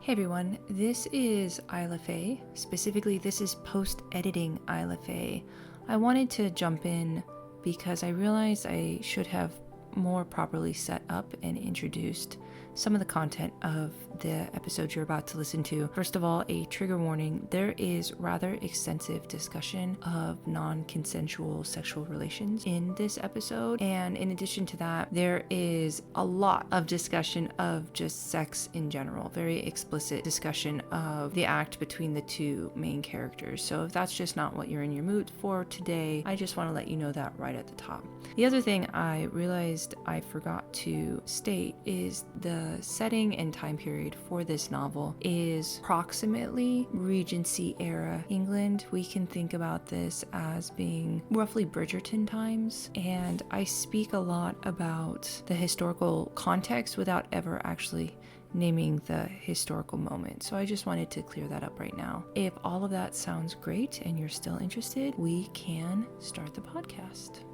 Hey everyone, this is Isla Faye. Specifically, this is post-editing Isla Faye. I wanted to jump in because I realized I should have more properly set up and introduced some of the content of the episode you're about to listen to. First of all, a trigger warning. There is rather extensive discussion of non-consensual sexual relations in this episode. And in addition to that, there is a lot of discussion of just sex in general. Very explicit discussion of the act between the two main characters. So if that's just not what you're in your mood for today, I just want to let you know that right at the top. The other thing I realized I forgot to state is the setting and time period for this novel is approximately Regency era England. We can think about this as being roughly Bridgerton times, and I speak a lot about the historical context without ever actually naming the historical moment. So I just wanted to clear that up right now. If all of that sounds great and you're still interested, we can start the podcast.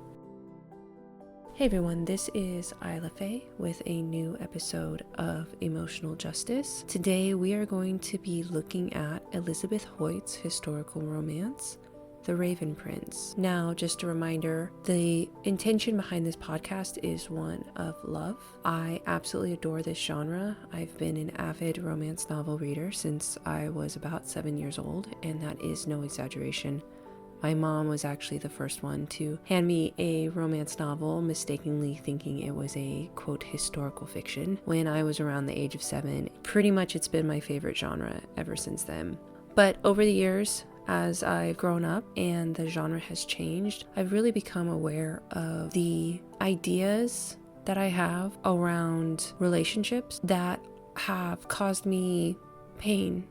Hey everyone, this is Isla Faye with a new episode of Emotional Justice. Today we are going to be looking at Elizabeth Hoyt's historical romance, The Raven Prince. Now, just a reminder, the intention behind this podcast is one of love. I absolutely adore this genre. I've been an avid romance novel reader since I was about 7 years old, and that is no exaggeration. My mom was actually the first one to hand me a romance novel, mistakenly thinking it was a, quote, historical fiction when I was around the age of 7. Pretty much it's been my favorite genre ever since then. But over the years, as I've grown up and the genre has changed, I've really become aware of the ideas that I have around relationships that have caused me pain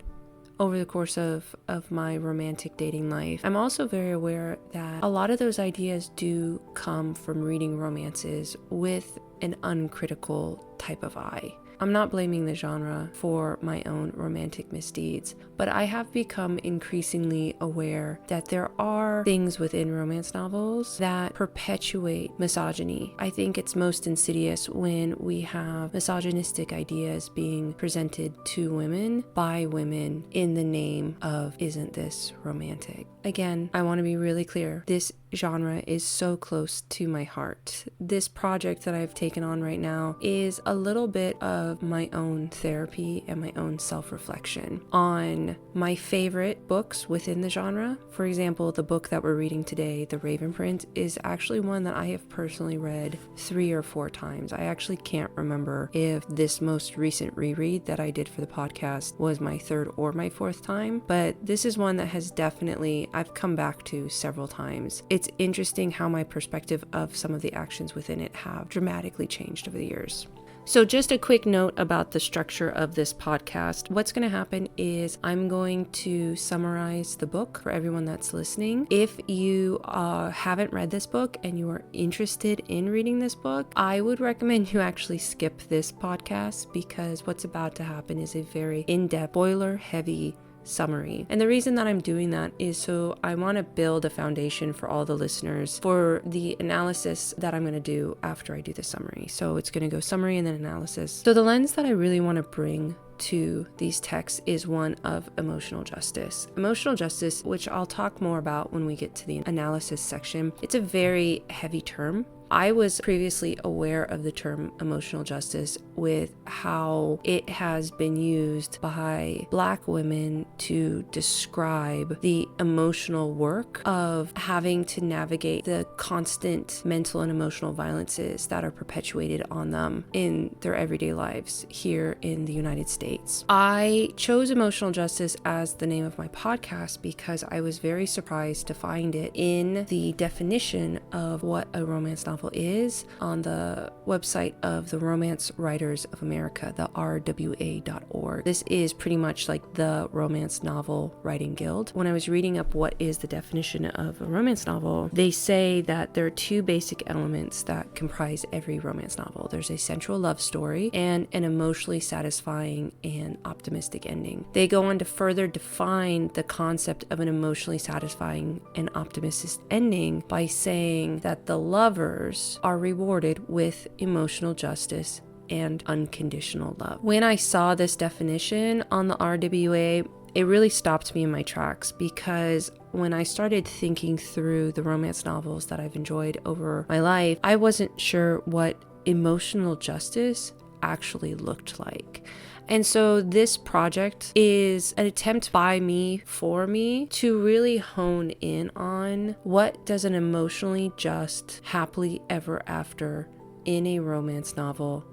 over the course of my romantic dating life. I'm also very aware that a lot of those ideas do come from reading romances with an uncritical type of eye. I'm not blaming the genre for my own romantic misdeeds, but I have become increasingly aware that there are things within romance novels that perpetuate misogyny. I think it's most insidious when we have misogynistic ideas being presented to women by women in the name of, isn't this romantic? Again, I want to be really clear. This genre is so close to my heart. This project that I've taken on right now is a little bit of my own therapy and my own self-reflection on my favorite books within the genre. For example, the book that we're reading today, The Raven Prince, is actually one that I have personally read 3 or 4 times. I actually can't remember if this most recent reread that I did for the podcast was my 3rd or my 4th time, but this is one that has definitely, I've come back to several times. It's interesting how my perspective of some of the actions within it have dramatically changed over the years. So just a quick note about the structure of this podcast. What's going to happen is I'm going to summarize the book for everyone that's listening. If you haven't read this book and you are interested in reading this book, I would recommend you actually skip this podcast because what's about to happen is a very in-depth, spoiler-heavy summary. And the reason that I'm doing that is so I want to build a foundation for all the listeners for the analysis that I'm going to do after I do the summary. So it's going to go summary and then analysis. So the lens that I really want to bring to these texts is one of emotional justice. Emotional justice, which I'll talk more about when we get to the analysis section, it's a very heavy term. I was previously aware of the term emotional justice with how it has been used by Black women to describe the emotional work of having to navigate the constant mental and emotional violences that are perpetuated on them in their everyday lives here in the United States. I chose emotional justice as the name of my podcast because I was very surprised to find it in the definition of what a romance novel is on the website of the Romance Writers of America, the RWA.org. This is pretty much like the Romance Novel Writing Guild. When I was reading up what is the definition of a romance novel, they say that there are 2 basic elements that comprise every romance novel. There's a central love story and an emotionally satisfying and optimistic ending. They go on to further define the concept of an emotionally satisfying and optimistic ending by saying that the lovers are rewarded with emotional justice and unconditional love. When I saw this definition on the RWA, it really stopped me in my tracks, because when I started thinking through the romance novels that I've enjoyed over my life, I wasn't sure what emotional justice actually looked like. And so this project is an attempt by me, for me, to really hone in on what does an emotionally just, happily ever after in a romance novel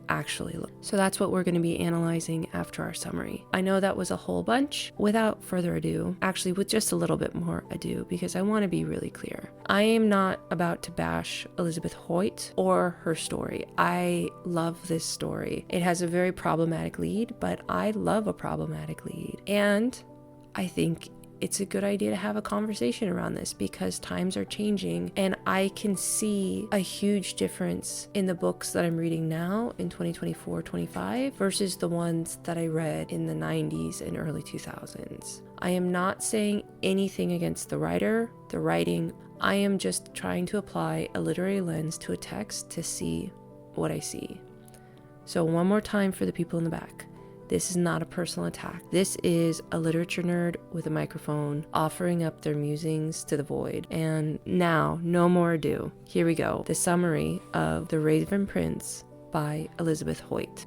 actually look. So that's what we're going to be analyzing after our summary. I know that was a whole bunch. Without further ado, actually with just a little bit more ado, because I want to be really clear. I am not about to bash Elizabeth Hoyt or her story. I love this story. It has a very problematic lead, but I love a problematic lead. And I think it's a good idea to have a conversation around this, because times are changing, and I can see a huge difference in the books that I'm reading now in 2024-25 versus the ones that I read in the 90s and early 2000s. I am not saying anything against the writer, the writing. I am just trying to apply a literary lens to a text to see what I see. So one more time for the people in the back. This is not a personal attack. This is a literature nerd with a microphone offering up their musings to the void. And now, no more ado. Here we go. The summary of The Raven Prince by Elizabeth Hoyt.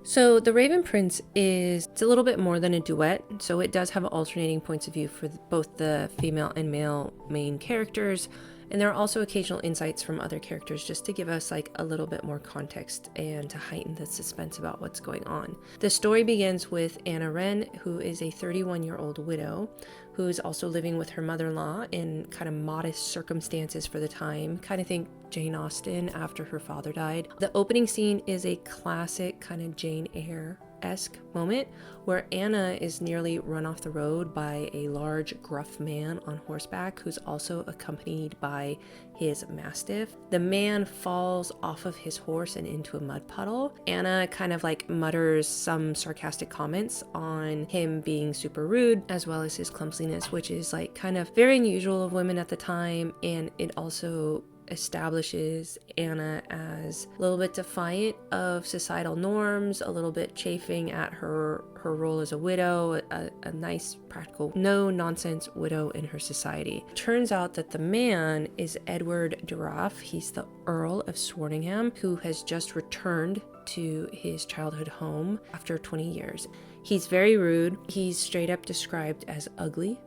So The Raven Prince it's a little bit more than a duet. So it does have alternating points of view for both the female and male main characters. And there are also occasional insights from other characters just to give us like a little bit more context and to heighten the suspense about what's going on. The story begins with Anna Wren, who is a 31-year-old widow who is also living with her mother-in-law in kind of modest circumstances for the time. Kind of think Jane Austen after her father died. The opening scene is a classic kind of Jane Eyre-esque moment where Anna is nearly run off the road by a large, gruff man on horseback who's also accompanied by his mastiff. The man falls off of his horse and into a mud puddle. Anna kind of like mutters some sarcastic comments on him being super rude, as well as his clumsiness, which is like kind of very unusual of women at the time, and it also establishes Anna as a little bit defiant of societal norms, a little bit chafing at her role as a widow, a nice, practical, no-nonsense widow in her society. Turns out that the man is Edward de Raff. He's the Earl of Swarningham, who has just returned to his childhood home after 20 years. He's very rude. He's straight up described as ugly.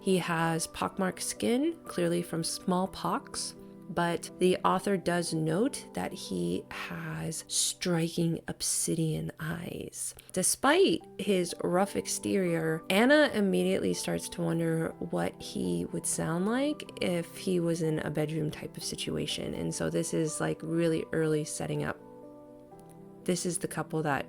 He has pockmarked skin, clearly from smallpox. But the author does note that he has striking obsidian eyes. Despite his rough exterior, Anna immediately starts to wonder what he would sound like if he was in a bedroom type of situation. And so this is like really early setting up. This is the couple that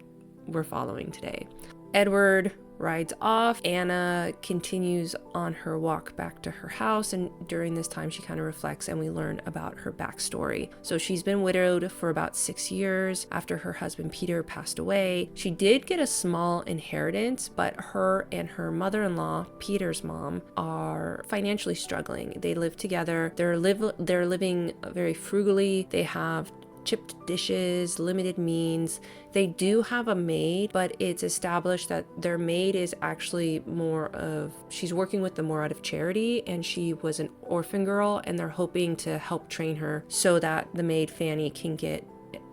we're following today. Edward rides off. Anna continues on her walk back to her house, and during this time she kind of reflects and we learn about her backstory. So she's been widowed for about 6 years after her husband Peter passed away. She did get a small inheritance, but her and her mother-in-law, Peter's mom, are financially struggling. They live together. They're living very frugally. They have chipped dishes, limited means. They do have a maid, but it's established that their maid is actually she's working with them more out of charity, and she was an orphan girl, and they're hoping to help train her so that the maid Fanny can get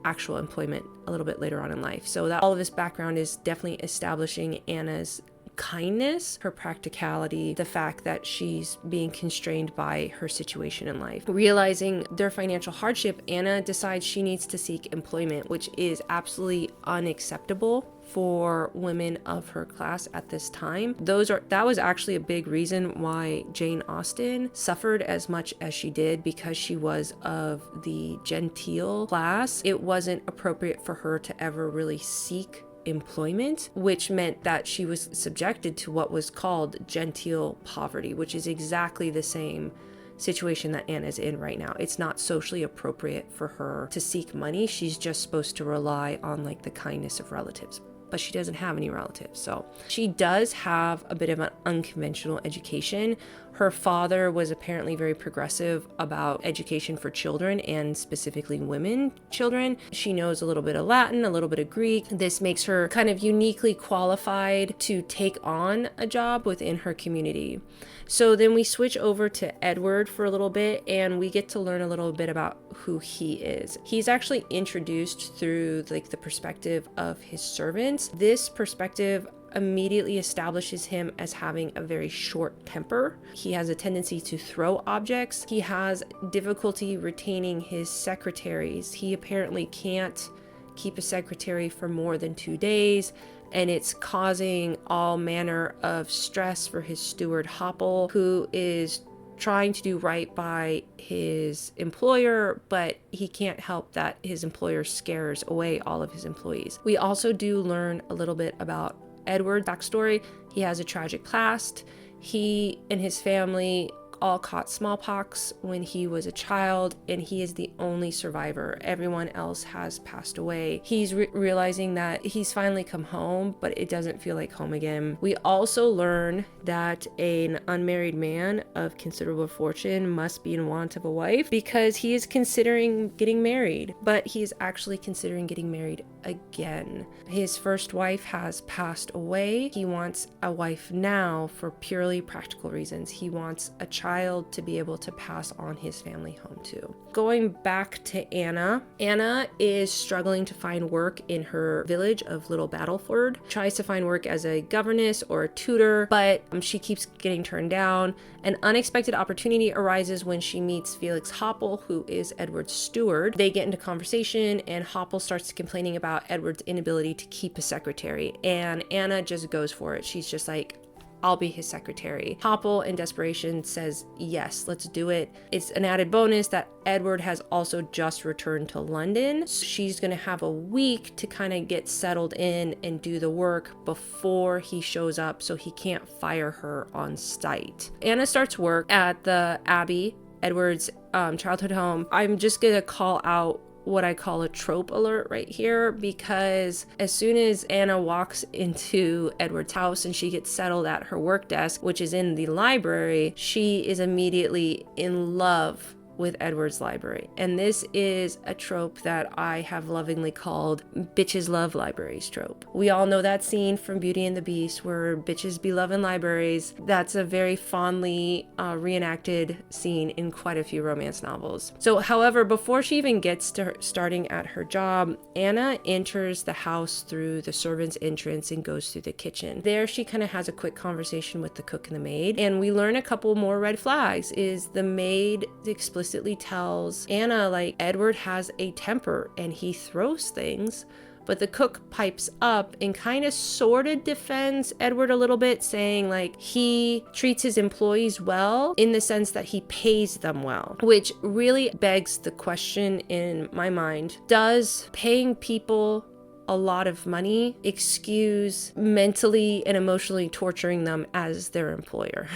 actual employment a little bit later on in life. So that all of this background is definitely establishing Anna's kindness, her practicality, the fact that she's being constrained by her situation in life. Realizing their financial hardship, Anna decides she needs to seek employment, which is absolutely unacceptable for women of her class at this time. That was actually a big reason why Jane Austen suffered as much as she did, because she was of the genteel class. It wasn't appropriate for her to ever really seek employment, which meant that she was subjected to what was called genteel poverty, which is exactly the same situation that Anna's in right now. It's not socially appropriate for her to seek money. She's just supposed to rely on like the kindness of relatives. but she doesn't have any relatives. So she does have a bit of an unconventional education. Her father was apparently very progressive about education for children, and specifically women children. She knows a little bit of Latin, a little bit of Greek. This makes her kind of uniquely qualified to take on a job within her community. So then we switch over to Edward for a little bit, and we get to learn a little bit about who he is. He's actually introduced through like the perspective of his servants. This perspective immediately establishes him as having a very short temper. He has a tendency to throw objects. He has difficulty retaining his secretaries. He apparently can't keep a secretary for more than 2 days, and it's causing all manner of stress for his steward Hopple, who is trying to do right by his employer, but he can't help that his employer scares away all of his employees. We also do learn a little bit about Edward's backstory. He has a tragic past. He and his family all caught smallpox when he was a child, and he is the only survivor. Everyone else has passed away. He's realizing that he's finally come home, but it doesn't feel like home again. We also learn that an unmarried man of considerable fortune must be in want of a wife, because he is considering getting married, but he is actually considering getting married again. His first wife has passed away. He wants a wife now for purely practical reasons. He wants a child to be able to pass on his family home to. Going back to Anna. Anna is struggling to find work in her village of Little Battleford. Tries to find work as a governess or a tutor, but she keeps getting turned down. An unexpected opportunity arises when she meets Felix Hopple, who is Edward's steward. They get into conversation, and Hopple starts complaining about Edward's inability to keep a secretary, and Anna just goes for it. She's just like, I'll be his secretary. Hopple, in desperation, says, yes, let's do it. It's an added bonus that Edward has also just returned to London. She's going to have a week to kind of get settled in and do the work before he shows up, so he can't fire her on sight. Anna starts work at the Abbey, Edward's childhood home. I'm just going to call out what I call a trope alert right here, because as soon as Anna walks into Edward's house and she gets settled at her work desk, which is in the library, she is immediately in love with Edward's library. And this is a trope that I have lovingly called bitches love libraries trope. We all know that scene from Beauty and the Beast where bitches be loving libraries. That's a very fondly reenacted scene in quite a few romance novels. So, however, before she even gets to starting at her job, Anna enters the house through the servant's entrance and goes through the kitchen. There she kind of has a quick conversation with the cook and the maid, and we learn a couple more red flags. Is the maid explicitly tells Anna, like, Edward has a temper and he throws things, but the cook pipes up and kind of sort of defends Edward a little bit, saying like he treats his employees well in the sense that he pays them well, which really begs the question in my mind, does paying people a lot of money excuse mentally and emotionally torturing them as their employer?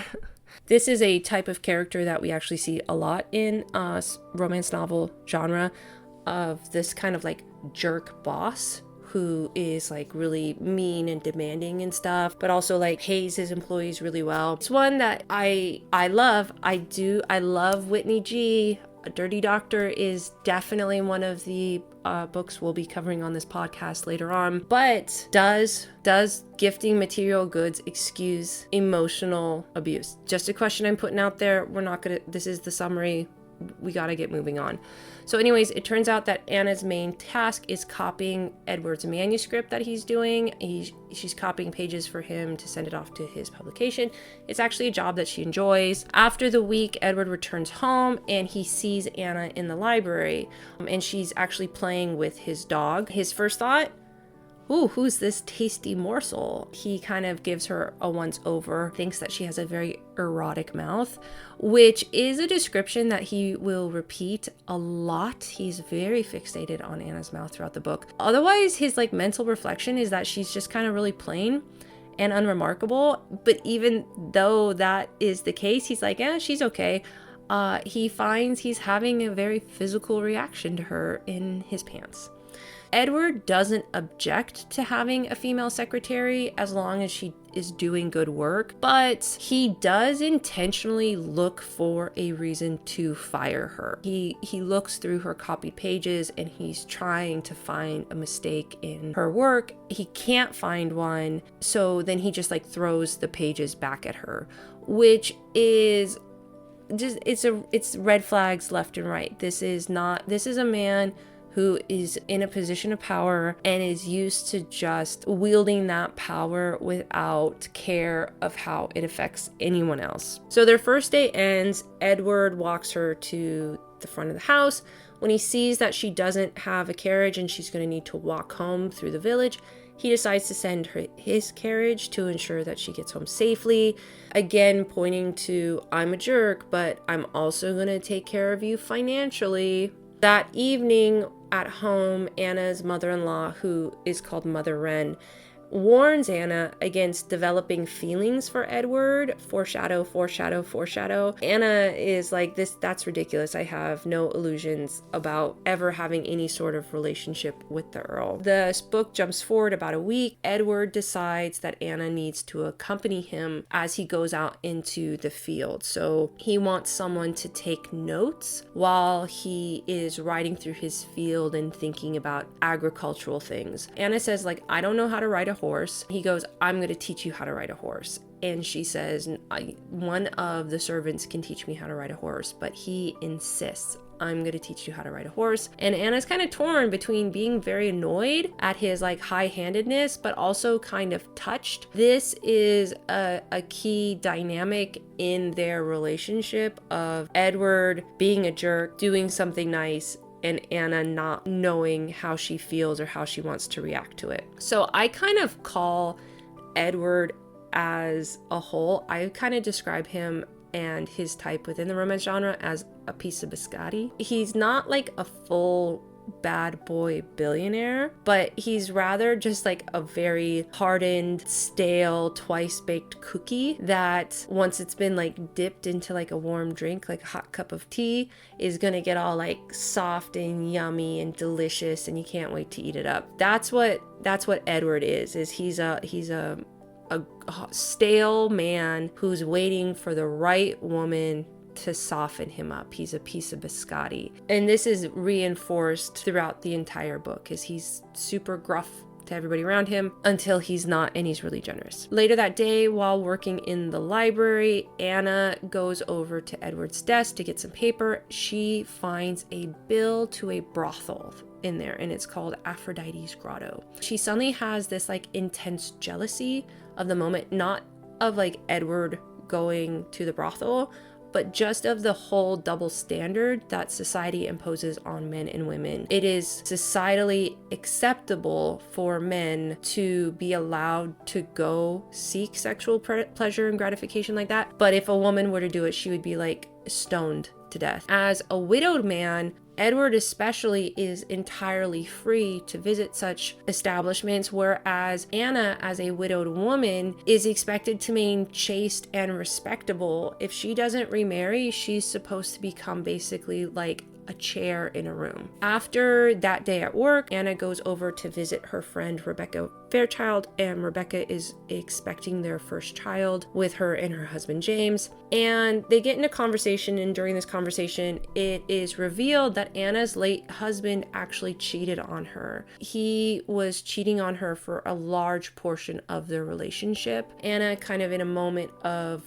This is a type of character that we actually see a lot in romance novel genre, of this kind of like jerk boss who is like really mean and demanding and stuff, but also like pays his employees really well. It's one that I love. I love Whitney G. A Dirty Doctor is definitely one of the books we'll be covering on this podcast later on. But does gifting material goods excuse emotional abuse? Just a question I'm putting out there. This is the summary. We got to get moving on. So anyways, it turns out that Anna's main task is copying Edward's manuscript that he's doing. She's copying pages for him to send it off to his publication. It's actually a job that she enjoys. After the week, Edward returns home and he sees Anna in the library, and she's actually playing with his dog. His first thought, ooh, who's this tasty morsel? He kind of gives her a once over, thinks that she has a very erotic mouth, which is a description that he will repeat a lot. He's very fixated on Anna's mouth throughout the book. Otherwise, his like mental reflection is that she's just kind of really plain and unremarkable. But even though that is the case, he's like, yeah, she's okay. He finds he's having a very physical reaction to her in his pants. Edward doesn't object to having a female secretary as long as she is doing good work, but he does intentionally look for a reason to fire her. He looks through her copied pages and he's trying to find a mistake in her work. He can't find one, so then he just like throws the pages back at her, which is just it's red flags left and right. This is a man who is in a position of power and is used to just wielding that power without care of how it affects anyone else. So their first day ends. Edward walks her to the front of the house. When he sees that she doesn't have a carriage and she's going to need to walk home through the village, he decides to send her his carriage to ensure that she gets home safely. Again, pointing to, I'm a jerk, but I'm also going to take care of you financially. That evening at home, Anna's mother-in-law, who is called Mother Wren, warns Anna against developing feelings for Edward. Foreshadow, foreshadow, foreshadow. Anna is like, that's ridiculous. I have no illusions about ever having any sort of relationship with the Earl. The book jumps forward about a week. Edward decides that Anna needs to accompany him as he goes out into the field. So he wants someone to take notes while he is riding through his field and thinking about agricultural things. Anna says, like, I don't know how to ride a horse. He goes, I'm going to teach you how to ride a horse. And she says, one of the servants can teach me how to ride a horse, but he insists, I'm going to teach you how to ride a horse. And Anna's kind of torn between being very annoyed at his like high-handedness, but also kind of touched. This is a key dynamic in their relationship of Edward being a jerk, doing something nice, and Anna not knowing how she feels or how she wants to react to it. So I kind of call Edward as a whole, I kind of describe him and his type within the romance genre as a piece of biscotti. He's not like a full bad boy billionaire, but he's rather just like a very hardened, stale, twice baked cookie that once it's been like dipped into like a warm drink, like a hot cup of tea, is gonna get all like soft and yummy and delicious and you can't wait to eat it up. That's what Edward is he's a stale man who's waiting for the right woman to soften him up. He's a piece of biscotti. And this is reinforced throughout the entire book, as he's super gruff to everybody around him until he's not, and he's really generous. Later that day, while working in the library, Anna goes over to Edward's desk to get some paper. She finds a bill to a brothel in there, and it's called Aphrodite's Grotto. She suddenly has this like intense jealousy of the moment, not of like Edward going to the brothel, but just of the whole double standard that society imposes on men and women. It is societally acceptable for men to be allowed to go seek sexual pleasure and gratification like that, but if a woman were to do it, she would be like stoned to death. As a widowed man, Edward especially is entirely free to visit such establishments, whereas Anna, as a widowed woman, is expected to remain chaste and respectable. If she doesn't remarry, she's supposed to become basically like a chair in a room. After that day at work, Anna goes over to visit her friend Rebecca Fairchild, and Rebecca is expecting their first child with her and her husband James. And they get in a conversation, and during this conversation, it is revealed that Anna's late husband actually cheated on her. He was cheating on her for a large portion of their relationship. Anna, kind of in a moment of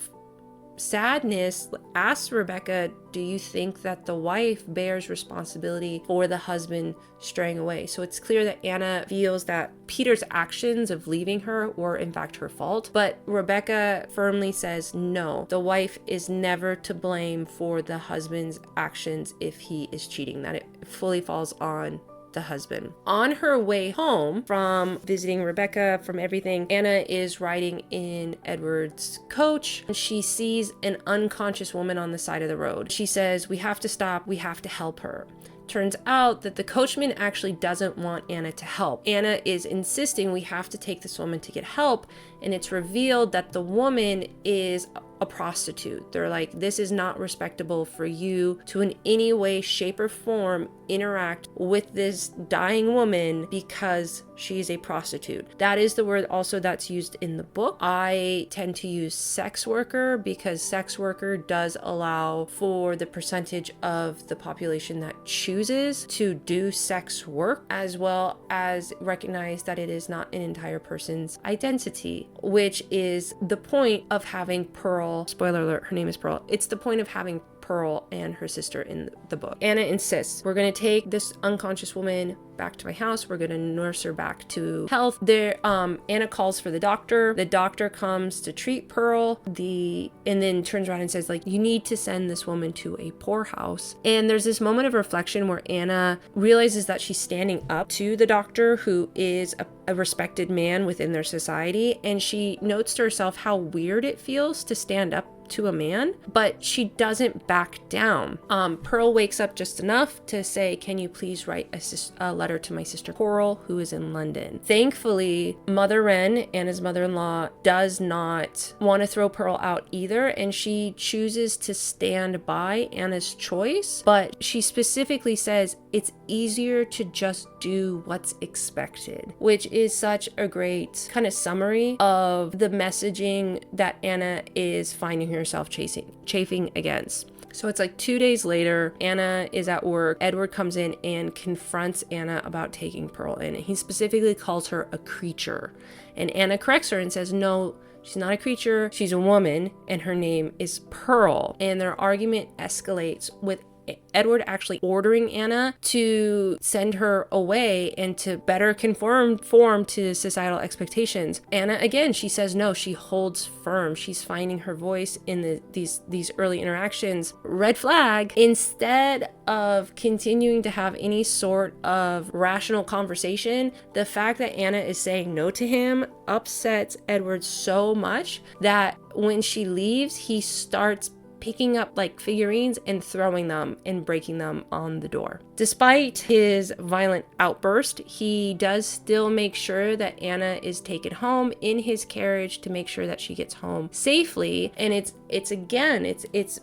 sadness, asks Rebecca, do you think that the wife bears responsibility for the husband straying away? So it's clear that Anna feels that Peter's actions of leaving her were in fact her fault, but Rebecca firmly says no, the wife is never to blame for the husband's actions if he is cheating, that it fully falls on the husband. On her way home from visiting Rebecca, from everything, Anna is riding in Edward's coach. She sees an unconscious woman on the side of the road. She says, we have to stop, we have to help her. Turns out that the coachman actually doesn't want Anna to help. Anna is insisting we have to take this woman to get help, and it's revealed that the woman is a prostitute. They're like, this is not respectable for you to in any way, shape, or form interact with this dying woman because she's a prostitute. That is the word also that's used in the book. I tend to use sex worker because sex worker does allow for the percentage of the population that chooses to do sex work, as well as recognize that it is not an entire person's identity, which is the point of having Pearl. Spoiler alert, her name is Pearl. It's the point of having Pearl and her sister in the book. Anna insists, we're going to take this unconscious woman back to my house. We're going to nurse her back to health. Anna calls for the doctor. The doctor comes to treat Pearl, and then turns around and says, like, you need to send this woman to a poorhouse. And there's this moment of reflection where Anna realizes that she's standing up to the doctor, who is a respected man within their society. And she notes to herself how weird it feels to stand up to a man, but she doesn't back down. Pearl wakes up just enough to say, can you please write a letter to my sister Coral, who is in London? Thankfully, Mother Wren, Anna's mother-in-law, does not want to throw Pearl out either, and she chooses to stand by Anna's choice, but she specifically says it's easier to just do what's expected, which is such a great kind of summary of the messaging that Anna is finding herself chafing against. So it's like 2 days later, Anna is at work. Edward comes in and confronts Anna about taking Pearl in. He specifically calls her a creature. And Anna corrects her and says, no, she's not a creature. She's a woman, and her name is Pearl. And their argument escalates with Edward actually ordering Anna to send her away and to better conform to societal expectations. Anna, again, she says no. She holds firm. She's finding her voice in these early interactions. Red flag. Instead of continuing to have any sort of rational conversation, the fact that Anna is saying no to him upsets Edward so much that when she leaves, he starts picking up like figurines and throwing them and breaking them on the door. Despite his violent outburst, he does still make sure that Anna is taken home in his carriage to make sure that she gets home safely. And it's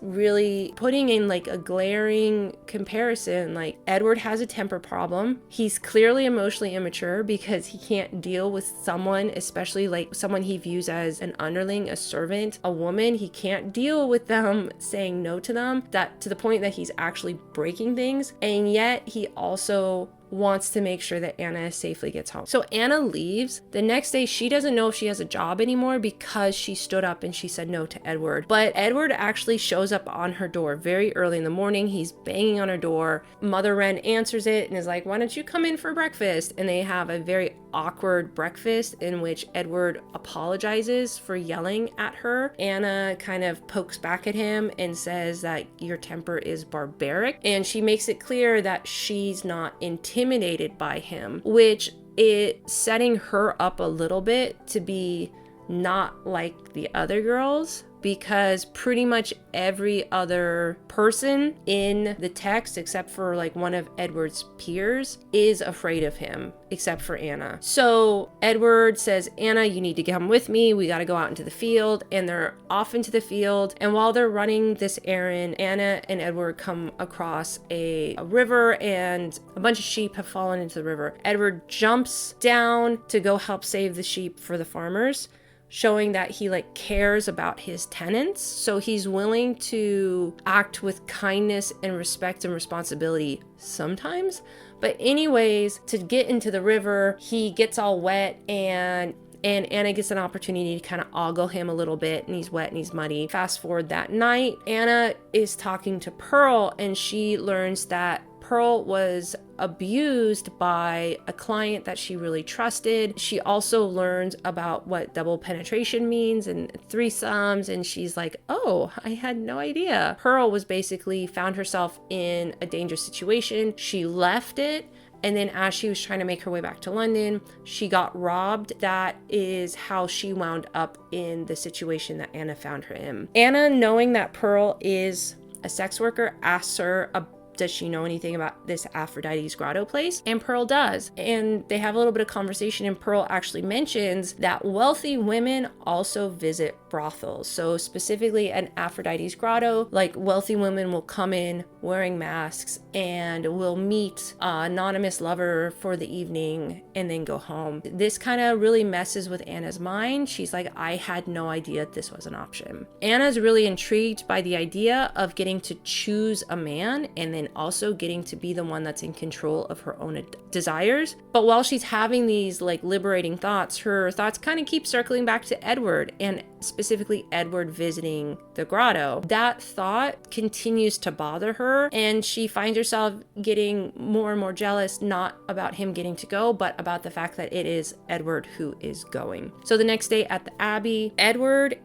really putting in like a glaring comparison. Like, Edward has a temper problem. He's clearly emotionally immature because he can't deal with someone, especially like someone he views as an underling, a servant, a woman. He can't deal with them saying no to them, that to the point that he's actually breaking things. And yet he also wants to make sure that Anna safely gets home. So Anna leaves. The next day, she doesn't know if she has a job anymore because she stood up and she said no to Edward. But Edward actually shows up on her door very early in the morning. He's banging on her door. Mother Wren answers it and is like, why don't you come in for breakfast? And they have a very awkward breakfast in which Edward apologizes for yelling at her. Anna kind of pokes back at him and says that your temper is barbaric. And she makes it clear that she's not intimidated by him, which is setting her up a little bit to be not like the other girls, because pretty much every other person in the text, except for like one of Edward's peers, is afraid of him, except for Anna. So Edward says, Anna, you need to come with me. We got to go out into the field. And they're off into the field. And while they're running this errand, Anna and Edward come across a river, and a bunch of sheep have fallen into the river. Edward jumps down to go help save the sheep for the farmers, showing that he like cares about his tenants. So he's willing to act with kindness and respect and responsibility sometimes. But anyways, to get into the river, he gets all wet, and Anna gets an opportunity to kind of ogle him a little bit, and he's wet and he's muddy. Fast forward that night, Anna is talking to Pearl, and she learns that Pearl was abused by a client that she really trusted. She also learns about what double penetration means and threesomes, and she's like, oh, I had no idea. Pearl was basically found herself in a dangerous situation. She left it, and then as she was trying to make her way back to London, she got robbed. That is how she wound up in the situation that Anna found her in. Anna, knowing that Pearl is a sex worker, asks her does she know anything about this Aphrodite's grotto place? And Pearl does. And they have a little bit of conversation, and Pearl actually mentions that wealthy women also visit brothels. So specifically an Aphrodite's grotto, like wealthy women will come in wearing masks and will meet an anonymous lover for the evening and then go home. This kind of really messes with Anna's mind. She's like, I had no idea this was an option. Anna's really intrigued by the idea of getting to choose a man and then also getting to be the one that's in control of her own desires. But while she's having these like liberating thoughts, her thoughts kind of keep circling back to Edward, and specifically Edward visiting the grotto. That thought continues to bother her, and she finds herself getting more and more jealous, not about him getting to go, but about the fact that it is Edward who is going. So the next day at the Abbey, Edward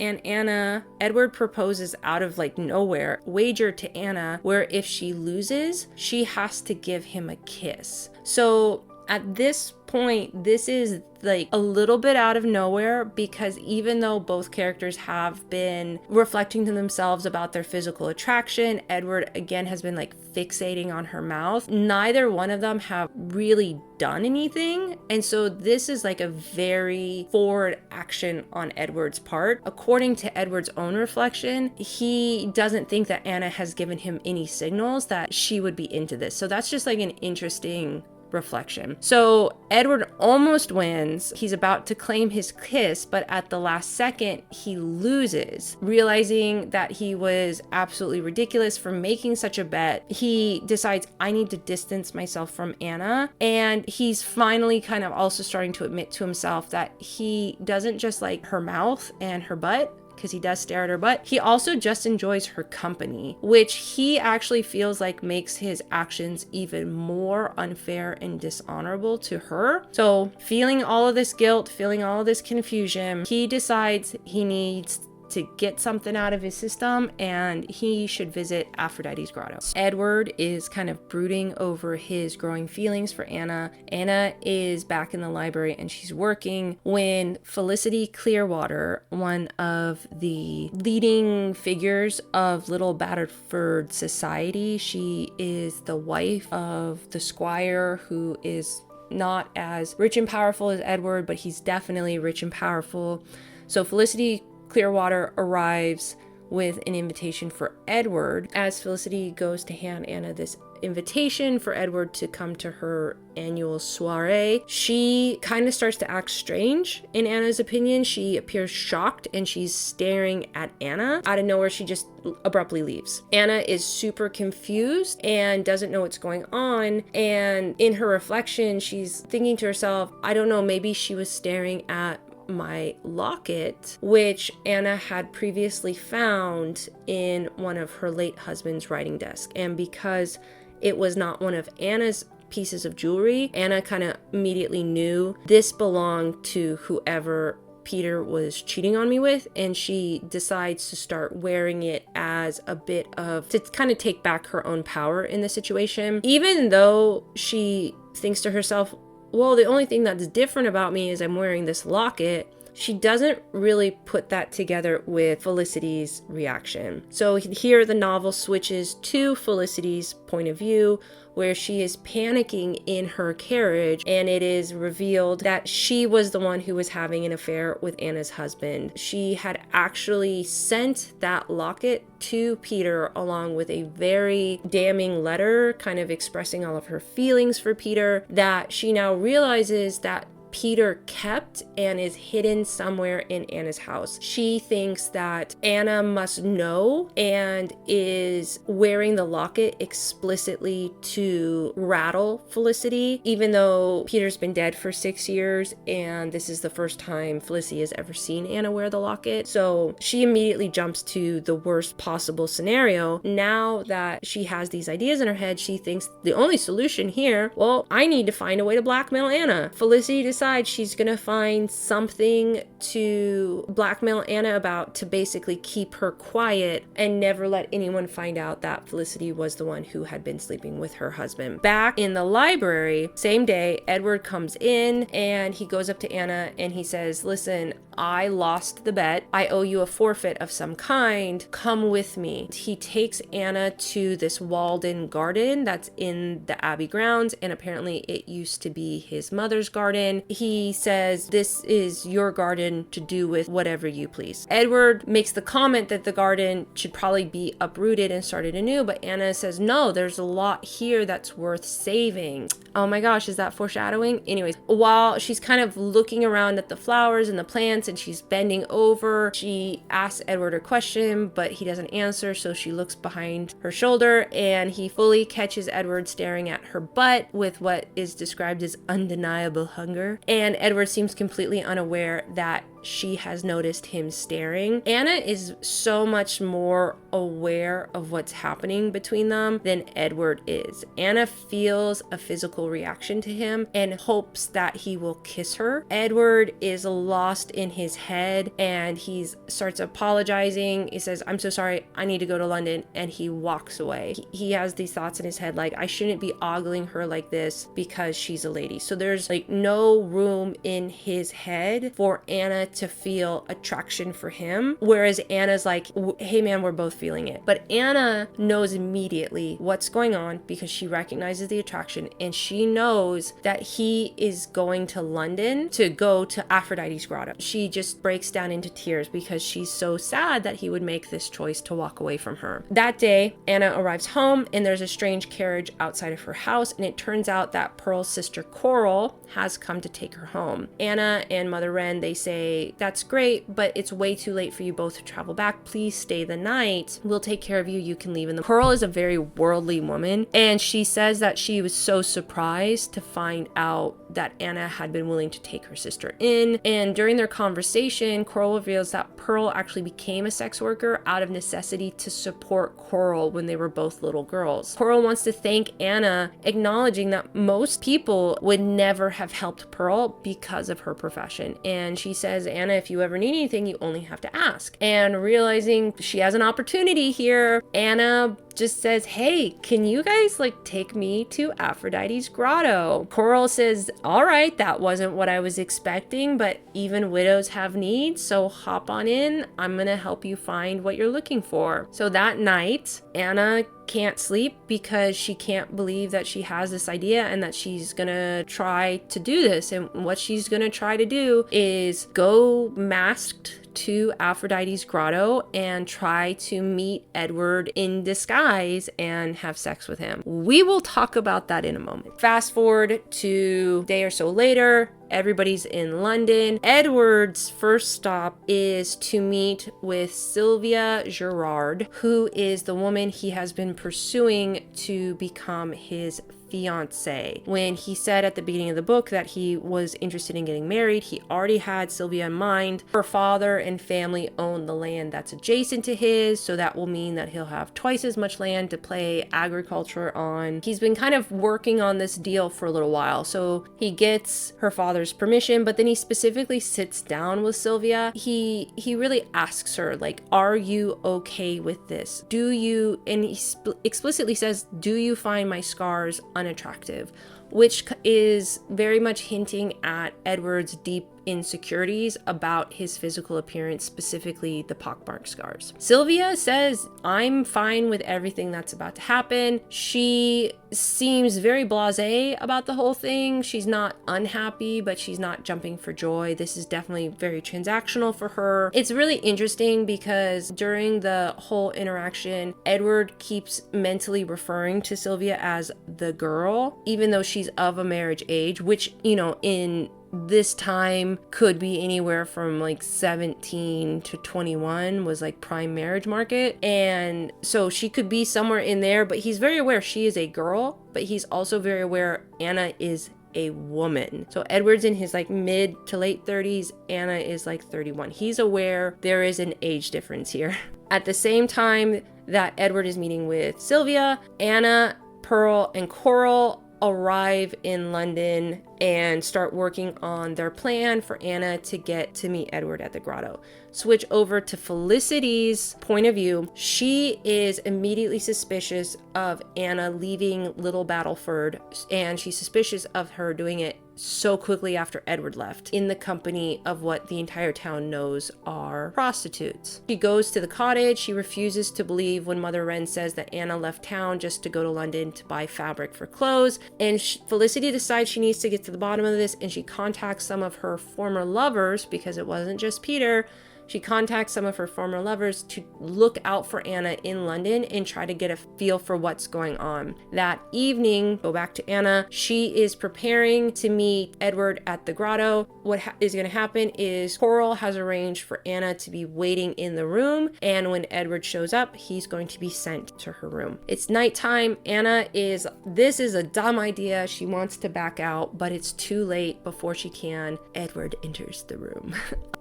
proposes out of like nowhere, wager to Anna, where if she loses, she has to give him a kiss. So at this point, this is like a little bit out of nowhere, because even though both characters have been reflecting to themselves about their physical attraction, Edward again has been like fixating on her mouth. Neither one of them have really done anything. And so this is like a very forward action on Edward's part. According to Edward's own reflection, he doesn't think that Anna has given him any signals that she would be into this. So that's just like an interesting reflection. So Edward almost wins. He's about to claim his kiss, but at the last second, he loses. Realizing that he was absolutely ridiculous for making such a bet, he decides, I need to distance myself from Anna. And he's finally kind of also starting to admit to himself that he doesn't just like her mouth and her butt, because he does stare at her butt. He also just enjoys her company, which he actually feels like makes his actions even more unfair and dishonorable to her. So feeling all of this guilt, feeling all of this confusion, he decides he needs to get something out of his system, and he should visit Aphrodite's grotto. Edward is kind of brooding over his growing feelings for Anna. Anna is back in the library and she's working when Felicity Clearwater, one of the leading figures of Little Batterford society, she is the wife of the squire who is not as rich and powerful as Edward, but he's definitely rich and powerful. So Felicity Clearwater arrives with an invitation for Edward. As Felicity goes to hand Anna this invitation for Edward to come to her annual soiree, she kind of starts to act strange. In Anna's opinion, she appears shocked and she's staring at Anna. Out of nowhere, she just abruptly leaves. Anna is super confused and doesn't know what's going on. And in her reflection, she's thinking to herself, I don't know, maybe she was staring at my locket, which Anna had previously found in one of her late husband's writing desk. And because it was not one of Anna's pieces of jewelry, Anna kind of immediately knew this belonged to whoever Peter was cheating on me with, and she decides to start wearing it as a bit of, to kind of take back her own power in the situation. Even though she thinks to herself, well, the only thing that's different about me is I'm wearing this locket, she doesn't really put that together with Felicity's reaction. So here the novel switches to Felicity's point of view, where she is panicking in her carriage, and it is revealed that she was the one who was having an affair with Anna's husband. She had actually sent that locket to Peter along with a very damning letter, kind of expressing all of her feelings for Peter, that she now realizes that Peter kept and is hidden somewhere in Anna's house. She thinks that Anna must know and is wearing the locket explicitly to rattle Felicity, even though Peter's been dead for 6 years and this is the first time Felicity has ever seen Anna wear the locket. So she immediately jumps to the worst possible scenario. Now that she has these ideas in her head, she thinks the only solution here, well, I need to find a way to blackmail Anna. Felicity decides she's gonna find something to blackmail Anna about, to basically keep her quiet and never let anyone find out that Felicity was the one who had been sleeping with her husband. Back in the library, same day, Edward comes in and he goes up to Anna and he says, listen, I lost the bet. I owe you a forfeit of some kind. Come with me. He takes Anna to this walled-in garden that's in the Abbey grounds, and apparently it used to be his mother's garden. he says, "This is your garden to do with whatever you please." Edward makes the comment that the garden should probably be uprooted and started anew, but Anna says, "No, there's a lot here that's worth saving." Oh my gosh, is that foreshadowing? Anyways, while she's kind of looking around at the flowers and the plants and she's bending over, she asks Edward a question, but he doesn't answer, so she looks behind her shoulder and he fully catches Edward staring at her butt with what is described as undeniable hunger. And Edward seems completely unaware that she has noticed him staring. Anna is so much more aware of what's happening between them than Edward is. Anna feels a physical reaction to him and hopes that he will kiss her. Edward is lost in his head and he starts apologizing. He says, "I'm so sorry, I need to go to London," and he walks away. He has these thoughts in his head like, I shouldn't be ogling her like this because she's a lady. So there's like no room in his head for Anna to feel attraction for him, whereas Anna's like, "Hey man, we're both feeling it." But Anna knows immediately what's going on because she recognizes the attraction and she knows that he is going to London to go to Aphrodite's grotto. She just breaks down into tears because she's so sad that he would make this choice to walk away from her. That day, Anna arrives home and there's a strange carriage outside of her house, and it turns out that Pearl's sister Coral has come to take her home. Anna and Mother Wren, they say, "That's great, but it's way too late for you both to travel back. Please stay the night. We'll take care of you. You can leave." And Coral is a very worldly woman, and she says that she was so surprised to find out that Anna had been willing to take her sister in. And during their conversation, Coral reveals that Pearl actually became a sex worker out of necessity to support Coral when they were both little girls. Coral wants to thank Anna, acknowledging that most people would never have helped Pearl because of her profession. And she says, "Anna, if you ever need anything, you only have to ask." And realizing she has an opportunity here, Anna just says, "Hey, can you guys like take me to Aphrodite's grotto?" Coral says, "All right, that wasn't what I was expecting, but even widows have needs, so hop on in. I'm gonna help you find what you're looking for." So that night, Anna can't sleep because she can't believe that she has this idea and that she's gonna try to do this. And what she's gonna try to do is go masked to Aphrodite's grotto and try to meet Edward in disguise and have sex with him. We will talk about that in a moment. Fast forward to a day or so later, everybody's in London. Edward's first stop is to meet with Sylvia Gerard, who is the woman he has been pursuing to become his fiance. When he said at the beginning of the book that he was interested in getting married, he already had Sylvia in mind. Her father and family own the land that's adjacent to his, so that will mean that he'll have twice as much land to play agriculture on. He's been kind of working on this deal for a little while, so he gets her father's permission, but then he specifically sits down with Sylvia. He really asks her, like, "Are you okay with this? Do you," and he explicitly says, "Do you find my scars unattractive?" Which is very much hinting at Edward's deep insecurities about his physical appearance, specifically the pockmark scars. Sylvia says, "I'm fine with everything that's about to happen." She seems very blasé about the whole thing. She's not unhappy, but she's not jumping for joy. This is definitely very transactional for her. It's really interesting because during the whole interaction, Edward keeps mentally referring to Sylvia as the girl, even though she's of a marriage age, which, you know, in this time could be anywhere from like 17 to 21 was like prime marriage market. And so she could be somewhere in there, but he's very aware she is a girl, but he's also very aware Anna is a woman. So Edward's in his like mid to late 30s, Anna is like 31. He's aware there is an age difference here. At the same time that Edward is meeting with Sylvia, Anna, Pearl, and Coral arrive in London and start working on their plan for Anna to get to meet Edward at the grotto. Switch over to Felicity's point of view. She is immediately suspicious of Anna leaving Little Battleford, and she's suspicious of her doing it so quickly after Edward left, in the company of what the entire town knows are prostitutes. She goes to the cottage. She refuses to believe when Mother Wren says that Anna left town just to go to London to buy fabric for clothes. And Felicity decides she needs to get to the bottom of this, and she contacts some of her former lovers, because it wasn't just Peter. She contacts some of her former lovers to look out for Anna in London and try to get a feel for what's going on. That evening, go back to Anna, she is preparing to meet Edward at the grotto. What is going to happen is Coral has arranged for Anna to be waiting in the room, and when Edward shows up, he's going to be sent to her room. It's nighttime. This is a dumb idea. She wants to back out, but it's too late. Before she can, Edward enters the room.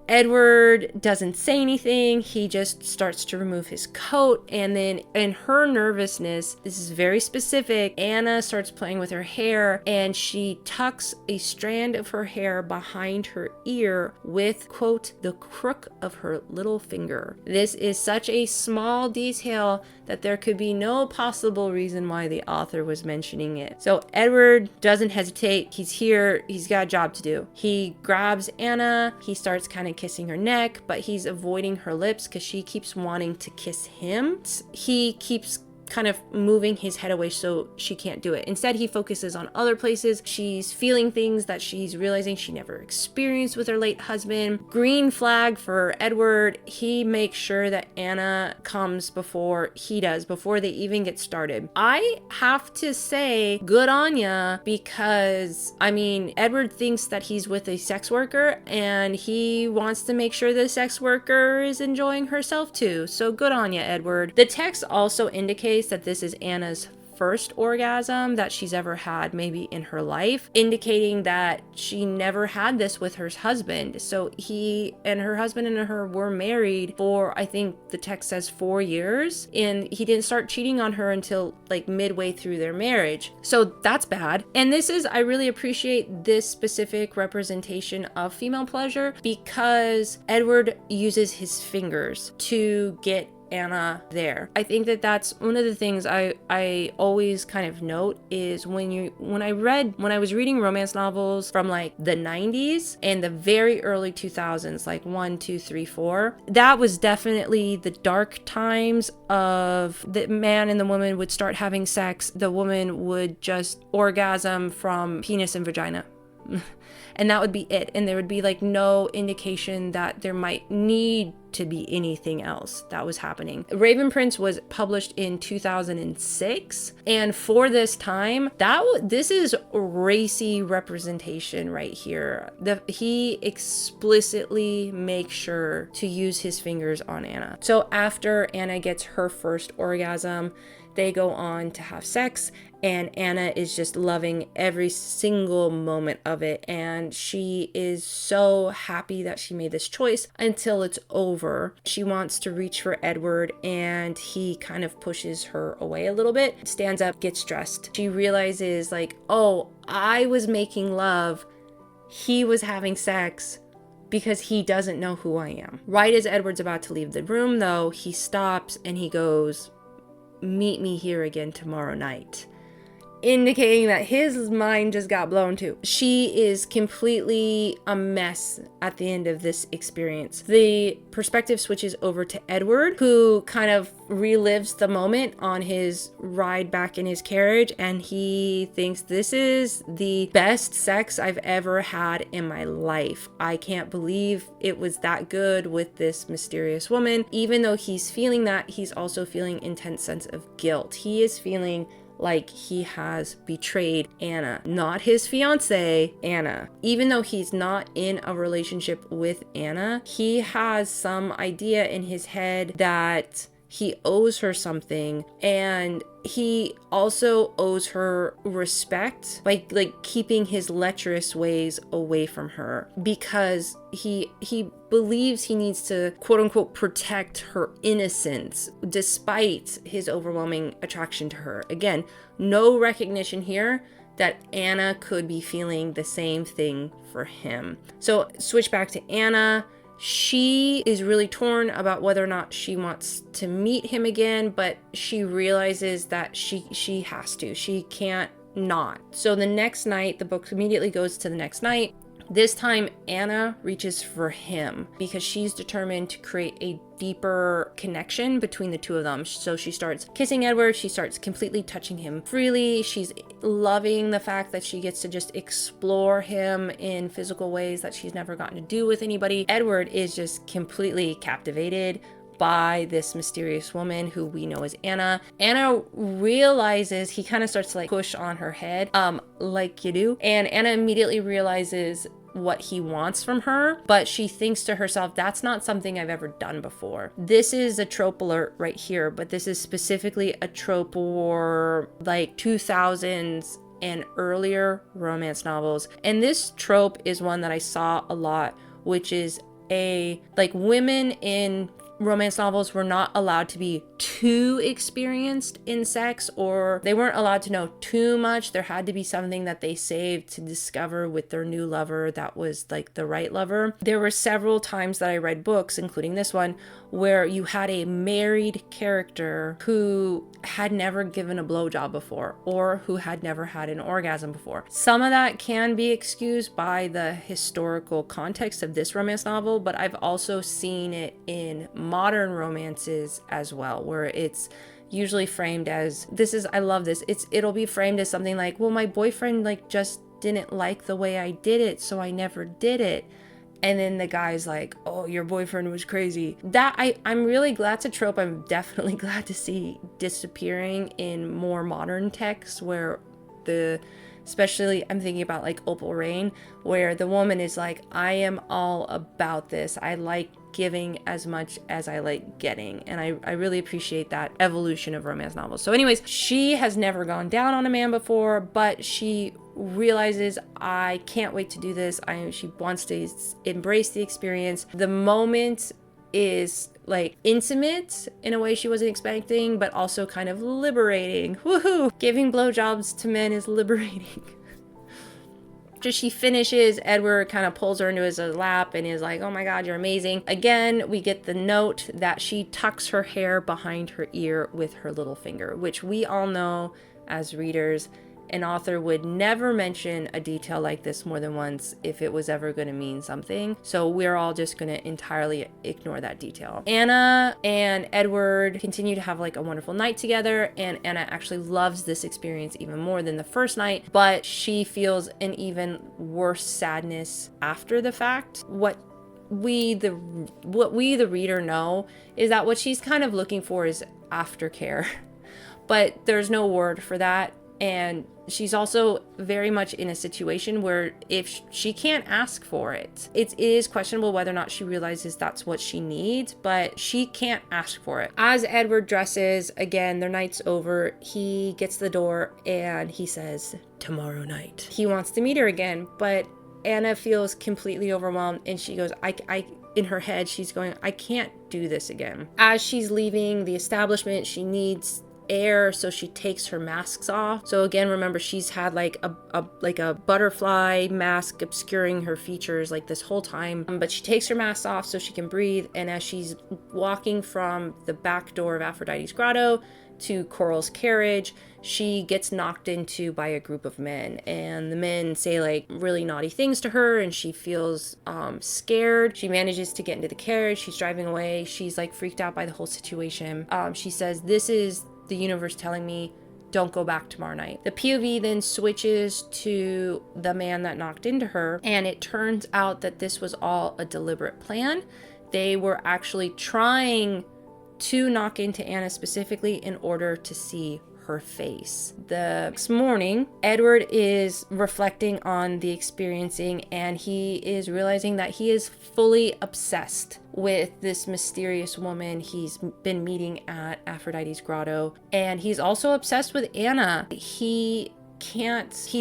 Edward doesn't say anything. He just starts to remove his coat, and then in her nervousness, this is very specific, Anna starts playing with her hair, and she tucks a strand of her hair behind her ear with, quote, the crook of her little finger. This is such a small detail that there could be no possible reason why the author was mentioning it. So Edward doesn't hesitate. He's here. He's got a job to do. He grabs Anna. He starts kind of kissing her neck, but he's avoiding her lips because she keeps wanting to kiss him. He keeps kind of moving his head away so she can't do it. Instead, he focuses on other places. She's feeling things that she's realizing she never experienced with her late husband. Green flag for Edward. He makes sure that Anna comes before he does, before they even get started. I have to say, good on ya, because, I mean, Edward thinks that he's with a sex worker, and he wants to make sure the sex worker is enjoying herself too. So good on ya, Edward. The text also indicates that this is Anna's first orgasm that she's ever had maybe in her life, indicating that she never had this with her husband. So her husband and her were married for, I think the text says 4 years, and he didn't start cheating on her until like midway through their marriage. So that's bad. And I really appreciate this specific representation of female pleasure, because Edward uses his fingers to get Anna there. I think that that's one of the things I always kind of note is when I was reading romance novels from like the 90s and the very early 2000s, like 1, 2, 3, 4, that was definitely the dark times of the man and the woman would start having sex. The woman would just orgasm from penis and vagina. And that would be it. And there would be like no indication that there might need to be anything else that was happening. Raven Prince was published in 2006. And for this time, this is racy representation right here. He explicitly makes sure to use his fingers on Anna. So after Anna gets her first orgasm, they go on to have sex, and Anna is just loving every single moment of it, and she is so happy that she made this choice until it's over. She wants to reach for Edward, and he kind of pushes her away a little bit, stands up, gets dressed. She realizes like, oh, I was making love, he was having sex, because he doesn't know who I am. Right as Edward's about to leave the room though, he stops and he goes, "Meet me here again tomorrow night," indicating that his mind just got blown too. She is completely a mess at the end of this experience. The perspective switches over to Edward, who kind of relives the moment on his ride back in his carriage, and he thinks, this is the best sex I've ever had in my life. I can't believe it was that good with this mysterious woman. Even though he's feeling that, he's also feeling intense sense of guilt. He is feeling like he has betrayed Anna, not his fiance, Anna. Even though he's not in a relationship with Anna, he has some idea in his head that he owes her something, and he also owes her respect by like keeping his lecherous ways away from her, because he believes he needs to quote unquote protect her innocence despite his overwhelming attraction to her. Again, no recognition here that Anna could be feeling the same thing for him. So switch back to Anna. She is really torn about whether or not she wants to meet him again, but she realizes that she has to. She can't not. So the next night, the book immediately goes to the next night. This time, Anna reaches for him because she's determined to create a deeper connection between the two of them. So she starts kissing Edward. She starts completely touching him freely. She's loving the fact that she gets to just explore him in physical ways that she's never gotten to do with anybody. Edward is just completely captivated by this mysterious woman who we know as Anna. Anna realizes, he kind of starts to like push on her head, like you do. And Anna immediately realizes what he wants from her, but she thinks to herself, that's not something I've ever done before. This is a trope alert right here, but this is specifically a trope for like 2000s and earlier romance novels. And this trope is one that I saw a lot, which is like women in romance novels were not allowed to be too experienced in sex, or they weren't allowed to know too much. There had to be something that they saved to discover with their new lover that was like the right lover. There were several times that I read books, including this one, where you had a married character who had never given a blowjob before, or who had never had an orgasm before. Some of that can be excused by the historical context of this romance novel, but I've also seen it in modern romances as well, where it's usually framed as, I love this, it'll be framed as something like, well, my boyfriend like just didn't like the way I did it, so I never did it. And then the guy's like, oh, your boyfriend was crazy. I'm really glad, it's a trope I'm definitely glad to see disappearing in more modern texts, where especially I'm thinking about like Opal Rain, where the woman is like, I am all about this. I like giving as much as I like getting. And I really appreciate that evolution of romance novels. So anyways, she has never gone down on a man before, but she realizes, I can't wait to do this. She wants to embrace the experience. The moment is like intimate in a way she wasn't expecting, but also kind of liberating. Woohoo! Giving blowjobs to men is liberating. After she finishes, Edward kind of pulls her into his lap and is like, oh my God, you're amazing. Again, we get the note that she tucks her hair behind her ear with her little finger, which we all know as readers, an author would never mention a detail like this more than once if it was ever going to mean something. So we're all just going to entirely ignore that detail. Anna and Edward continue to have like a wonderful night together, and Anna actually loves this experience even more than the first night, but she feels an even worse sadness after the fact. What we the reader know is that what she's kind of looking for is aftercare, but there's no word for that. And she's also very much in a situation where if she can't ask for it, it is questionable whether or not she realizes that's what she needs, but she can't ask for it. As Edward dresses, again, their night's over, he gets the door and he says, tomorrow night. He wants to meet her again, but Anna feels completely overwhelmed and she goes, in her head, she's going, I can't do this again. As she's leaving the establishment, she needs air, so she takes her masks off. So again, remember, she's had like a butterfly mask obscuring her features like this whole time, but she takes her mask off so she can breathe. And as she's walking from the back door of Aphrodite's grotto to Coral's carriage, she gets knocked into by a group of men, and the men say like really naughty things to her, and she feels scared. She manages to get into the carriage. She's driving away. She's like freaked out by the whole situation. She says, this is the universe telling me don't go back tomorrow night. The POV then switches to the man that knocked into her, and it turns out that this was all a deliberate plan. They were actually trying to knock into Anna specifically in order to see her face. The next morning, Edward is reflecting on the experiencing, and he is realizing that he is fully obsessed with this mysterious woman he's been meeting at Aphrodite's grotto, and he's also obsessed with Anna. He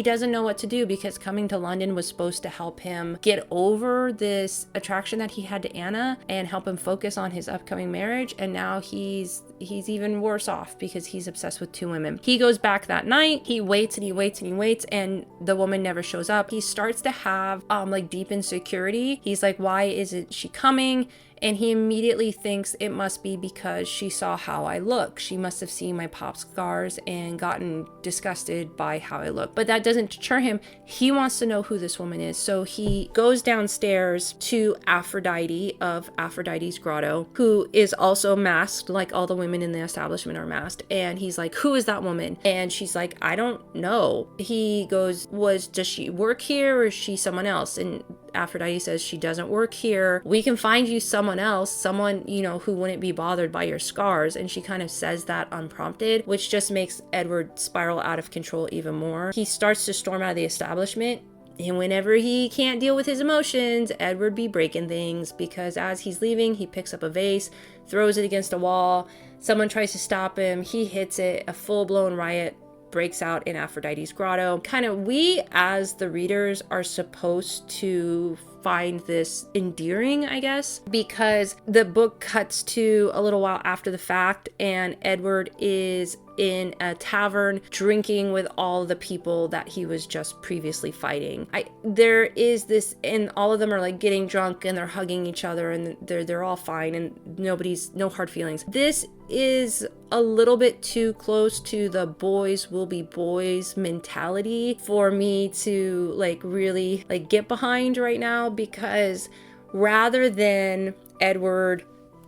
doesn't know what to do, because coming to London was supposed to help him get over this attraction that he had to Anna and help him focus on his upcoming marriage, and now he's even worse off because he's obsessed with two women. He goes back that night, he waits and he waits and he waits, and the woman never shows up. He starts to have like deep insecurity. He's like, why isn't she coming? And he immediately thinks it must be because she saw how I look. She must have seen my pop scars and gotten disgusted by how I look. But that doesn't deter him. He wants to know who this woman is. So he goes downstairs to Aphrodite of Aphrodite's grotto, who is also masked, like all the women in the establishment are masked. And he's like, who is that woman? And she's like, I don't know. He goes, does she work here or is she someone else? And Aphrodite says, she doesn't work here. We can find you someone else, someone, who wouldn't be bothered by your scars. And she kind of says that unprompted, which just makes Edward spiral out of control even more. He starts to storm out of the establishment. And whenever he can't deal with his emotions, Edward be breaking things, because as he's leaving, he picks up a vase, throws it against a wall. Someone tries to stop him. He hits it. A full-blown riot breaks out in Aphrodite's grotto. We as the readers are supposed to find this endearing, I guess, because the book cuts to a little while after the fact and Edward is in a tavern drinking with all the people that he was just previously fighting. There is this, and all of them are like getting drunk and they're hugging each other and they're all fine and no hard feelings. This is a little bit too close to the boys will be boys mentality for me to really get behind right now, because rather than Edward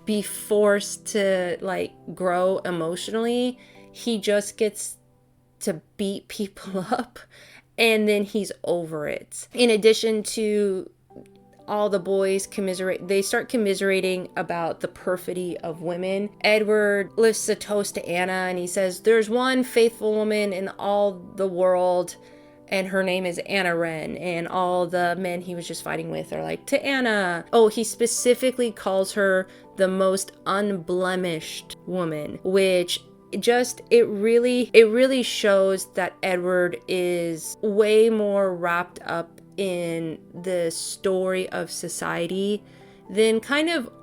be forced to grow emotionally, he just gets to beat people up and then he's over it. In addition to all the boys they start commiserating about the perfidy of women. Edward lifts a toast to Anna and he says, there's one faithful woman in all the world and her name is Anna Wren. And all the men he was just fighting with are like, to Anna. Oh, he specifically calls her the most unblemished woman, which it really shows that Edward is way more wrapped up in the story of society than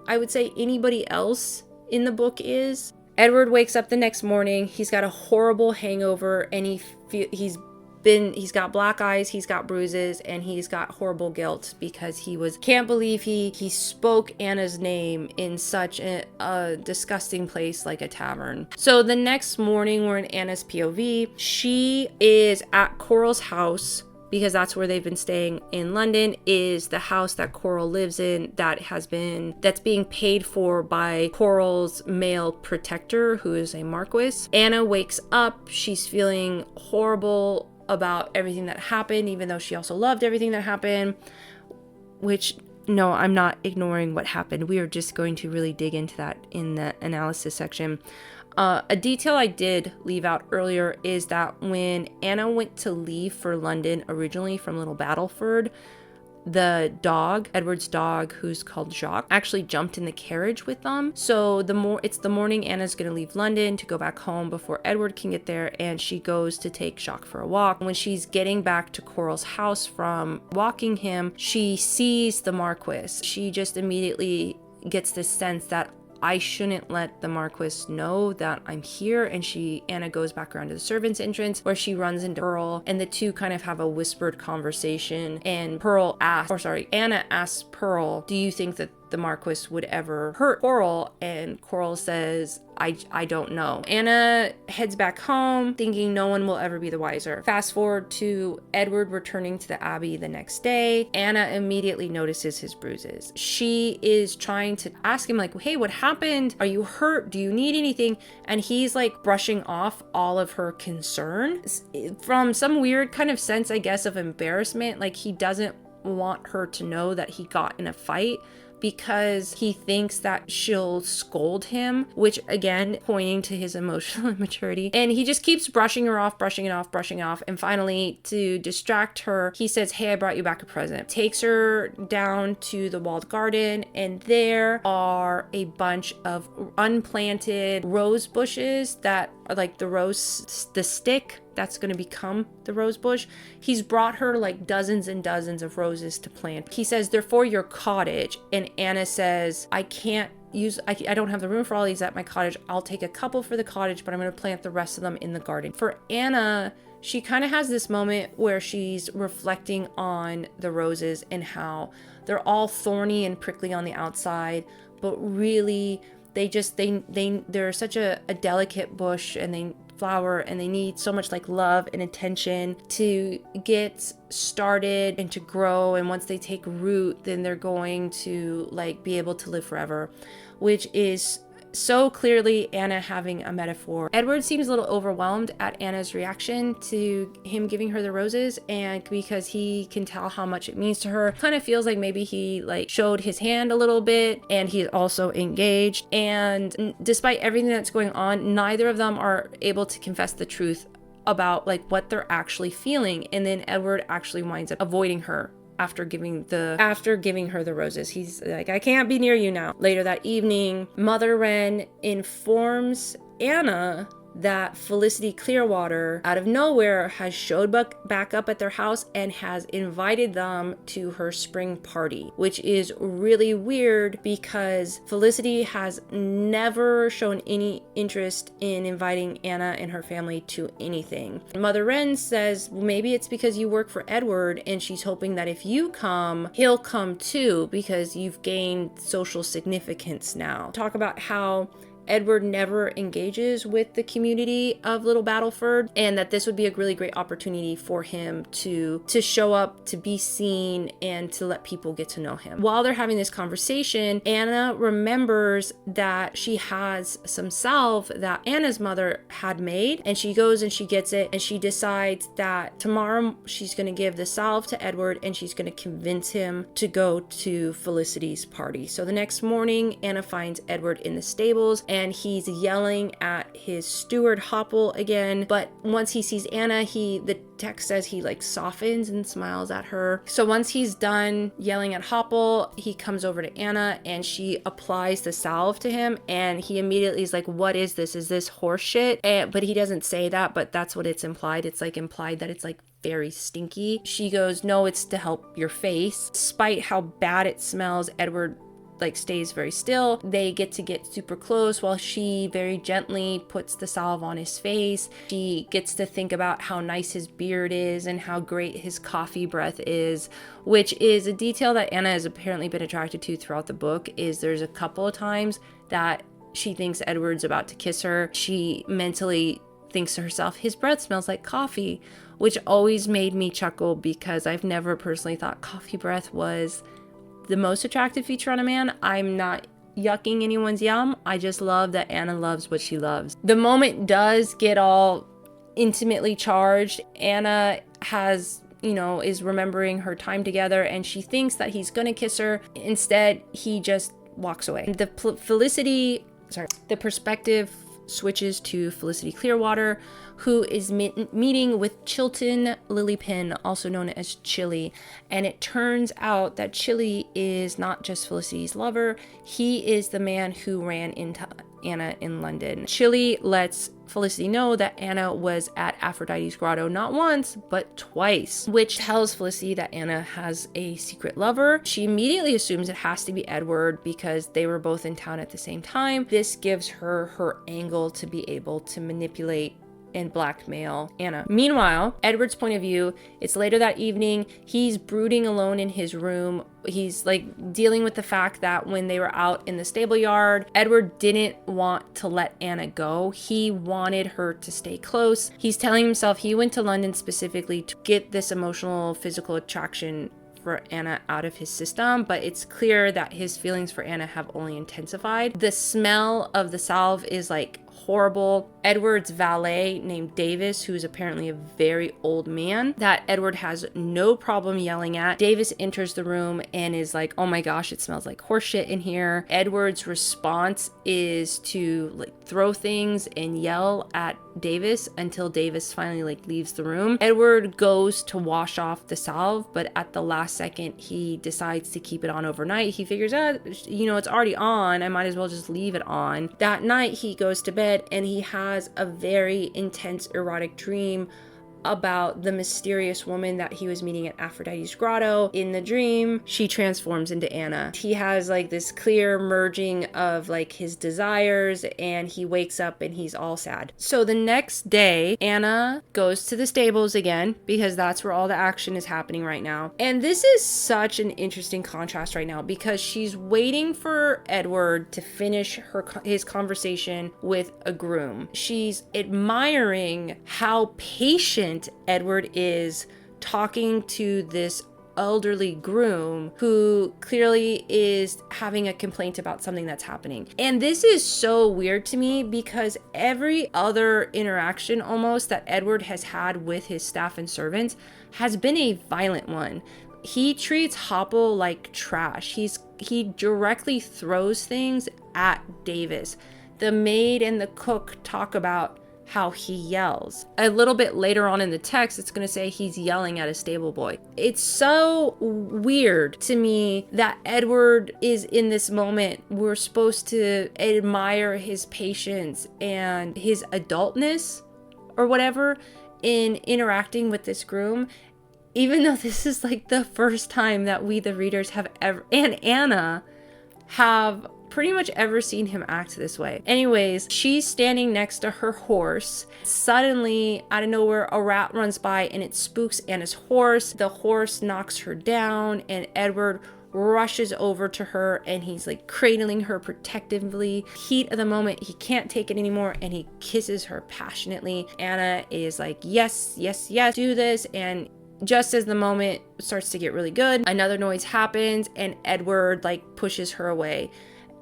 I would say anybody else in the book is. Edward wakes up the next morning. He's got a horrible hangover and he's got black eyes, he's got bruises, and he's got horrible guilt because can't believe he spoke Anna's name in such a disgusting place like a tavern. So the next morning, we're in Anna's POV. She is at Coral's house, because that's where they've been staying in London, is the house that Coral lives in that's being paid for by Coral's male protector, who is a marquis. Anna wakes up, she's feeling horrible about everything that happened, even though she also loved everything that happened, which, no, I'm not ignoring what happened. We are just going to really dig into that in the analysis section. A detail I did leave out earlier is that when Anna went to leave for London originally from Little Battleford, the dog, Edward's dog, who's called Jacques, actually jumped in the carriage with them. So it's the morning Anna's going to leave London to go back home before Edward can get there, and she goes to take Jacques for a walk. When she's getting back to Coral's house from walking him, she sees the Marquis. She just immediately gets this sense that I shouldn't let the Marquis know that I'm here. And Anna goes back around to the servants' entrance where she runs into Pearl, and the two kind of have a whispered conversation. And Anna asks Pearl, do you think that the Marquis would ever hurt Coral? And Coral says, I don't know. Anna heads back home thinking no one will ever be the wiser. Fast forward to Edward returning to the Abbey the next day. Anna immediately notices his bruises. She is trying to ask him hey, what happened? Are you hurt? Do you need anything? And he's brushing off all of her concern from some weird kind of sense, I guess, of embarrassment. He doesn't want her to know that he got in a fight, because he thinks that she'll scold him, which again, pointing to his emotional immaturity. And he just keeps brushing her off, brushing off. And finally, to distract her, he says, hey, I brought you back a present. Takes her down to the walled garden, and there are a bunch of unplanted rose bushes that are the stick that's going to become the rose bush. He's brought her dozens and dozens of roses to plant. He says, they're for your cottage. And Anna says, I don't have the room for all these at my cottage. I'll take a couple for the cottage, but I'm going to plant the rest of them in the garden. For Anna, she kind of has this moment where she's reflecting on the roses and how they're all thorny and prickly on the outside, but really they're such a delicate bush, and they flower, and they need so much like love and attention to get started and to grow. And once they take root, then they're going to like be able to live forever, which is so clearly Anna having a metaphor. Edward seems a little overwhelmed at Anna's reaction to him giving her the roses, and because he can tell how much it means to her, kind of feels like maybe he like showed his hand a little bit, and he's also engaged. And despite everything that's going on, neither of them are able to confess the truth about like what they're actually feeling. And then Edward actually winds up avoiding her after giving her the roses. He's like, I can't be near you now. Later that evening, Mother Wren informs Anna that Felicity Clearwater out of nowhere has showed back up at their house and has invited them to her spring party, which is really weird because Felicity has never shown any interest in inviting Anna and her family to anything. Mother Wren says, well, maybe it's because you work for Edward, and she's hoping that if you come, he'll come too, because you've gained social significance now. Talk about how Edward never engages with the community of Little Battleford, and that this would be a really great opportunity for him to show up, to be seen, and to let people get to know him. While they're having this conversation, Anna remembers that she has some salve that Anna's mother had made, and she goes and she gets it, and she decides that tomorrow she's going to give the salve to Edward, and she's going to convince him to go to Felicity's party. So the next morning, Anna finds Edward in the stables, and he's yelling at his steward Hopple again. But once he sees Anna, the text says he like softens and smiles at her. So once he's done yelling at Hopple, he comes over to Anna, and she applies the salve to him, and he immediately is like, what is this? Is this horse shit? But he doesn't say that, but that's what it's implied. It's like implied that it's like very stinky. She goes, no, it's to help your face. Despite how bad it smells, Edward like stays very still. They get super close while she very gently puts the salve on his face. She gets to think about how nice his beard is and how great his coffee breath is, which is a detail that Anna has apparently been attracted to throughout the book. Is there's a couple of times that she thinks Edward's about to kiss her. She mentally thinks to herself, his breath smells like coffee, which always made me chuckle because I've never personally thought coffee breath was the most attractive feature on a man. I'm not yucking anyone's yum. I just love that Anna loves what she loves. The moment does get all intimately charged. Anna is remembering her time together, and she thinks that he's gonna kiss her. Instead, he just walks away. The perspective switches to Felicity Clearwater, who is meeting with Chilton Lilypin, also known as Chili. And it turns out that Chili is not just Felicity's lover, he is the man who ran into Anna in London. Chili lets Felicity know that Anna was at Aphrodite's grotto not once, but twice, which tells Felicity that Anna has a secret lover. She immediately assumes it has to be Edward because they were both in town at the same time. This gives her her angle to be able to manipulate and blackmail Anna. Meanwhile, Edward's point of view, it's later that evening. He's brooding alone in his room. He's like dealing with the fact that when they were out in the stable yard, Edward didn't want to let Anna go. He wanted her to stay close. He's telling himself he went to London specifically to get this emotional, physical attraction for Anna out of his system, but it's clear that his feelings for Anna have only intensified. The smell of the salve is like horrible. Edward's valet named Davis, who's apparently a very old man that Edward has no problem yelling at. Davis enters the room and is like, oh my gosh, it smells like horseshit in here. Edward's response is to like throw things and yell at Davis until Davis finally leaves the room. Edward goes to wash off the salve, but at the last second he decides to keep it on overnight. He figures out, it's already on, I might as well just leave it on. That night he goes to bed and he has a very intense erotic dream about the mysterious woman that he was meeting at Aphrodite's grotto. In the dream, she transforms into Anna. He has like this clear merging of like his desires, and he wakes up and he's all sad. So the next day, Anna goes to the stables again, because that's where all the action is happening right now. And this is such an interesting contrast right now, because she's waiting for Edward to finish his conversation with a groom. She's admiring how patient Edward is talking to this elderly groom who clearly is having a complaint about something that's happening. And this is so weird to me, because every other interaction almost that Edward has had with his staff and servants has been a violent one. He treats Hopple like trash. He directly throws things at Davis. The maid and the cook talk about how he yells. A little bit later on in the text, it's going to say he's yelling at a stable boy. It's so weird to me that Edward is in this moment. We're supposed to admire his patience and his adultness or whatever in interacting with this groom, even though this is like the first time that we, the readers, have ever, and Anna, have pretty much ever seen him act this way. Anyways, she's standing next to her horse. Suddenly, out of nowhere, a rat runs by and it spooks Anna's horse. The horse knocks her down, and Edward rushes over to her and he's like cradling her protectively. Heat of the moment, he can't take it anymore, and he kisses her passionately. Anna is like, yes, yes, yes, do this. And just as the moment starts to get really good, another noise happens and Edward like pushes her away.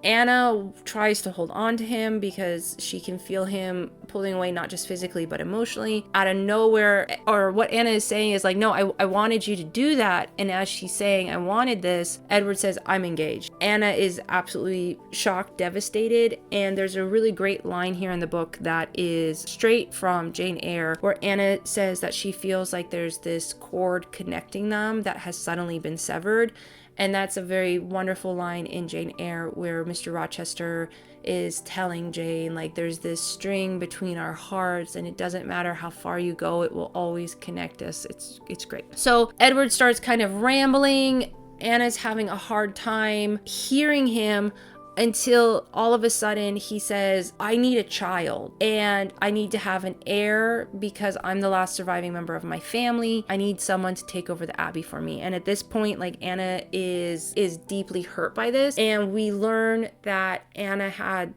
Anna tries to hold on to him because she can feel him pulling away, not just physically, but emotionally. Out of nowhere, or what Anna is saying is like, no, I wanted you to do that. And as she's saying, I wanted this, Edward says, I'm engaged. Anna is absolutely shocked, devastated. And there's a really great line here in the book that is straight from Jane Eyre, where Anna says that she feels like there's this cord connecting them that has suddenly been severed. And that's a very wonderful line in Jane Eyre, where Mr. Rochester is telling Jane, like, there's this string between our hearts, and it doesn't matter how far you go, it will always connect us. It's great. So Edward starts kind of rambling. Anna's having a hard time hearing him, until all of a sudden he says, I need a child and I need to have an heir because I'm the last surviving member of my family. I need someone to take over the abbey for me. And at this point, like, Anna is deeply hurt by this. And we learn that Anna had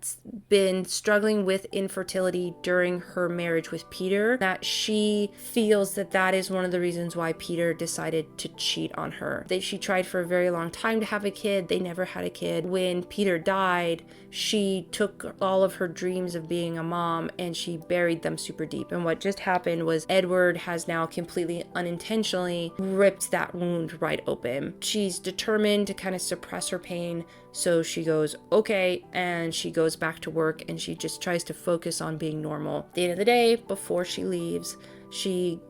been struggling with infertility during her marriage with Peter, that she feels that that is one of the reasons why Peter decided to cheat on her. That she tried for a very long time to have a kid. They never had a kid. When Peter died, she took all of her dreams of being a mom and she buried them super deep. And what just happened was Edward has now completely unintentionally ripped that wound right open. She's determined to kind of suppress her pain, so she goes, okay, and she goes back to work and she just tries to focus on being normal. At the end of the day, before she leaves, she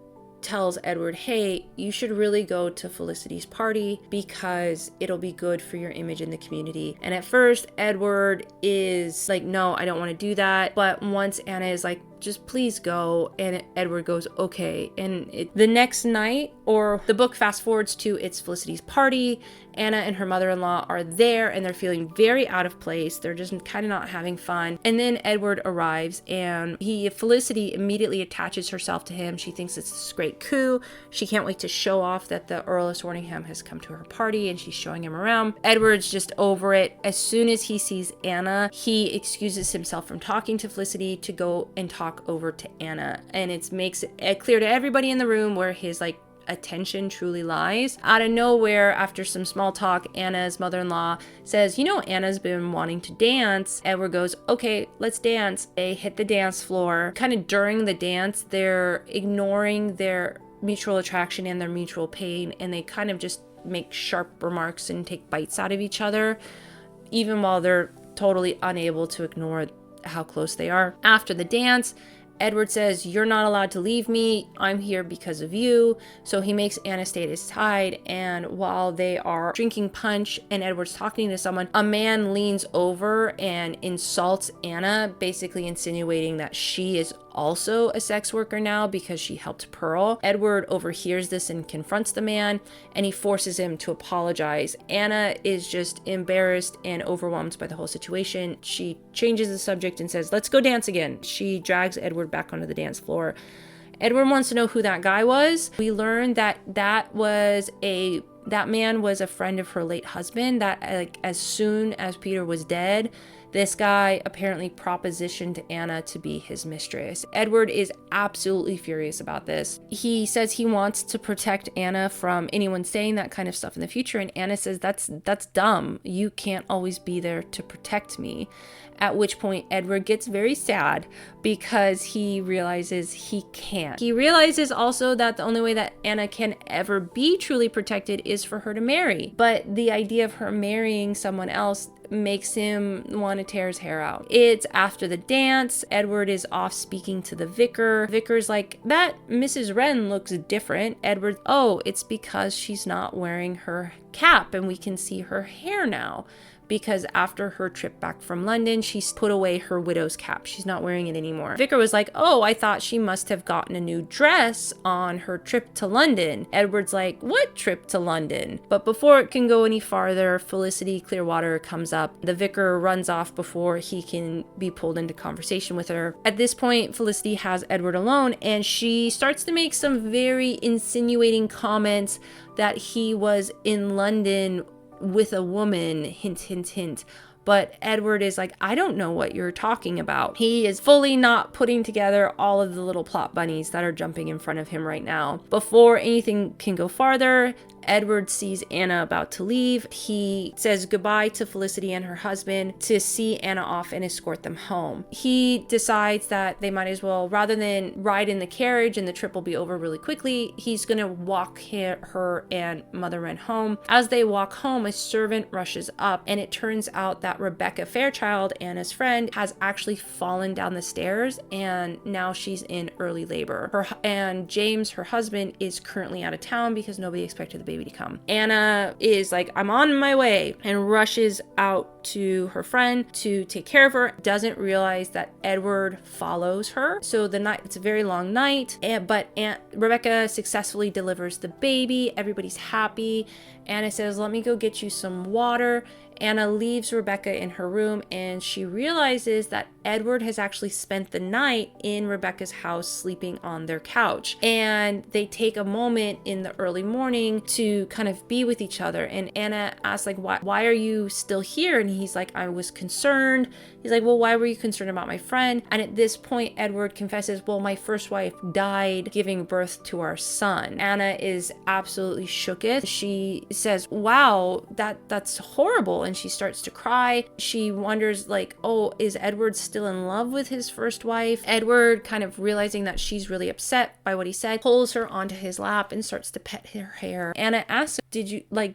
tells Edward, hey, you should really go to Felicity's party because it'll be good for your image in the community. And at first, Edward is like, no, I don't want to do that. But once Anna is like, just please go, and Edward goes, okay. And the next night, or the book fast forwards to it's Felicity's party. Anna and her mother-in-law are there and they're feeling very out of place. They're just kind of not having fun. And then Edward arrives and Felicity immediately attaches herself to him. She thinks it's this great coup. She can't wait to show off that the Earl of Sworningham has come to her party, and she's showing him around. Edward's just over it. As soon as he sees Anna, he excuses himself from talking to Felicity to go and talk over to Anna. And it makes it clear to everybody in the room where his like attention truly lies. Out of nowhere, after some small talk, Anna's mother-in-law says, you know, Anna's been wanting to dance. Edward goes, okay, let's dance. They hit the dance floor. Kind of during the dance, they're ignoring their mutual attraction and their mutual pain, and they kind of just make sharp remarks and take bites out of each other, even while they're totally unable to ignore how close they are. After the dance, Edward says, you're not allowed to leave me. I'm here because of you. So he makes Anna stay at his side. And while they are drinking punch and Edward's talking to someone, a man leans over and insults Anna, basically insinuating that she is also a sex worker now because she helped Pearl. Edward overhears this and confronts the man, and he forces him to apologize. Anna is just embarrassed and overwhelmed by the whole situation. She changes the subject and says, let's go dance again. She drags Edward back onto the dance floor. Edward wants to know who that guy was. We learned that that man was a friend of her late husband, that like as soon as Peter was dead, this guy apparently propositioned Anna to be his mistress. Edward is absolutely furious about this. He says he wants to protect Anna from anyone saying that kind of stuff in the future, and Anna says that's dumb. You can't always be there to protect me. At which point Edward gets very sad because he realizes he can't. He realizes also that the only way that Anna can ever be truly protected is for her to marry. But the idea of her marrying someone else makes him want to tear his hair out. It's after the dance. Edward is off speaking to the vicar. Vicar's like, that Mrs. Wren looks different. Edward, oh, it's because she's not wearing her cap and we can see her hair now. Because after her trip back from London, she's put away her widow's cap. She's not wearing it anymore. Vicar was like, oh, I thought she must have gotten a new dress on her trip to London. Edward's like, what trip to London? But before it can go any farther, Felicity Clearwater comes up. The vicar runs off before he can be pulled into conversation with her. At this point, Felicity has Edward alone, and she starts to make some very insinuating comments that he was in London with a woman, hint, hint, hint. But Edward is like, I don't know what you're talking about. He is fully not putting together all of the little plot bunnies that are jumping in front of him right now. Before anything can go farther, Edward sees Anna about to leave. He says goodbye to Felicity and her husband to see Anna off and escort them home. He decides that they might as well, rather than ride in the carriage and the trip will be over really quickly, he's gonna walk her and Mother Wren home. As they walk home, a servant rushes up, and it turns out that Rebecca Fairchild, Anna's friend, has actually fallen down the stairs, and now she's in early labor. And James, her husband, is currently out of town because nobody expected the baby to come. Anna is like, I'm on my way, and rushes out to her friend to take care of her. Doesn't realize that Edward follows her. So it's a very long night, but Rebecca successfully delivers the baby. Everybody's happy. Anna says, let me go get you some water. Anna leaves Rebecca in her room, and she realizes that Edward has actually spent the night in Rebecca's house sleeping on their couch. And they take a moment in the early morning to kind of be with each other. And Anna asks, like, why are you still here? And he's like, I was concerned. He's like, well, why were you concerned about my friend? And at this point, Edward confesses, well, my first wife died giving birth to our son. Anna is absolutely shooketh. She says, wow, that's horrible. And she starts to cry. She wonders, like, oh, is Edward still in love with his first wife? Edward, kind of realizing that she's really upset by what he said, pulls her onto his lap and starts to pet her hair. Anna asks, do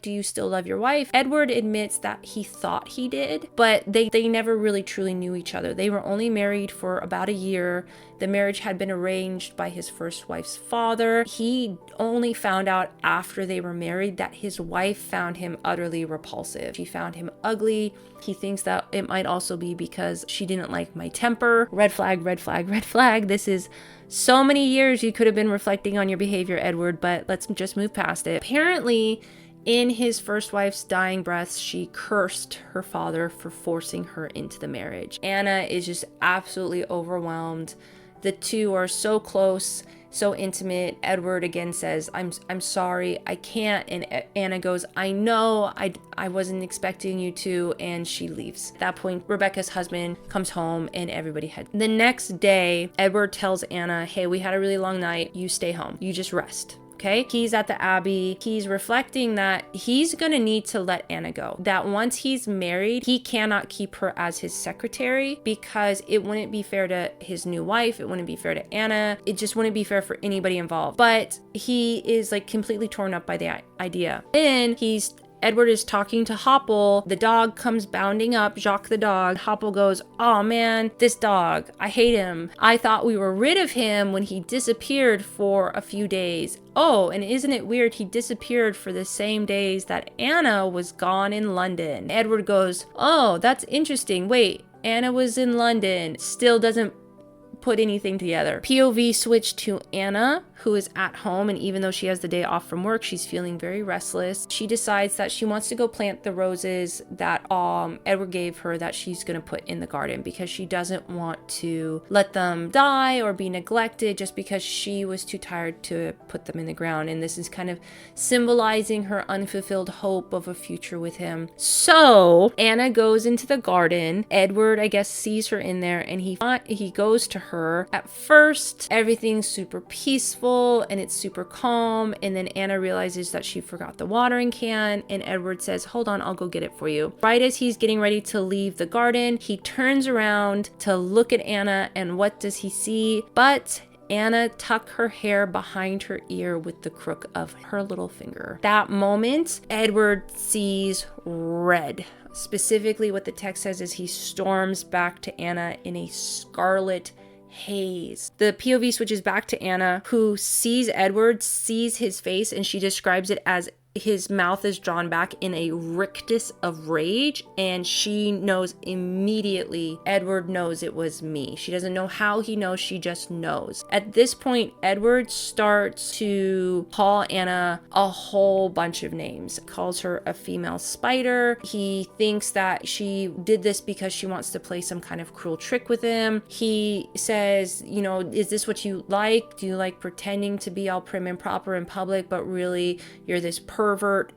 you still love your wife? Edward admits that he thought he did, but they never really truly knew each other. They were only married for about a year. The marriage had been arranged by his first wife's father. He only found out after they were married that his wife found him utterly repulsive. She found him ugly. He thinks that it might also be because she didn't like my temper. Red flag, red flag, red flag. This is so many years you could have been reflecting on your behavior, Edward, but let's just move past it. Apparently, in his first wife's dying breaths, she cursed her father for forcing her into the marriage. Anna is just absolutely overwhelmed. The two are so close, so intimate. Edward again says, I'm sorry, I can't. And Anna goes, I know, I wasn't expecting you to. And she leaves. At that point, Rebecca's husband comes home and everybody heads. The next day, Edward tells Anna, hey, we had a really long night. You stay home. You just rest. Okay, he's at the Abbey. He's reflecting that he's gonna need to let Anna go. That once he's married, he cannot keep her as his secretary because it wouldn't be fair to his new wife. It wouldn't be fair to Anna. It just wouldn't be fair for anybody involved. But he is like completely torn up by the idea. Then Edward is talking to Hopple. The dog comes bounding up, Jacques the dog. Hopple goes, oh man, this dog, I hate him. I thought we were rid of him when he disappeared for a few days. Oh, and isn't it weird he disappeared for the same days that Anna was gone in London? Edward goes, oh, that's interesting. Wait, Anna was in London. Still doesn't put anything together. POV switch to Anna, who is at home, and even though she has the day off from work, she's feeling very restless. She decides that she wants to go plant the roses that Edward gave her that she's going to put in the garden, because she doesn't want to let them die or be neglected just because she was too tired to put them in the ground. And this is kind of symbolizing her unfulfilled hope of a future with him. So Anna goes into the garden. Edward, I guess, sees her in there, and he goes to her. At first, everything's super peaceful and it's super calm, and then Anna realizes that she forgot the watering can, and Edward says, hold on, I'll go get it for you. Right as he's getting ready to leave the garden, he turns around to look at Anna, and what does he see but Anna tuck her hair behind her ear with the crook of her little finger. That moment, Edward sees red. Specifically, what the text says is he storms back to Anna in a scarlet haze. The POV switches back to Anna, who sees Edward, sees his face, and she describes it as his mouth is drawn back in a rictus of rage, and she knows immediately Edward knows it was me. She doesn't know how he knows, she just knows. At this point, Edward starts to call Anna a whole bunch of names. Calls her a female spider. He thinks that she did this because she wants to play some kind of cruel trick with him. He says, you know, is this what you like? Do you like pretending to be all prim and proper in public, but really you're this pervert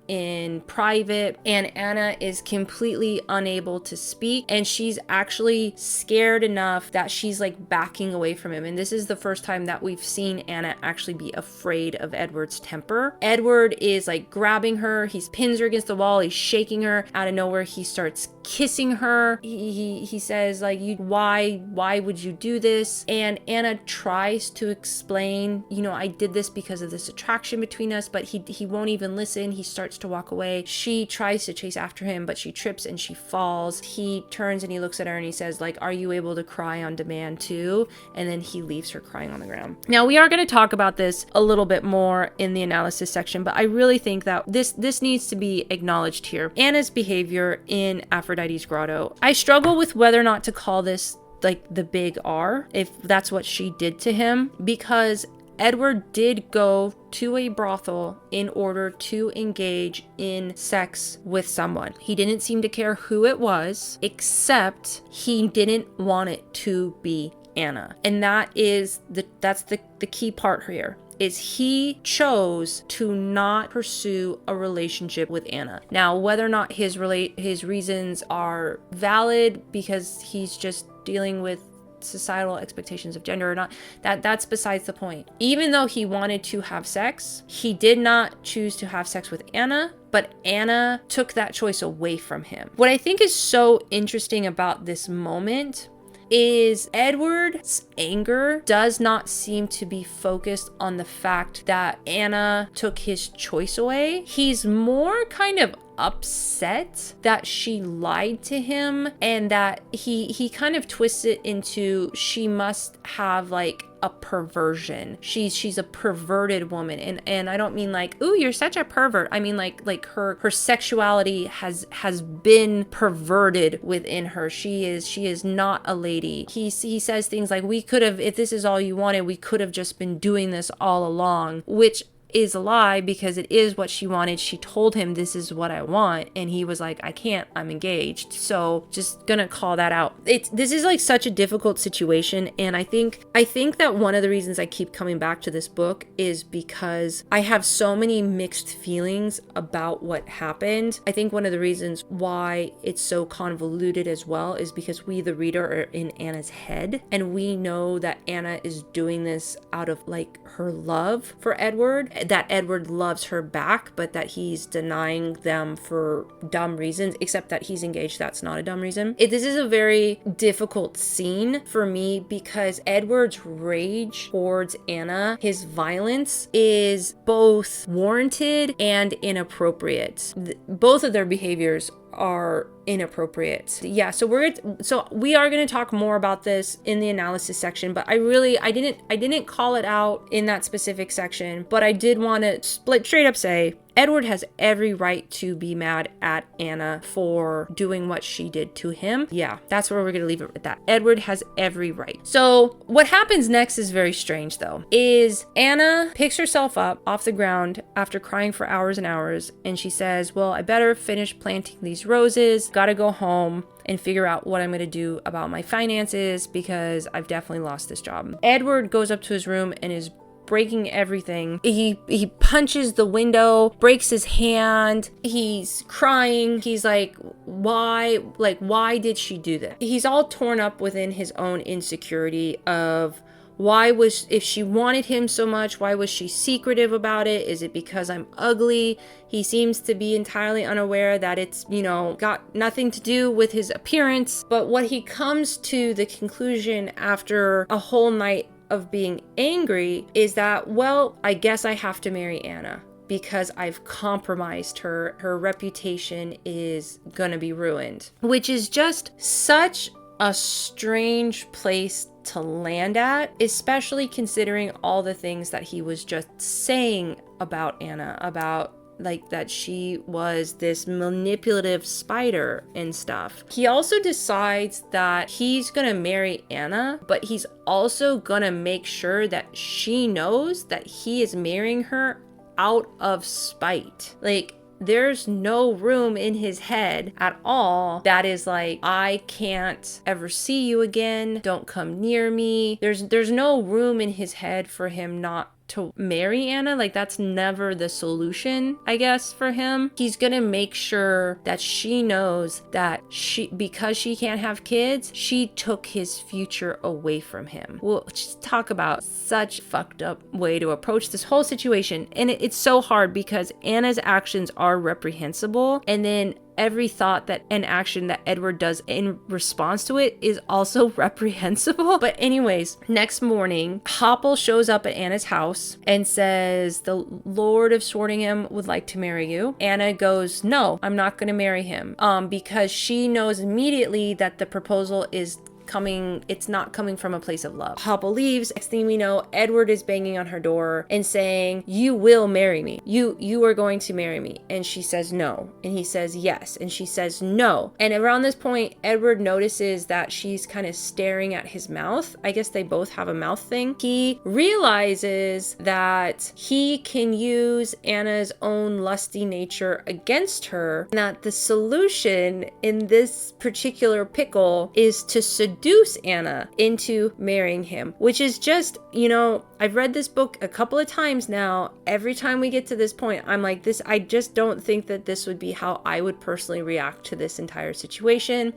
in private? And Anna is completely unable to speak, and she's actually scared enough that she's like backing away from him. And this is the first time that we've seen Anna actually be afraid of Edward's temper. Edward is like grabbing her, he pins her against the wall, he's shaking her. Out of nowhere, he starts kissing her. He says like, why would you do this? And Anna tries to explain, you know, I did this because of this attraction between us, but he won't even listen. He starts to walk away. She tries to chase after him, but she trips and she falls. He turns and he looks at her and he says like, are you able to cry on demand too? And then he leaves her crying on the ground. Now we are going to talk about this a little bit more in the analysis section, but I really think that this needs to be acknowledged here. Anna's behavior in Aphrodite's grotto. I struggle with whether or not to call this like the big R, if that's what she did to him, because Edward did go to a brothel in order to engage in sex with someone. He didn't seem to care who it was, except he didn't want it to be Anna. And that's the key part here. Is he chose to not pursue a relationship with Anna. Now, whether or not his reasons are valid because he's just dealing with societal expectations of gender or not, that's besides the point. Even though he wanted to have sex, he did not choose to have sex with Anna, but Anna took that choice away from him. What I think is so interesting about this moment is Edward's anger does not seem to be focused on the fact that Anna took his choice away. He's more kind of upset that she lied to him, and that he kind of twists it into she must have like a perversion. She's a perverted woman, and I don't mean like, ooh, you're such a pervert. I mean like her sexuality has been perverted within her. She is not a lady. He says things like, we could have, if this is all you wanted, we could have just been doing this all along, which is a lie, because it is what she wanted. She told him, this is what I want, and he was like, I can't, I'm engaged. So just gonna call that out. This is like such a difficult situation, and I think that one of the reasons I keep coming back to this book is because I have so many mixed feelings about what happened. I think one of the reasons why it's so convoluted as well is because we, the reader, are in Anna's head, and we know that Anna is doing this out of like her love for Edward, that Edward loves her back, but that he's denying them for dumb reasons, except that he's engaged. That's not a dumb reason. This is a very difficult scene for me because Edward's rage towards Anna, his violence, is both warranted and inappropriate. Both of their behaviors are inappropriate. Yeah, so we are going to talk more about this in the analysis section, but I didn't call it out in that specific section, but I did want to straight up say Edward has every right to be mad at Anna for doing what she did to him. Yeah, that's where we're gonna leave it at that. Edward has every right. So what happens next is very strange though, is Anna picks herself up off the ground after crying for hours and hours, and she says, well, I better finish planting these roses, gotta go home and figure out what I'm going to do about my finances because I've definitely lost this job. Edward goes up to his room and is breaking everything. He punches the window, breaks his hand. He's crying. He's like, why did she do this? He's all torn up within his own insecurity of if she wanted him so much, why was she secretive about it? Is it because I'm ugly? He seems to be entirely unaware that it's, got nothing to do with his appearance. But what he comes to the conclusion after a whole night of being angry is that, well, I guess I have to marry Anna because I've compromised her. Her reputation is gonna be ruined, which is just such a strange place to land at, especially considering all the things that he was just saying about Anna, about like that she was this manipulative spider and stuff. He also decides that he's gonna marry Anna, but he's also gonna make sure that she knows that he is marrying her out of spite. Like, there's no room in his head at all that is like, I can't ever see you again, don't come near me. There's no room in his head for him not to marry Anna. Like, that's never the solution, I guess, for him. He's gonna make sure that she knows that because she can't have kids, she took his future away from him. We'll just talk about such fucked up way to approach this whole situation. And it's so hard because Anna's actions are reprehensible, and then every thought that an action that Edward does in response to it is also reprehensible. But anyways, next morning, Hopple shows up at Anna's house and says, the Lord of Sworningham would like to marry you. Anna goes, no, I'm not going to marry him, because she knows immediately that the proposal is it's not coming from a place of love. Hopple leaves. Next thing we know, Edward is banging on her door and saying, you will marry me. You are going to marry me. And she says no. And he says yes. And she says no. And around this point, Edward notices that she's kind of staring at his mouth. I guess they both have a mouth thing. He realizes that he can use Anna's own lusty nature against her, and that the solution in this particular pickle is to seduce Anna into marrying him, which is just, I've read this book a couple of times now. Every time we get to this point, I'm like, I just don't think that this would be how I would personally react to this entire situation.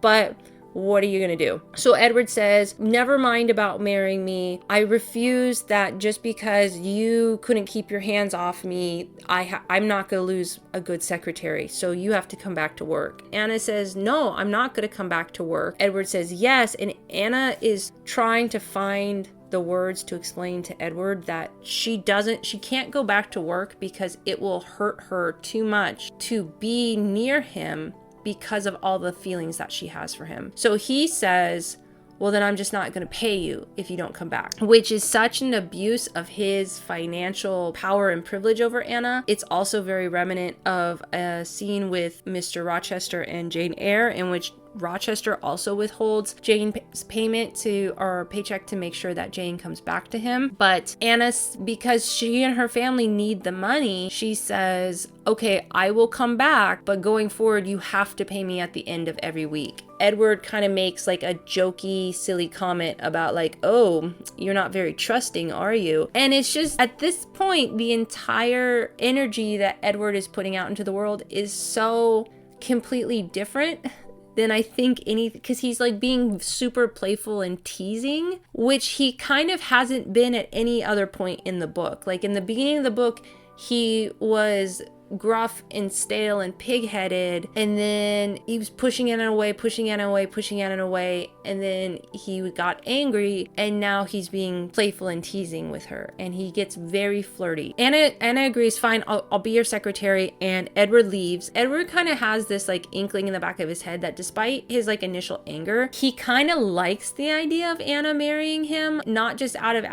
But what are you gonna do? So Edward says, never mind about marrying me. I refuse that just because you couldn't keep your hands off me, I'm not gonna lose a good secretary, so you have to come back to work. Anna says, no, I'm not gonna come back to work. Edward says yes, and Anna is trying to find the words to explain to Edward that she can't go back to work because it will hurt her too much to be near him because of all the feelings that she has for him. So he says, well, then I'm just not going to pay you if you don't come back, which is such an abuse of his financial power and privilege over Anna. It's also very remnant of a scene with Mr. Rochester and Jane Eyre, in which Rochester also withholds Jane's paycheck to make sure that Jane comes back to him. But Anna, because she and her family need the money, she says, okay, I will come back, but going forward, you have to pay me at the end of every week. Edward kind of makes like a jokey, silly comment about like, oh, you're not very trusting, are you? And it's just, at this point, the entire energy that Edward is putting out into the world is so completely different than I think because he's like being super playful and teasing, which he kind of hasn't been at any other point in the book. Like in the beginning of the book, he was gruff and stale and pig-headed, and then he was pushing Anna away, and then he got angry, and now he's being playful and teasing with her, and he gets very flirty. Anna agrees, fine, I'll be your secretary, and Edward leaves. Edward kind of has this like inkling in the back of his head that despite his like initial anger, he kind of likes the idea of Anna marrying him, not just out of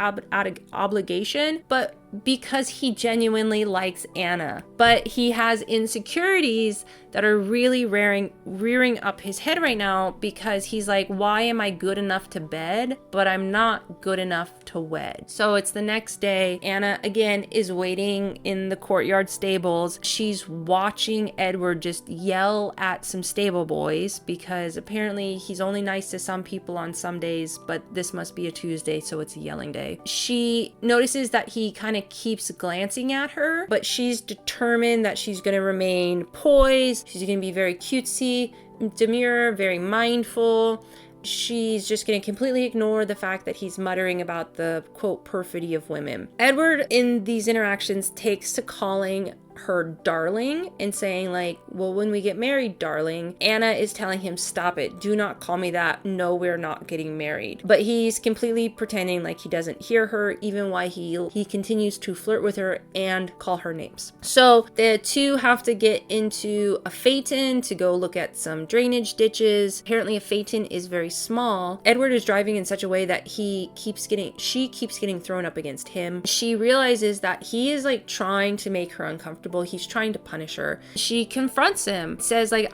obligation, but because he genuinely likes Anna, but he has insecurities that are really rearing up his head right now because he's like, why am I good enough to bed, but I'm not good enough to wed? So it's the next day. Anna again is waiting in the courtyard stables. She's watching Edward just yell at some stable boys because apparently he's only nice to some people on some days, but this must be a Tuesday, so it's a yelling day. She notices that he kind of keeps glancing at her, but she's determined that she's going to remain poised. She's going to be very cutesy, demure, very mindful. She's just going to completely ignore the fact that he's muttering about the, quote, perfidy of women. Edward, in these interactions, takes to calling her darling and saying like, well, when we get married, darling. Anna is telling him, stop it. Do not call me that. No, we're not getting married. But he's completely pretending like he doesn't hear her, even while he continues to flirt with her and call her names. So the two have to get into a phaeton to go look at some drainage ditches. Apparently a phaeton is very small. Edward is driving in such a way that she keeps getting thrown up against him. She realizes that he is like trying to make her uncomfortable. He's trying to punish her. She confronts him, says like,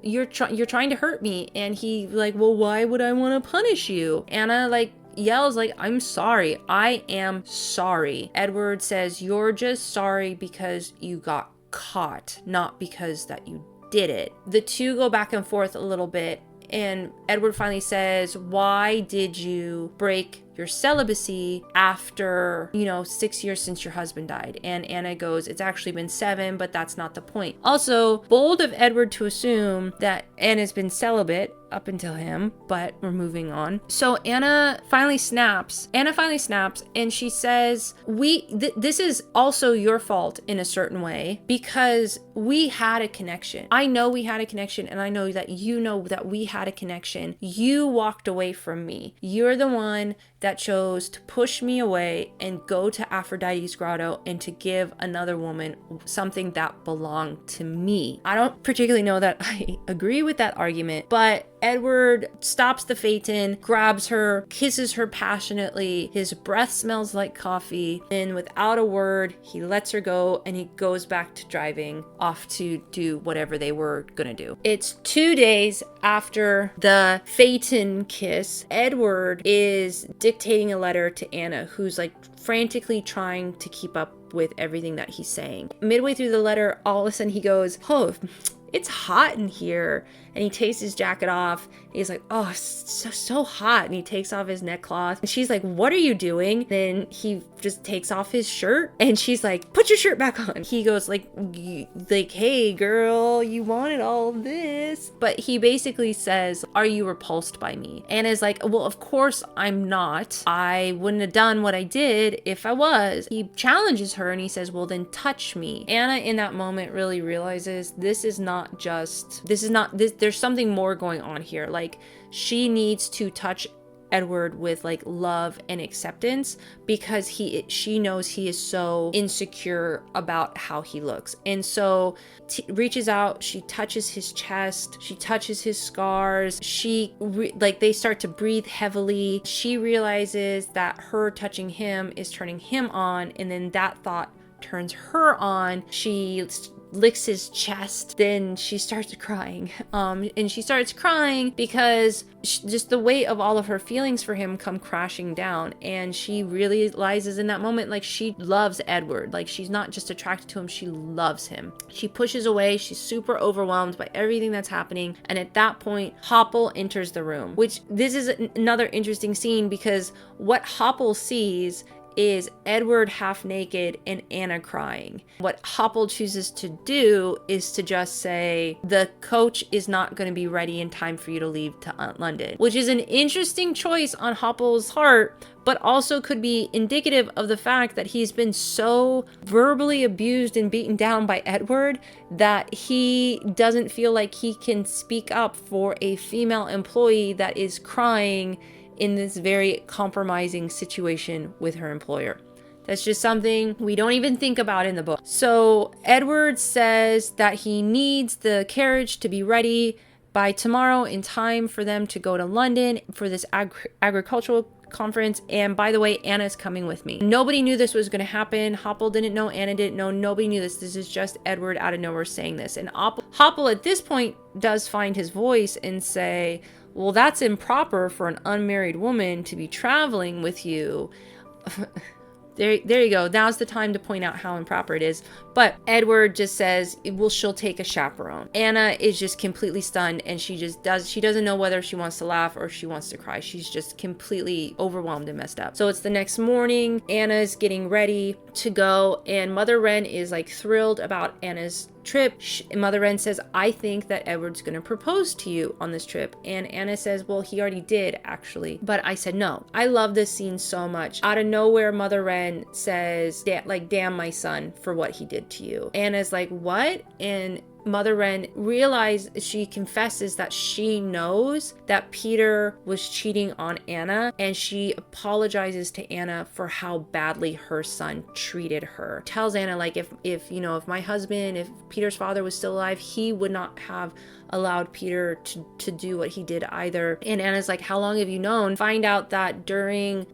you're trying to hurt me. And he like, well, why would I want to punish you? Anna like yells like, I'm sorry. I am sorry. Edward says, you're just sorry because you got caught, not because that you did it. The two go back and forth a little bit. And Edward finally says, why did you break your celibacy after, 6 years since your husband died? And Anna goes, it's actually been 7, but that's not the point. Also, bold of Edward to assume that Anna's been celibate up until him, but we're moving on. So Anna finally snaps and she says, this is also your fault in a certain way because we had a connection. I know we had a connection, and I know that you know that we had a connection. You walked away from me. You're the one that chose to push me away and go to Aphrodite's grotto and to give another woman something that belonged to me. I don't particularly know that I agree with that argument, but Edward stops the phaeton, grabs her, kisses her passionately. His breath smells like coffee. And without a word, he lets her go and he goes back to driving off to do whatever they were gonna do. It's 2 days after the phaeton kiss. Edward is dictating a letter to Anna, who's like frantically trying to keep up with everything that he's saying. Midway through the letter, all of a sudden he goes, oh, it's hot in here. And he takes his jacket off. He's like, oh, so hot. And he takes off his neckcloth. And she's like, what are you doing? Then he just takes off his shirt. And she's like, put your shirt back on. He goes like, hey, girl, you wanted all this. But he basically says, are you repulsed by me? Anna's like, well, of course I'm not. I wouldn't have done what I did if I was. He challenges her and he says, well, then touch me. Anna in that moment really realizes there's something more going on here. Like, she needs to touch Edward with like love and acceptance because she knows he is so insecure about how he looks. And so reaches out, she touches his chest, she touches his scars, they start to breathe heavily. She realizes that her touching him is turning him on, and then that thought turns her on. She licks his chest, then she starts crying. And she starts crying because just the weight of all of her feelings for him come crashing down. And she realizes in that moment, like, she loves Edward. Like, she's not just attracted to him, she loves him. She pushes away, she's super overwhelmed by everything that's happening. And at that point, Hopple enters the room, which this is another interesting scene because what Hopple sees is Edward half naked and Anna crying. What Hopple chooses to do is to just say, the coach is not going to be ready in time for you to leave to London, which is an interesting choice on Hopple's part, but also could be indicative of the fact that he's been so verbally abused and beaten down by Edward that he doesn't feel like he can speak up for a female employee that is crying in this very compromising situation with her employer. That's just something we don't even think about in the book. So Edward says that he needs the carriage to be ready by tomorrow in time for them to go to London for this agricultural conference. And by the way, Anna's coming with me. Nobody knew this was going to happen. Hoppel didn't know. Anna didn't know. Nobody knew this. This is just Edward out of nowhere saying this. And Hoppel at this point does find his voice and say, well, that's improper for an unmarried woman to be traveling with you. There you go. Now's the time to point out how improper it is. But Edward just says, well, she'll take a chaperone. Anna is just completely stunned, and she doesn't know whether she wants to laugh or she wants to cry. She's just completely overwhelmed and messed up. So it's the next morning. Anna's getting ready to go, and Mother Wren is like thrilled about Anna's trip. Mother Wren says, I think that Edward's going to propose to you on this trip. And Anna says, well, he already did actually. But I said no. I love this scene so much. Out of nowhere, Mother Wren says, damn my son for what he did to you. Anna's like, what? And Mother Wren she confesses that she knows that Peter was cheating on Anna, and she apologizes to Anna for how badly her son treated her. Tells Anna, like, if Peter's father was still alive, he would not have allowed Peter to do what he did either. And Anna's like, how long have you known? Find out that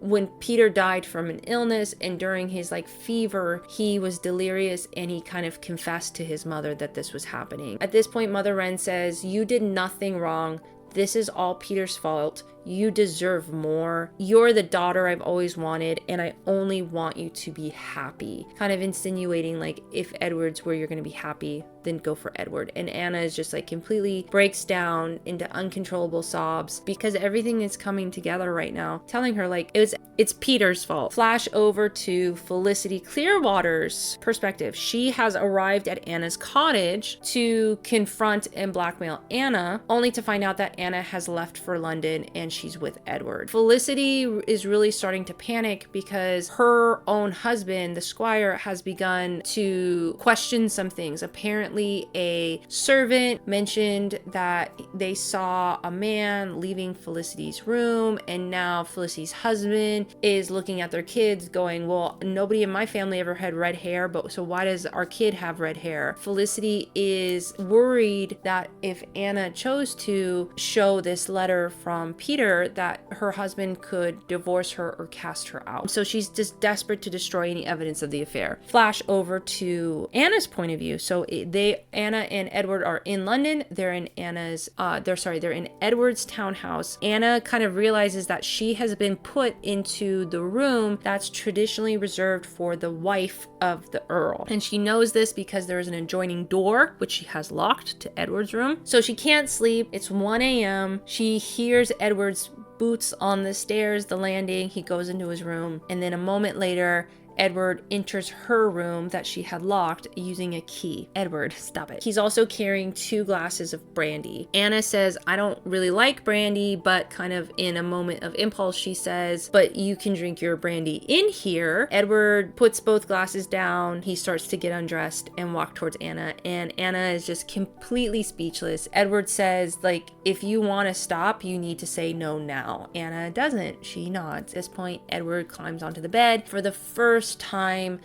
when Peter died from an illness and during his like fever, he was delirious, and he kind of confessed to his mother that this was happening. At this point, Mother Wren says, you did nothing wrong. This is all Peter's fault. You deserve more. You're the daughter I've always wanted, and I only want you to be happy. Kind of insinuating, like, if Edward's where you're going to be happy, then go for Edward. And Anna is just like completely breaks down into uncontrollable sobs because everything is coming together right now, telling her like it's Peter's fault. Flash over to Felicity Clearwater's perspective. She has arrived at Anna's cottage to confront and blackmail Anna, only to find out that Anna has left for London and she's with Edward. Felicity is really starting to panic because her own husband, the squire, has begun to question some things. Apparently, a servant mentioned that they saw a man leaving Felicity's room, and now Felicity's husband is looking at their kids going, well, nobody in my family ever had red hair, but so why does our kid have red hair? Felicity is worried that if Anna chose to show this letter from Peter, that her husband could divorce her or cast her out. So she's just desperate to destroy any evidence of the affair. Flash over to Anna's point of view. So Anna and Edward are in London. They're in they're in Edward's townhouse. Anna kind of realizes that she has been put into the room that's traditionally reserved for the wife of the Earl. And she knows this because there is an adjoining door, which she has locked, to Edward's room. So she can't sleep. It's 1 a.m. She hears Edward's boots on the stairs, the landing. He goes into his room. And then a moment later, Edward enters her room that she had locked using a key. Edward, stop it. He's also carrying 2 glasses of brandy. Anna says, I don't really like brandy, but kind of in a moment of impulse, she says, but you can drink your brandy in here. Edward puts both glasses down. He starts to get undressed and walk towards Anna, and Anna is just completely speechless. Edward says, like, if you want to stop, you need to say no now. Anna doesn't. She nods. At this point, Edward climbs onto the bed. For the first time,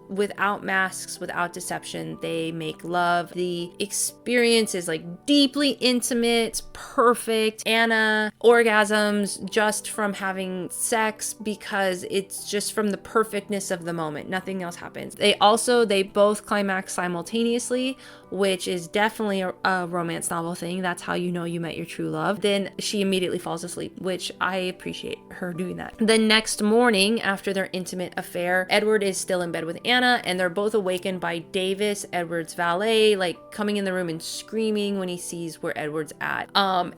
without masks, without deception, they make love. The experience is like deeply intimate, it's perfect. Anna orgasms just from having sex because it's just from the perfectness of the moment. Nothing else happens. They both climax simultaneously, which is definitely a romance novel thing. That's how you know you met your true love. Then she immediately falls asleep, which I appreciate her doing that. The next morning, after their intimate affair, Edward is still in bed with Anna, and they're both awakened by Davis, Edward's valet, like coming in the room and screaming when he sees where Edward's at.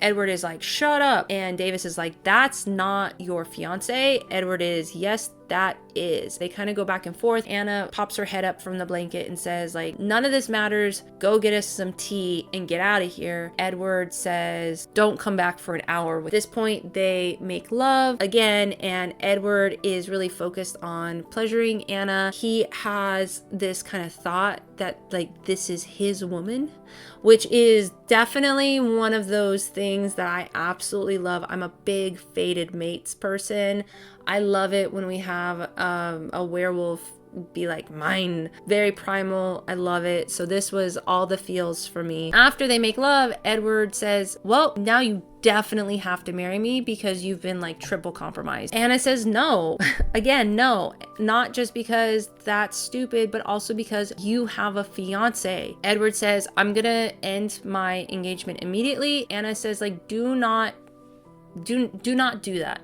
Edward is like, shut up. And Davis is like, that's not your fiance. Edward is, yes, that is. They kind of go back and forth. Anna pops her head up from the blanket and says, like, none of this matters. Go get us some tea and get out of here. Edward says, don't come back for an hour. At this point, they make love again, and Edward is really focused on pleasuring Anna. He has this kind of thought that, like, this is his woman, which is definitely one of those things that I absolutely love. I'm a big fated mates person. I love it when we have a werewolf be like mine. Very primal. I love it. So this was all the feels for me. After they make love, Edward says, well, now you definitely have to marry me because you've been like triple compromised. Anna says no. Again, no. Not just because that's stupid, but also because you have a fiance. Edward says, I'm gonna end my engagement immediately. Anna says, like, do not do that.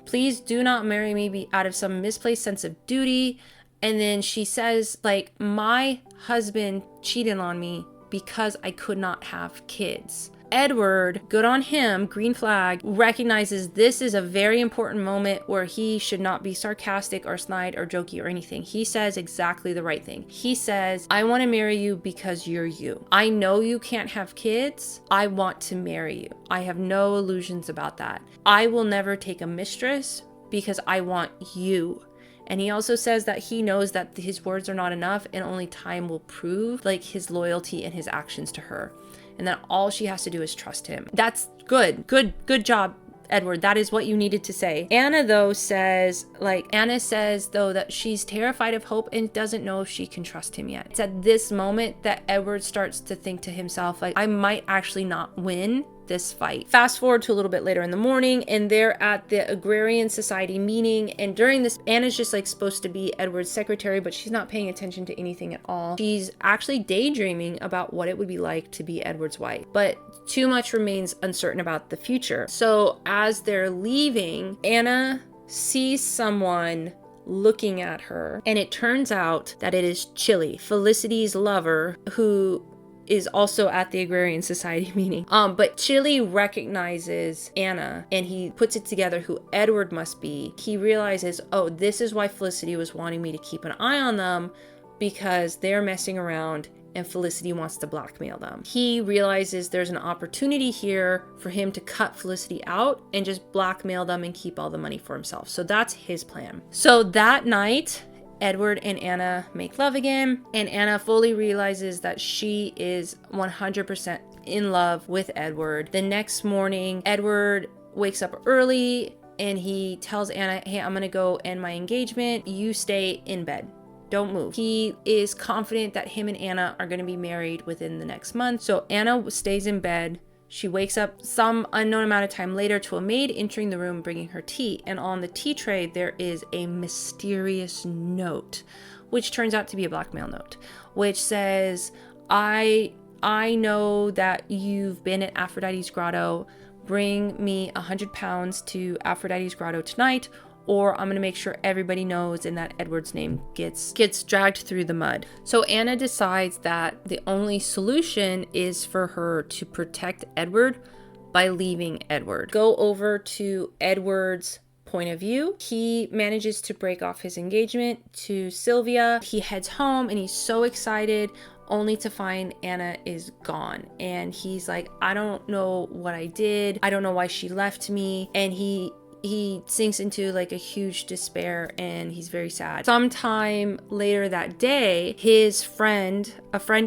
Please do not marry me out of some misplaced sense of duty. And then she says, like, my husband cheated on me because I could not have kids. Edward, good on him, green flag, recognizes this is a very important moment where he should not be sarcastic or snide or jokey or anything. He says exactly the right thing. He says, I want to marry you because you're you. I know you can't have kids. I want to marry you. I have no illusions about that. I will never take a mistress because I want you. And he also says that he knows that his words are not enough and only time will prove like his loyalty and his actions to her. And that all she has to do is trust him. That's good. Good job, Edward. That is what you needed to say. Anna says that she's terrified of Hope and doesn't know if she can trust him yet. It's at this moment that Edward starts to think to himself, like, I might actually not win this fight. Fast forward to a little bit later in the morning, and they're at the Agrarian Society meeting, and during this, Anna's just like supposed to be Edward's secretary, but she's not paying attention to anything at all. She's actually daydreaming about what it would be like to be Edward's wife, but too much remains uncertain about the future. So as they're leaving, Anna sees someone looking at her, and it turns out that it is Chili, Felicity's lover, who is also at the Agrarian Society meeting. But Chili recognizes Anna and he puts it together who Edward must be. He realizes, oh, this is why Felicity was wanting me to keep an eye on them, because they're messing around and Felicity wants to blackmail them. He realizes there's an opportunity here for him to cut Felicity out and just blackmail them and keep all the money for himself. So that's his plan. So that night, Edward and Anna make love again, and Anna fully realizes that she is 100% in love with Edward. The next morning, Edward wakes up early and he tells Anna, hey, I'm gonna go end my engagement. You stay in bed. Don't move. He is confident that him and Anna are gonna be married within the next month. So Anna stays in bed. She wakes up some unknown amount of time later to a maid entering the room bringing her tea. And on the tea tray, there is a mysterious note, which turns out to be a blackmail note, which says, I know that you've been at Aphrodite's grotto. Bring me 100 pounds to Aphrodite's grotto tonight, or I'm gonna make sure everybody knows and that Edward's name gets dragged through the mud. So Anna decides that the only solution is for her to protect Edward by leaving Edward. Go over to Edward's point of view. He manages to break off his engagement to Sylvia. He heads home and he's so excited, only to find Anna is gone. And he's like, I don't know what I did. I don't know why she left me. And he sinks into like a huge despair and he's very sad. Sometime later that day, a friend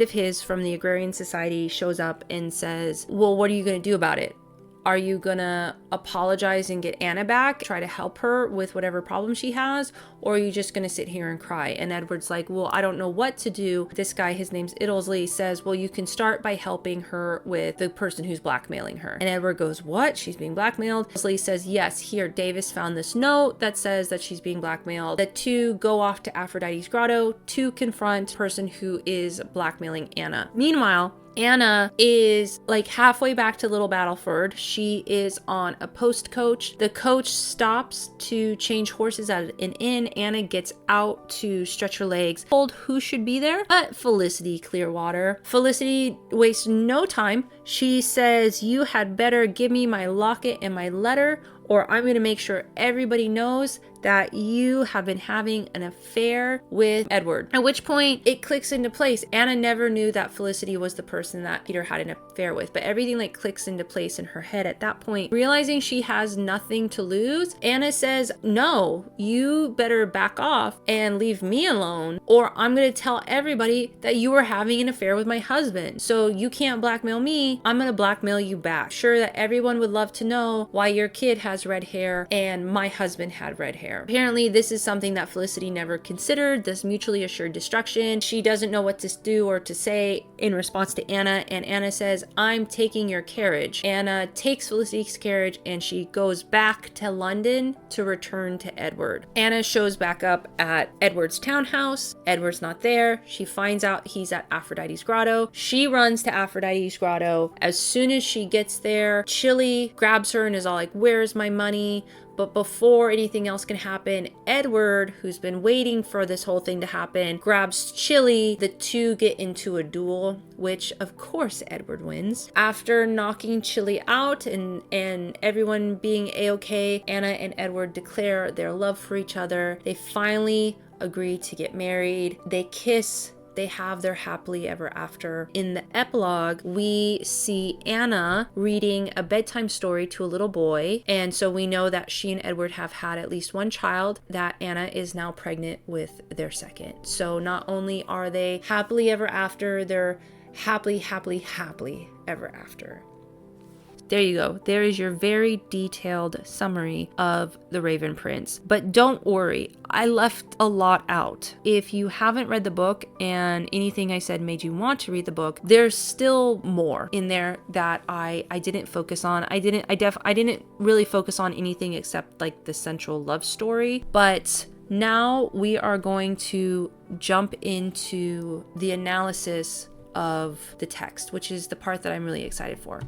of his from the Agrarian Society shows up and says, well, what are you going to do about it? Are you gonna apologize and get Anna back, try to help her with whatever problem she has, or are you just gonna sit here and cry? And Edward's like, well, I don't know what to do. This guy, his name's Iddlesley, says, well, you can start by helping her with the person who's blackmailing her. And Edward goes, what? She's being blackmailed? Iddlesley says, yes, here, Davis found this note that says that she's being blackmailed. The two go off to Aphrodite's grotto to confront the person who is blackmailing Anna. Meanwhile, Anna is like halfway back to Little Battleford. She is on a post coach. The coach stops to change horses at an inn. Anna gets out to stretch her legs. Told who should be there but Felicity Clearwater. Felicity wastes no time. She says, you had better give me my locket and my letter, or I'm going to make sure everybody knows that you have been having an affair with Edward. At which point it clicks into place. Anna never knew that Felicity was the person that Peter had affair with. But everything like clicks into place in her head at that point. Realizing she has nothing to lose, Anna says, no, you better back off and leave me alone, or I'm going to tell everybody that you were having an affair with my husband. So you can't blackmail me. I'm going to blackmail you back. Sure that everyone would love to know why your kid has red hair and my husband had red hair. Apparently, this is something that Felicity never considered, this mutually assured destruction. She doesn't know what to do or to say in response to Anna, and Anna says, I'm taking your carriage. Anna takes Felicity's carriage and she goes back to London to return to Edward. Anna shows back up at Edward's townhouse. Edward's not there. She finds out he's at Aphrodite's grotto. She runs to Aphrodite's grotto. As soon as she gets there, Chili grabs her and is all like, where's my money? But before anything else can happen, Edward, who's been waiting for this whole thing to happen, grabs Chili. The two get into a duel, which of course Edward wins. After knocking Chili out and everyone being a-okay, Anna and Edward declare their love for each other. They finally agree to get married. They kiss. They have their happily ever after. In the epilogue, we see Anna reading a bedtime story to a little boy. And so we know that she and Edward have had at least one child, that Anna is now pregnant with their second. So not only are they happily ever after, they're happily ever after. There you go. There is your very detailed summary of The Raven Prince. But don't worry, I left a lot out. If you haven't read the book and anything I said made you want to read the book, there's still more in there that I didn't focus on. I didn't really focus on anything except like the central love story. But now we are going to jump into the analysis of the text, which is the part that I'm really excited for.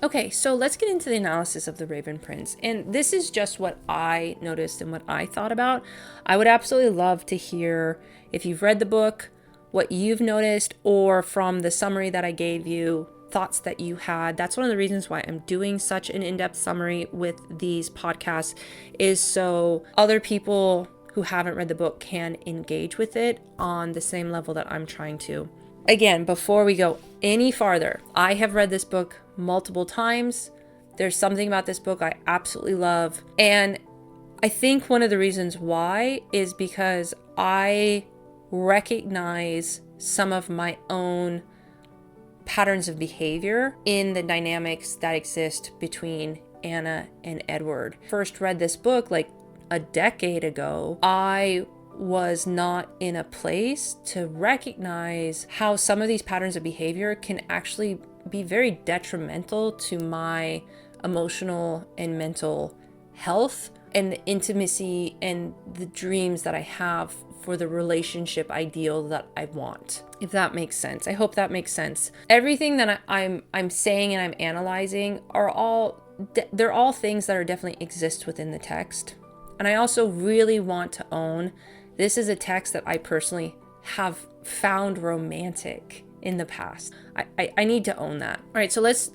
Okay, so let's get into the analysis of The Raven Prince. And this is just what I noticed and what I thought about. I would absolutely love to hear, if you've read the book, what you've noticed, or from the summary that I gave you, thoughts that you had. That's one of the reasons why I'm doing such an in-depth summary with these podcasts, is so other people who haven't read the book can engage with it on the same level that I'm trying to. Again, before we go any farther, I have read this book multiple times. There's something about this book I absolutely love. And I think one of the reasons why is because I recognize some of my own patterns of behavior in the dynamics that exist between Anna and Edward. First read this book like a decade ago. I was not in a place to recognize how some of these patterns of behavior can actually be very detrimental to my emotional and mental health and the intimacy and the dreams that I have for the relationship ideal that I want. If that makes sense. I hope that makes sense. Everything that I'm saying and I'm analyzing they're all things that are definitely exist within the text. And I also really want to own, this is a text that I personally have found romantic in the past. I need to own that. All right, so let's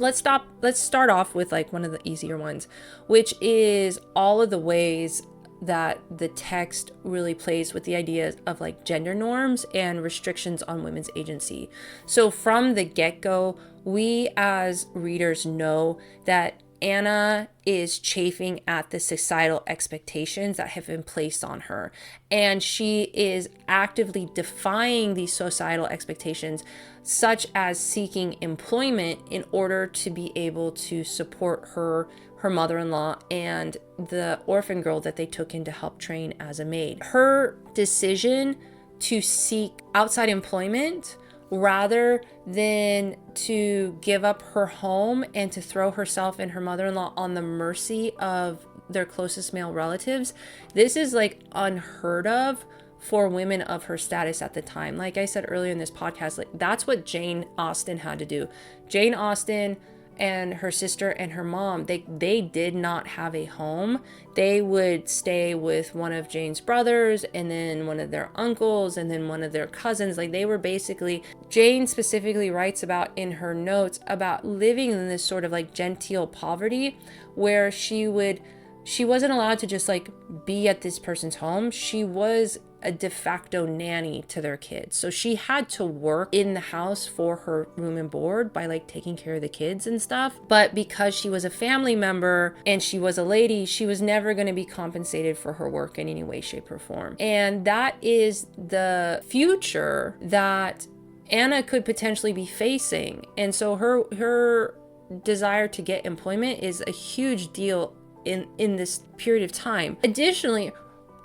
start off with like one of the easier ones, which is all of the ways that the text really plays with the ideas of like gender norms and restrictions on women's agency. So from the get-go, we as readers know that Anna is chafing at the societal expectations that have been placed on her. And she is actively defying these societal expectations, such as seeking employment in order to be able to support her mother-in-law and the orphan girl that they took in to help train as a maid. Her decision to seek outside employment rather than to give up her home and to throw herself and her mother-in-law on the mercy of their closest male relatives, this is like unheard of for women of her status at the time. Like I said earlier in this podcast, like that's what Jane Austen had to do. Jane Austen and her sister and her mom, they did not have a home. They would stay with one of Jane's brothers, and then one of their uncles, and then one of their cousins. Like, they were basically, Jane specifically writes about in her notes about living in this sort of like genteel poverty, where she wasn't allowed to just like be at this person's home. She was a de facto nanny to their kids. So she had to work in the house for her room and board by like taking care of the kids and stuff. But because she was a family member and she was a lady, she was never going to be compensated for her work in any way, shape, or form. And that is the future that Anna could potentially be facing. And so her desire to get employment is a huge deal in this period of time. Additionally,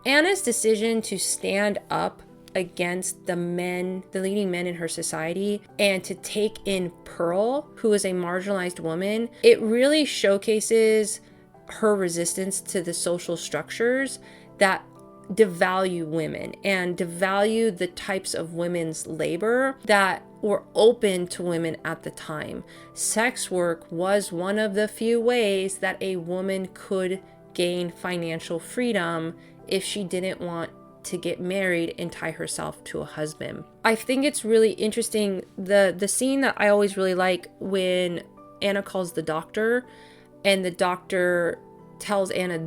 Anna's decision to stand up against the leading men in her society, and to take in Pearl, who is a marginalized woman, it really showcases her resistance to the social structures that devalue women and devalue the types of women's labor that were open to women at the time. Sex work was one of the few ways that a woman could gain financial freedom if she didn't want to get married and tie herself to a husband. I think it's really interesting, the scene that I always really like, when Anna calls the doctor, and the doctor tells Anna,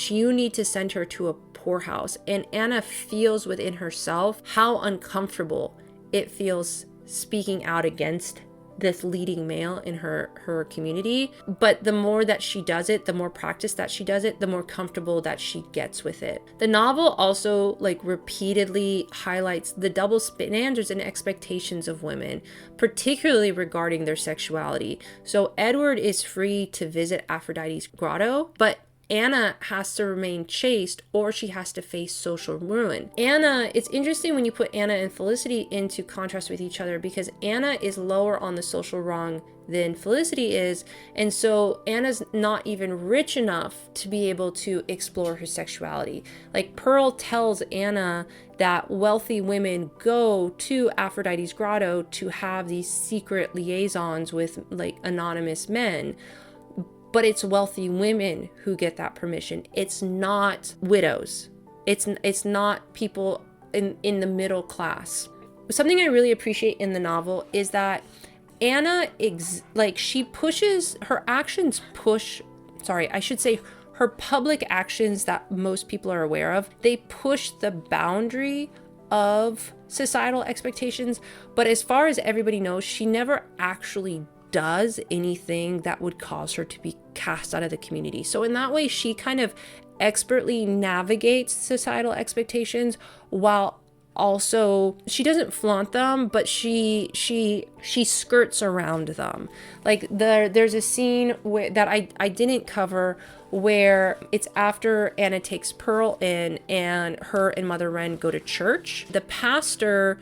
you need to send her to a poorhouse. And Anna feels within herself how uncomfortable it feels speaking out against this leading male in her community. But the more that she does it, the more practice that she does it, the more comfortable that she gets with it. The novel also like repeatedly highlights the double standards and expectations of women, particularly regarding their sexuality. So Edward is free to visit Aphrodite's grotto, but Anna has to remain chaste, or she has to face social ruin. It's interesting when you put Anna and Felicity into contrast with each other, because Anna is lower on the social rung than Felicity is, and so Anna's not even rich enough to be able to explore her sexuality. Like, Pearl tells Anna that wealthy women go to Aphrodite's grotto to have these secret liaisons with like anonymous men. But it's wealthy women who get that permission. It's not widows. It's not people in the middle class. Something I really appreciate in the novel is that Anna, her public actions that most people are aware of, they push the boundary of societal expectations. But as far as everybody knows, she never actually does anything that would cause her to be cast out of the community. So in that way, she kind of expertly navigates societal expectations, while also she doesn't flaunt them, but she skirts around them. Like, there's a scene that I didn't cover, where it's after Anna takes Pearl in, and her and Mother Wren go to church. The pastor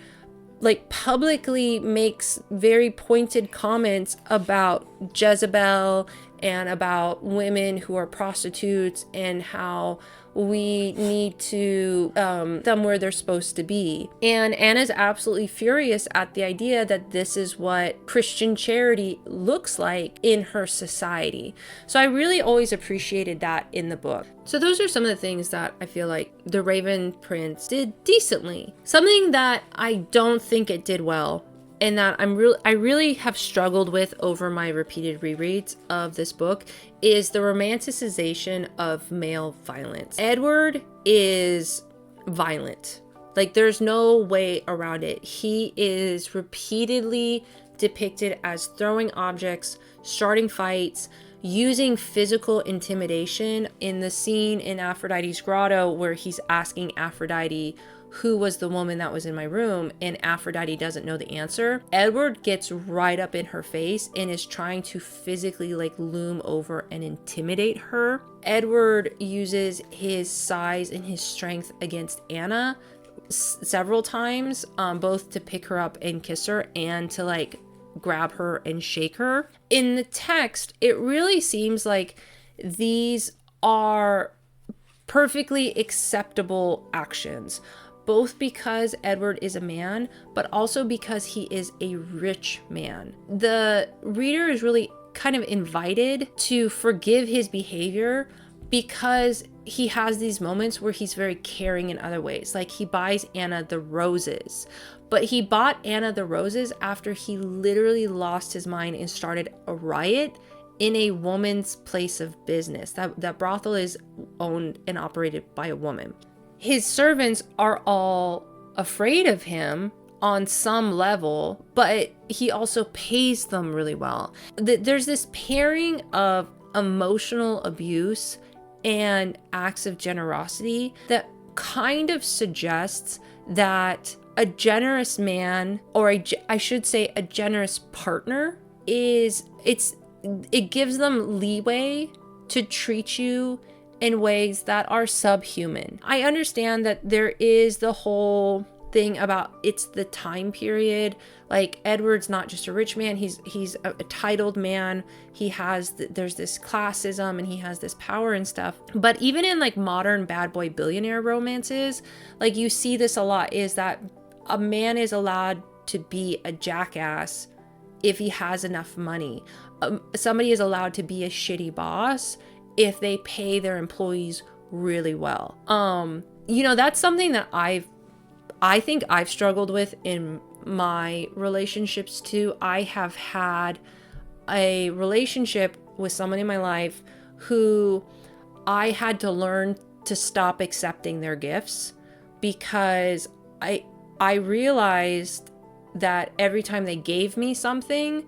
like publicly makes very pointed comments about Jezebel and about women who are prostitutes, and how we need to them where they're supposed to be. And Anna's absolutely furious at the idea that this is what Christian charity looks like in her society. So I really always appreciated that in the book. So those are some of the things that I feel like The Raven Prince did decently. Something that I don't think it did well, and that I really have struggled with over my repeated rereads of this book, is the romanticization of male violence. Edward is violent. Like, there's no way around it. He is repeatedly depicted as throwing objects, starting fights, using physical intimidation. In the scene in Aphrodite's grotto where he's asking Aphrodite, who was the woman that was in my room, and Aphrodite doesn't know the answer, Edward gets right up in her face and is trying to physically like loom over and intimidate her. Edward uses his size and his strength against Anna several times, both to pick her up and kiss her, and to like grab her and shake her. In the text, it really seems like these are perfectly acceptable actions, both because Edward is a man, but also because he is a rich man. The reader is really kind of invited to forgive his behavior because he has these moments where he's very caring in other ways. Like he buys Anna the roses, but he bought Anna the roses after he literally lost his mind and started a riot in a woman's place of business. That brothel is owned and operated by a woman. His servants are all afraid of him on some level, but he also pays them really well. There's this pairing of emotional abuse and acts of generosity that kind of suggests that a generous man, or I should say a generous partner, it gives them leeway to treat you in ways that are subhuman. I understand that there is the whole thing about it's the time period. Like Edward's not just a rich man, he's a titled man. There's this classism and he has this power and stuff. But even in like modern bad boy billionaire romances, like you see this a lot, is that a man is allowed to be a jackass if he has enough money. Somebody is allowed to be a shitty boss if they pay their employees really well. That's something that I think I've struggled with in my relationships too. I have had a relationship with someone in my life who I had to learn to stop accepting their gifts, because I realized that every time they gave me something,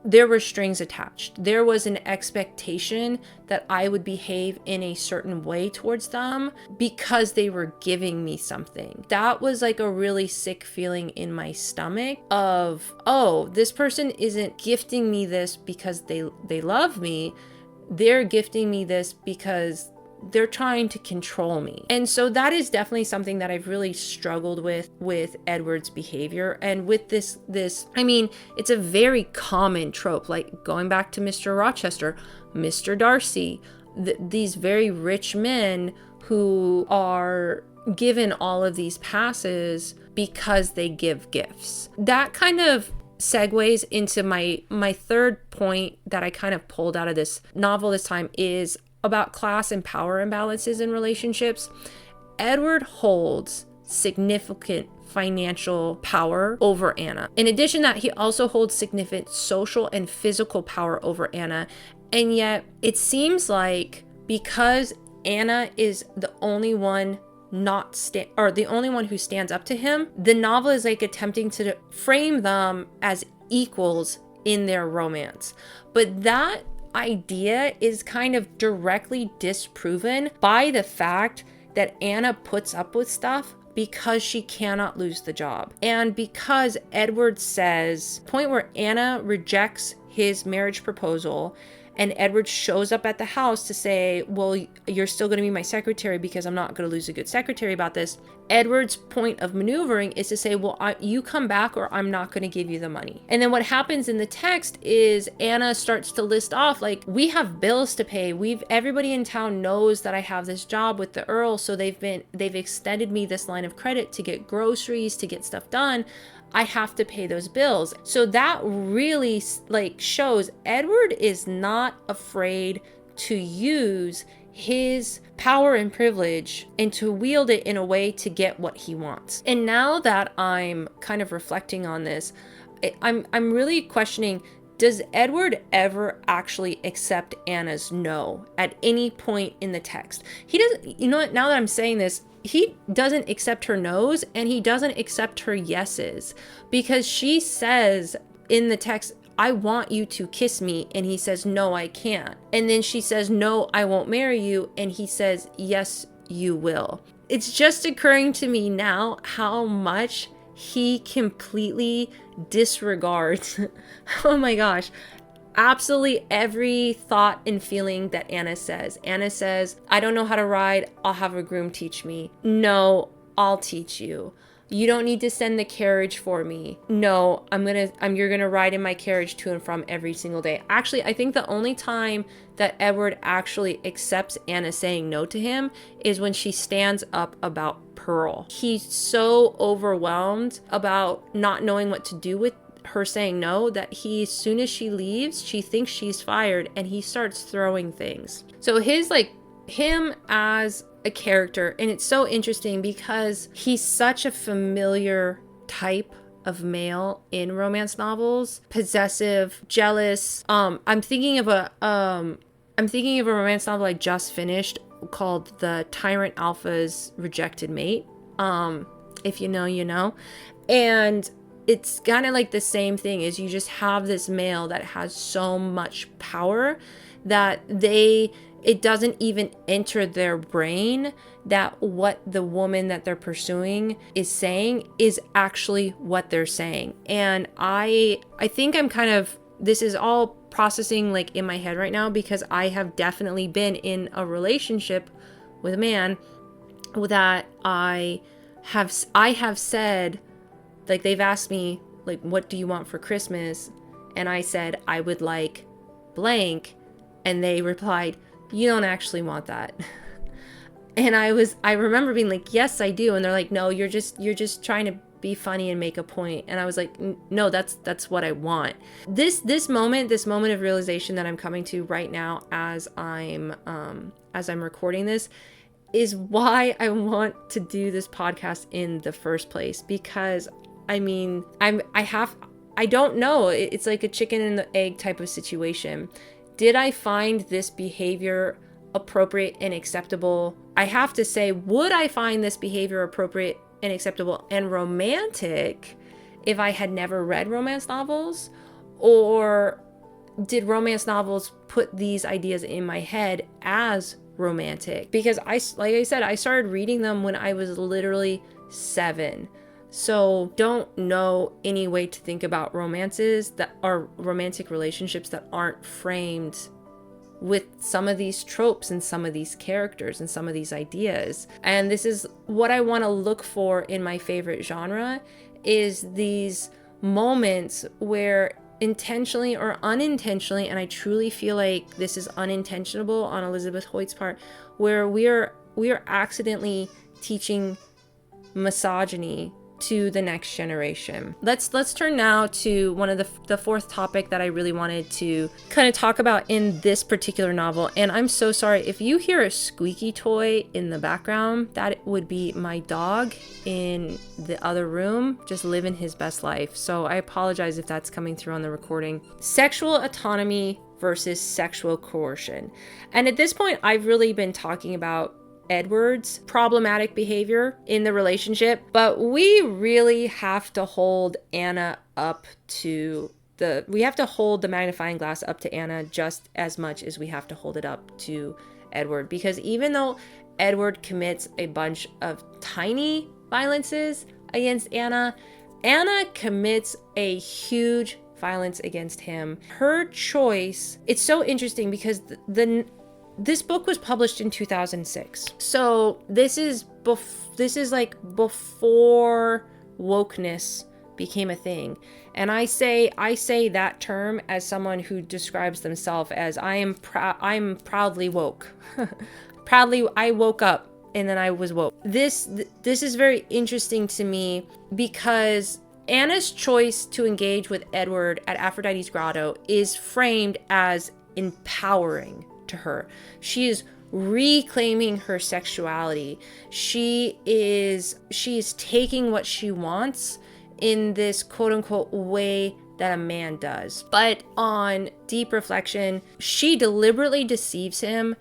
there were strings attached. There was an expectation that I would behave in a certain way towards them because they were giving me something. That was like a really sick feeling in my stomach of, oh, this person isn't gifting me this because they love me. They're gifting me this because they're trying to control me. And so that is definitely something that I've really struggled with Edward's behavior. And with this, it's a very common trope, like going back to Mr. Rochester, Mr. Darcy, these very rich men who are given all of these passes because they give gifts. That kind of segues into my third point that I kind of pulled out of this novel this time, is about class and power imbalances in relationships. Edward holds significant financial power over Anna. In addition to that, he also holds significant social and physical power over Anna. And yet it seems like because Anna is the only one the only one who stands up to him, the novel is like attempting to frame them as equals in their romance. But that idea is kind of directly disproven by the fact that Anna puts up with stuff because she cannot lose the job. And because Edward says, point where Anna rejects his marriage proposal and Edward shows up at the house to say, well, you're still going to be my secretary because I'm not going to lose a good secretary about this. Edward's point of maneuvering is to say, well, you come back or I'm not going to give you the money. And then what happens in the text is Anna starts to list off, like, we have bills to pay. Everybody in town knows that I have this job with the Earl. So they've extended me this line of credit to get groceries, to get stuff done. I have to pay those bills. So that really shows Edward is not afraid to use his power and privilege and to wield it in a way to get what he wants. And now that I'm kind of reflecting on this, I'm really questioning, does Edward ever actually accept Anna's no at any point in the text? He doesn't, now that I'm saying this, he doesn't accept her no's and he doesn't accept her yeses, because she says in the text, I want you to kiss me. And he says, no, I can't. And then she says, no, I won't marry you. And he says, yes, you will. It's just occurring to me now how much he completely disregards, oh my gosh, absolutely every thought and feeling that Anna says. Anna says, I don't know how to ride. I'll have a groom teach me. No, I'll teach you. You don't need to send the carriage for me. No, you're gonna ride in my carriage to and from every single day. Actually, I think the only time that Edward actually accepts Anna saying no to him is when she stands up about Pearl. He's so overwhelmed about not knowing what to do with her saying no, that he, as soon as she leaves, she thinks she's fired and he starts throwing things. So him as a character, and it's so interesting because he's such a familiar type of male in romance novels. Possessive, jealous. I'm thinking of a romance novel I just finished called The Tyrant Alpha's Rejected Mate. If you know, you know. And it's kind of like the same thing, is you just have this male that has so much power that it doesn't even enter their brain that what the woman that they're pursuing is saying is actually what they're saying. And I think this is all processing like in my head right now, because I have definitely been in a relationship with a man that I have said, like, they've asked me, like, what do you want for Christmas? And I said, I would like blank. And they replied, you don't actually want that. And I remember being like, yes, I do. And they're like, no, you're just trying to be funny and make a point. And I was like, no, that's what I want. This moment of realization that I'm coming to right now as I'm recording this is why I want to do this podcast in the first place. Because I mean, I don't know. It's like a chicken and the egg type of situation. Did I find this behavior appropriate and acceptable? I have to say, would I find this behavior appropriate and acceptable and romantic if I had never read romance novels? Or did romance novels put these ideas in my head as romantic? Because like I said, I started reading them when I was literally 7. So don't know any way to think about romances that are romantic relationships that aren't framed with some of these tropes and some of these characters and some of these ideas. And this is what I want to look for in my favorite genre, is these moments where intentionally or unintentionally, and I truly feel like this is unintentional on Elizabeth Hoyt's part, where we are accidentally teaching misogyny to the next generation. Let's turn now to one of the fourth topic that I really wanted to kind of talk about in this particular novel. And I'm so sorry if you hear a squeaky toy in the background. That would be my dog in the other room, just living his best life. So I apologize if that's coming through on the recording. Sexual autonomy versus sexual coercion. And at this point, I've really been talking about Edward's problematic behavior in the relationship, but we really have to hold Anna up to we have to hold the magnifying glass up to Anna just as much as we have to hold it up to Edward. Because even though Edward commits a bunch of tiny violences against Anna, Anna commits a huge violence against him. Her choice, it's so interesting because this book was published in 2006. So this is like before wokeness became a thing. And I say that term as someone who describes themselves as I'm proudly woke. Proudly, I woke up and then I was woke. This is very interesting to me because Anna's choice to engage with Edward at Aphrodite's grotto is framed as empowering to her. She is reclaiming her sexuality. She is taking what she wants in this quote unquote way that a man does. But on deep reflection, she deliberately deceives him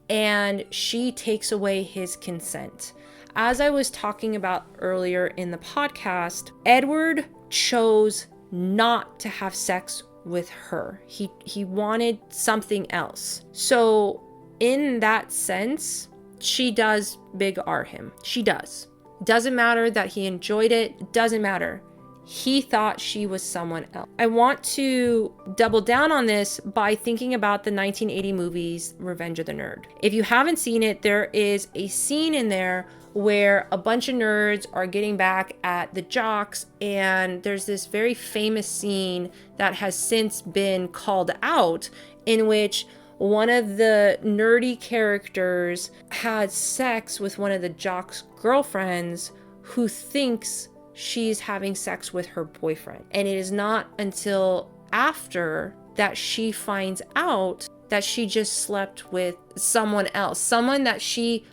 and she takes away his consent. As I was talking about earlier in the podcast, Edward chose not to have sex with her. He wanted something else. So in that sense, she does big R him. She does. Doesn't matter that he enjoyed it. Doesn't matter. He thought she was someone else. I want to double down on this by thinking about the 1980 movies Revenge of the Nerd. If you haven't seen it, there is a scene in there where a bunch of nerds are getting back at the jocks, and there's this very famous scene that has since been called out in which one of the nerdy characters had sex with one of the jocks' girlfriends who thinks she's having sex with her boyfriend. And it is not until after that she finds out that she just slept with someone else, someone that she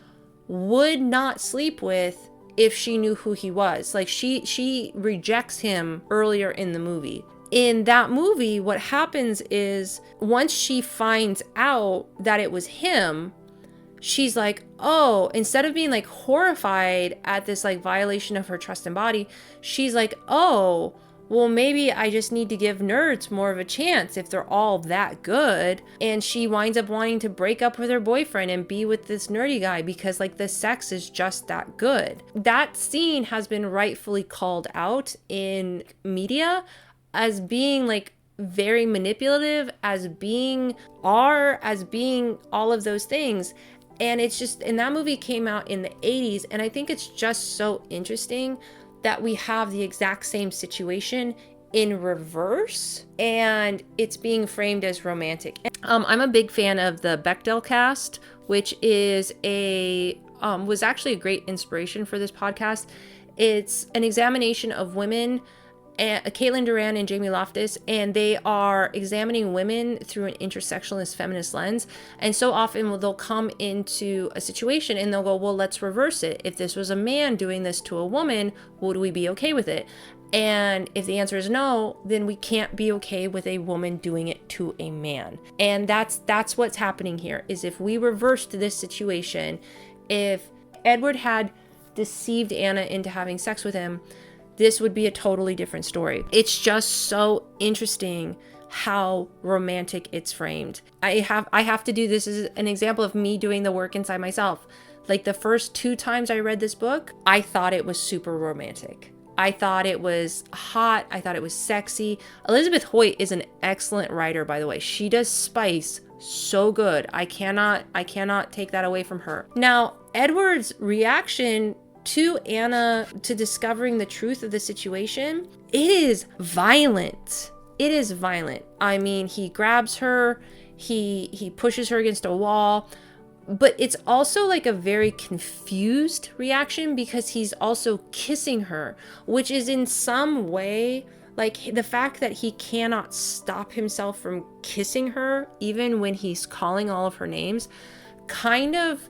would not sleep with if she knew who he was. Like she rejects him earlier in the movie. In that movie, what happens is once she finds out that it was him, she's like, oh, instead of being like horrified at this like violation of her trust and body, she's like, oh, well, maybe I just need to give nerds more of a chance if they're all that good. And she winds up wanting to break up with her boyfriend and be with this nerdy guy because like the sex is just that good. That scene has been rightfully called out in media as being like very manipulative, as being all of those things. And it's just, and that movie came out in the 80s. And I think it's just so interesting that we have the exact same situation in reverse and it's being framed as romantic. I'm a big fan of the Bechdel cast, which is was actually a great inspiration for this podcast. It's an examination of women, Caitlin Duran and Jamie Loftus, and they are examining women through an intersectionalist feminist lens. And so often they'll come into a situation and they'll go, well, let's reverse it. If this was a man doing this to a woman, would we be okay with it? And if the answer is no, then we can't be okay with a woman doing it to a man. And that's what's happening here, is if we reversed this situation, if Edward had deceived Anna into having sex with him, this would be a totally different story. It's just so interesting how romantic it's framed. I have to do this as an example of me doing the work inside myself. Like the first 2 times I read this book, I thought it was super romantic. I thought it was hot. I thought it was sexy. Elizabeth Hoyt is an excellent writer, by the way. She does spice so good. I cannot take that away from her. Now, Edward's reaction to Anna, to discovering the truth of the situation, it is violent. It is violent. I mean, he grabs her, he pushes her against a wall, but it's also like a very confused reaction because he's also kissing her, which is in some way, like the fact that he cannot stop himself from kissing her, even when he's calling all of her names, kind of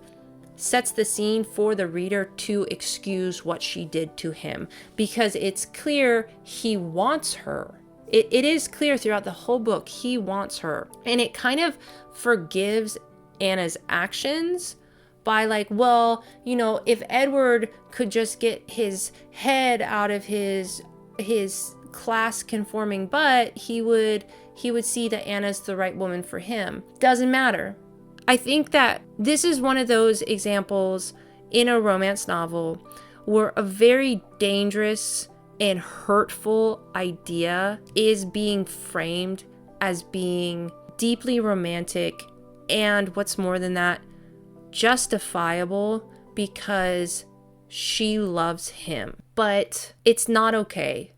sets the scene for the reader to excuse what she did to him, because it's clear he wants her. It is clear throughout the whole book he wants her, and it kind of forgives Anna's actions by like, well, you know, if Edward could just get his head out of his class conforming butt, he would see that Anna's the right woman for him. Doesn't matter. I think that this is one of those examples in a romance novel where a very dangerous and hurtful idea is being framed as being deeply romantic, and what's more than that, justifiable because she loves him. But it's not okay.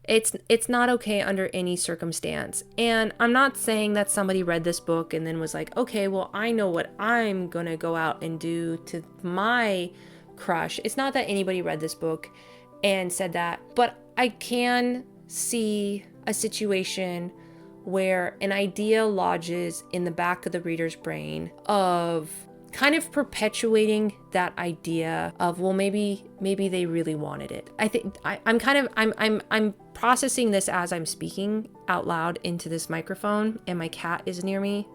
It's not okay under any circumstance. And I'm not saying that somebody read this book and then was like, okay, well, I know what I'm gonna go out and do to my crush. It's not that anybody read this book and said that, but I can see a situation where an idea lodges in the back of the reader's brain of kind of perpetuating that idea of, well, maybe they really wanted it. I think I'm processing this as I'm speaking out loud into this microphone and my cat is near me,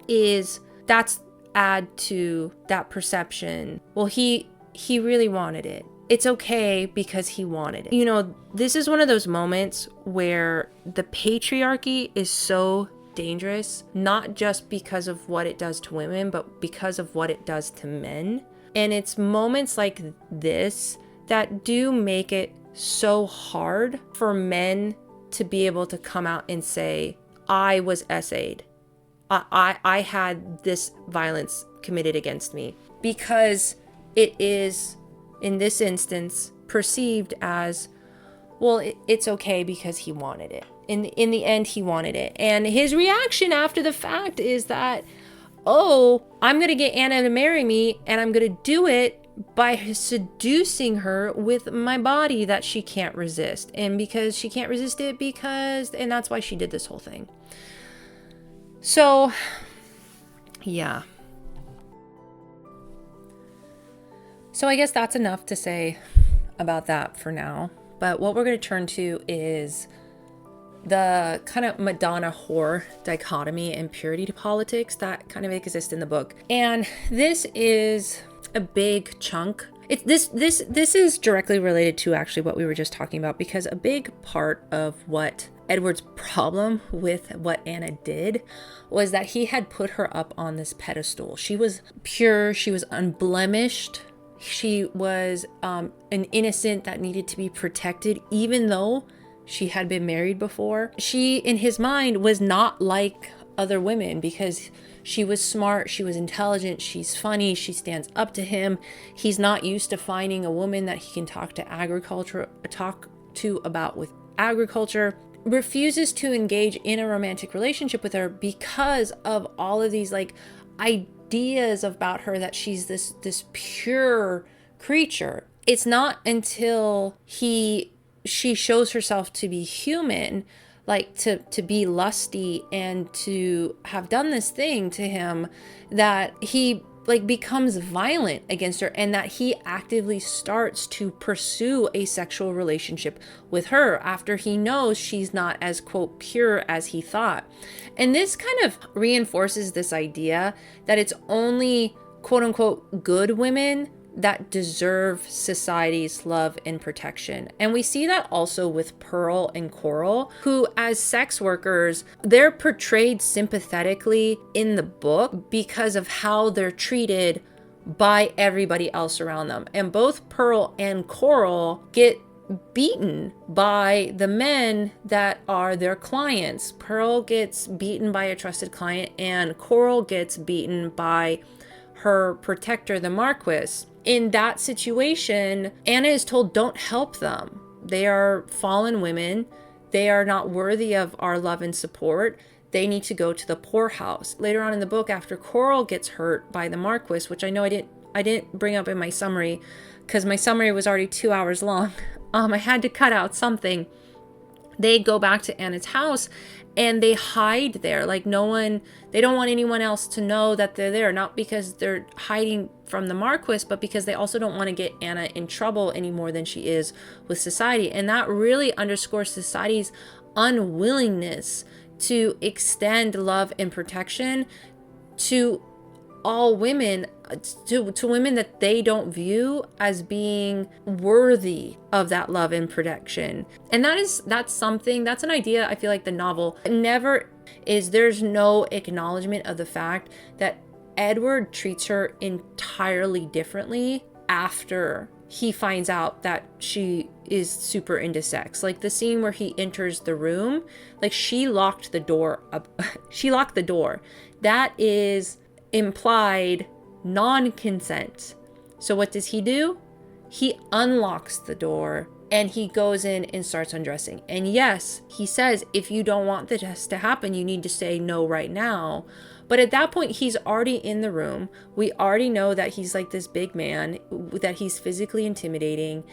that's add to that perception. Well, he really wanted it. It's okay because he wanted it. You know, this is one of those moments where the patriarchy is so dangerous, not just because of what it does to women, but because of what it does to men. And it's moments like this that do make it so hard for men to be able to come out and say, I was essayed. I had this violence committed against me, because it is, in this instance, perceived as, well, it's okay because he wanted it. In the end, he wanted it. And his reaction after the fact is that, oh, I'm going to get Anna to marry me, and I'm going to do it by seducing her with my body that she can't resist. And because she can't resist it, and that's why she did this whole thing. So, yeah. So I guess that's enough to say about that for now. But what we're going to turn to is the kind of Madonna whore dichotomy and purity to politics that kind of exists in the book. And this is a big chunk. This is directly related to actually what we were just talking about, because a big part of what Edward's problem with what Anna did was that he had put her up on this pedestal. She was pure, she was unblemished, she was an innocent that needed to be protected, even though she had been married before. She, in his mind, was not like other women because she was smart, she was intelligent, she's funny, she stands up to him. He's not used to finding a woman that he can talk to about with agriculture. Refuses to engage in a romantic relationship with her because of all of these like ideas about her that she's this pure creature. It's not until she shows herself to be human, like to be lusty and to have done this thing to him, that he like becomes violent against her, and that he actively starts to pursue a sexual relationship with her after he knows she's not as, quote, pure as he thought. And this kind of reinforces this idea that it's only, quote unquote, good women that deserve society's love and protection. And we see that also with Pearl and Coral, who as sex workers, they're portrayed sympathetically in the book because of how they're treated by everybody else around them. And both Pearl and Coral get beaten by the men that are their clients. Pearl gets beaten by a trusted client, and Coral gets beaten by her protector, the Marquis. In that situation, Anna is told, don't help them. They are fallen women. They are not worthy of our love and support. They need to go to the poorhouse. Later on in the book, after Coral gets hurt by the Marquis, which I know I didn't bring up in my summary because my summary was already 2 hours long. I had to cut out something. They go back to Anna's house and they hide there. Like they don't want anyone else to know that they're there. Not because they're hiding from the Marquis, but because they also don't want to get Anna in trouble any more than she is with society. And that really underscores society's unwillingness to extend love and protection to all women, to women that they don't view as being worthy of that love and protection. And that's an idea I feel like the novel never is. There's no acknowledgement of the fact that Edward treats her entirely differently after he finds out that she is super into sex. Like the scene where he enters the room, like she locked the door up. She locked the door. That is implied non-consent. So what does he do? He unlocks the door and he goes in and starts undressing. And yes, he says, if you don't want this to happen, you need to say no right now. But at that point, he's already in the room. We already know that he's like this big man, that he's physically intimidating.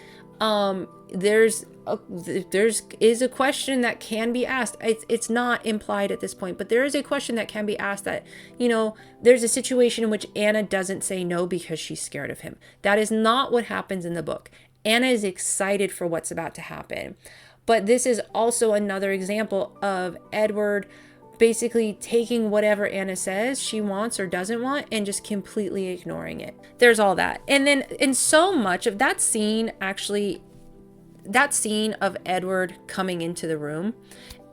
There's a question that can be asked. It's not implied at this point, but there is a question that can be asked that, there's a situation in which Anna doesn't say no because she's scared of him. That is not what happens in the book. Anna is excited for what's about to happen. But this is also another example of Edward basically taking whatever Anna says she wants or doesn't want and just completely ignoring it. There's all that. And then in so much of that scene, actually, that scene of Edward coming into the room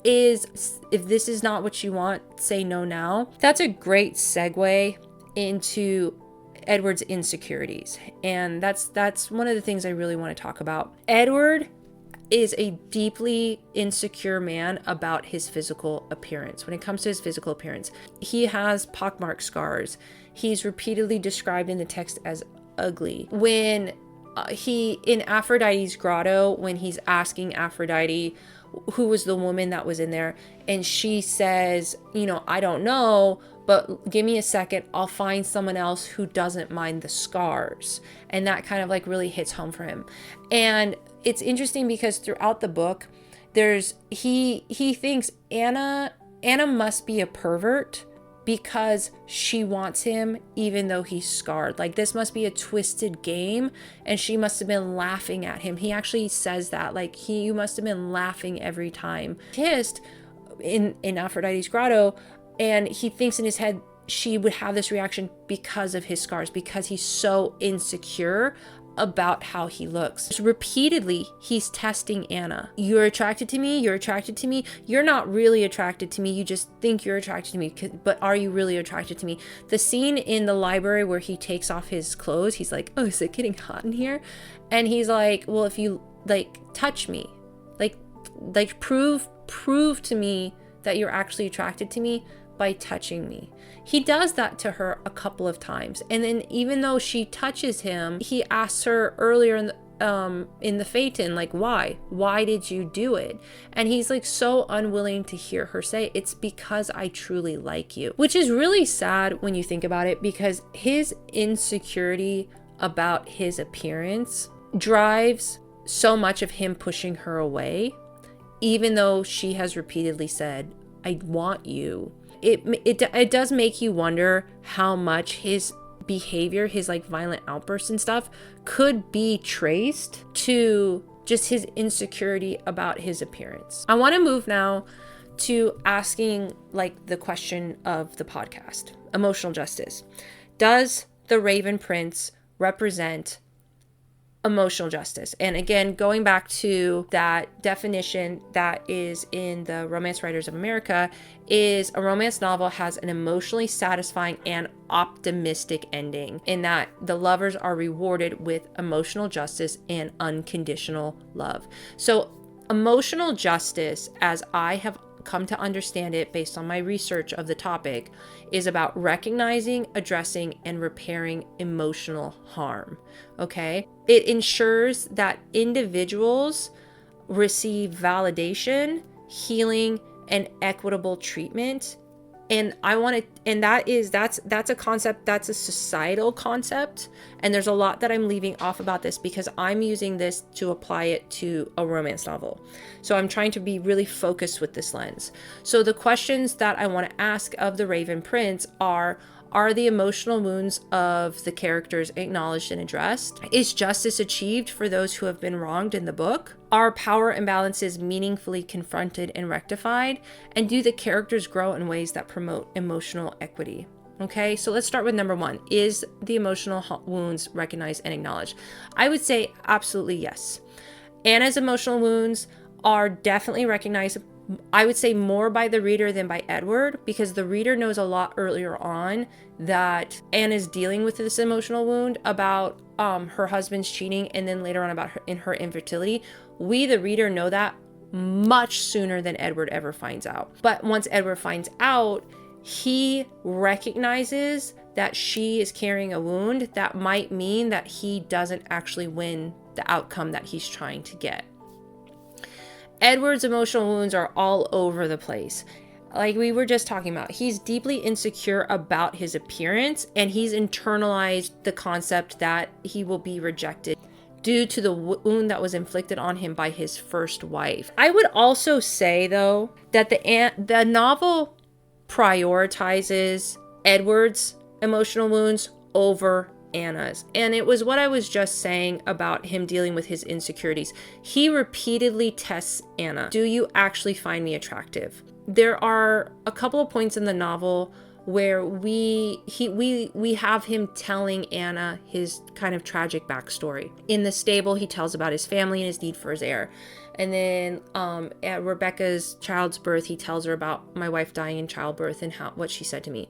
is, if this is not what you want, say no now. That's a great segue into Edward's insecurities. And that's one of the things I really want to talk about. Edward is a deeply insecure man about his physical appearance. When it comes to his physical appearance, he has pockmarked scars. He's repeatedly described in the text as ugly. When he, in Aphrodite's grotto, when he's asking Aphrodite who was the woman that was in there, and she says, I don't know, but give me a second, I'll find someone else who doesn't mind the scars. And that kind of like really hits home for him. And it's interesting because throughout the book, he thinks Anna must be a pervert because she wants him even though he's scarred. Like, this must be a twisted game, and she must have been laughing at him. He actually says that, like, you must have been laughing every time kissed in Aphrodite's grotto. And he thinks in his head she would have this reaction because of his scars, because he's so insecure about how he looks. So repeatedly, he's testing Anna. You're attracted to me. You're attracted to me. You're not really attracted to me. You just think you're attracted to me. But are you really attracted to me? The scene in the library where he takes off his clothes, he's like, oh, is it getting hot in here? And he's like, well, if you like touch me, like prove to me that you're actually attracted to me by touching me. He does that to her a couple of times. And then even though she touches him, he asks her earlier in the Phaeton, like, why did you do it? And he's like so unwilling to hear her say, it's because I truly like you, which is really sad when you think about it, because his insecurity about his appearance drives so much of him pushing her away, even though she has repeatedly said, I want you. It does make you wonder how much his behavior, his like violent outbursts and stuff, could be traced to just his insecurity about his appearance. I want to move now to asking like the question of the podcast: emotional justice. Does the Raven Prince represent emotional justice? And again, going back to that definition that is in the Romance Writers of America, is a romance novel has an emotionally satisfying and optimistic ending, in that the lovers are rewarded with emotional justice and unconditional love. So emotional justice, as I have come to understand it based on my research of the topic, is about recognizing, addressing, and repairing emotional harm. Okay? It ensures that individuals receive validation, healing, and equitable treatment. And that's a concept, that's a societal concept. And there's a lot that I'm leaving off about this because I'm using this to apply it to a romance novel. So I'm trying to be really focused with this lens. So the questions that I want to ask of the Raven Prince are the emotional wounds of the characters acknowledged and addressed? Is justice achieved for those who have been wronged in the book? Are power imbalances meaningfully confronted and rectified? And do the characters grow in ways that promote emotional equity? Okay, so let's start with number one. Is the emotional wounds recognized and acknowledged? I would say absolutely yes. Anna's emotional wounds are definitely recognized, I would say, more by the reader than by Edward, because the reader knows a lot earlier on that Anna's dealing with this emotional wound about her husband's cheating, and then later on about her infertility. We, the reader, know that much sooner than Edward ever finds out. But once Edward finds out, he recognizes that she is carrying a wound that might mean that he doesn't actually win the outcome that he's trying to get. Edward's emotional wounds are all over the place. Like we were just talking about, he's deeply insecure about his appearance, and he's internalized the concept that he will be rejected due to the wound that was inflicted on him by his first wife. I would also say, though, that the novel prioritizes Edward's emotional wounds over Anna's. And it was what I was just saying about him dealing with his insecurities. He repeatedly tests Anna. Do you actually find me attractive? There are a couple of points in the novel where we have him telling Anna his kind of tragic backstory. In the stable, he tells about his family and his need for his heir. And then at Rebecca's child's birth, he tells her about my wife dying in childbirth and what she said to me.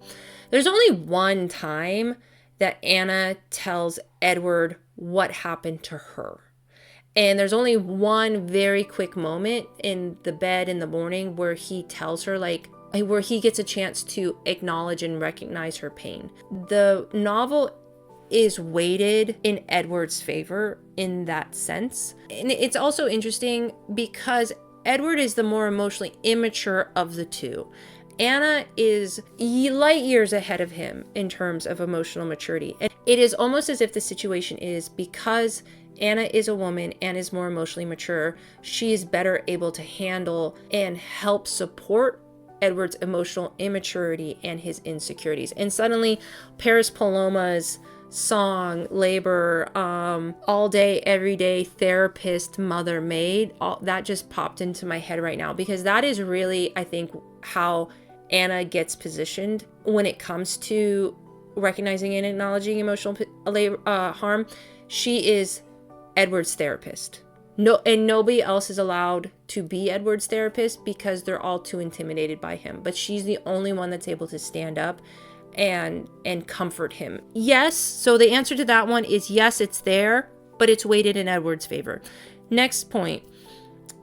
There's only one time that Anna tells Edward what happened to her. And there's only one very quick moment in the bed in the morning where he tells her, where he gets a chance to acknowledge and recognize her pain. The novel is weighted in Edward's favor in that sense. And it's also interesting because Edward is the more emotionally immature of the two. Anna is light years ahead of him in terms of emotional maturity. And it is almost as if the situation is, because Anna is a woman and is more emotionally mature, she is better able to handle and help support Edward's emotional immaturity and his insecurities. And suddenly Paris Paloma's song Labor, all day every day, therapist, mother, maid, all that just popped into my head right now, because that is really, I think, how Anna gets positioned when it comes to recognizing and acknowledging emotional harm. She is Edward's therapist. No, and nobody else is allowed to be Edward's therapist because they're all too intimidated by him. But she's the only one that's able to stand up and comfort him. Yes, so the answer to that one is yes, it's there, but it's weighted in Edward's favor. Next point.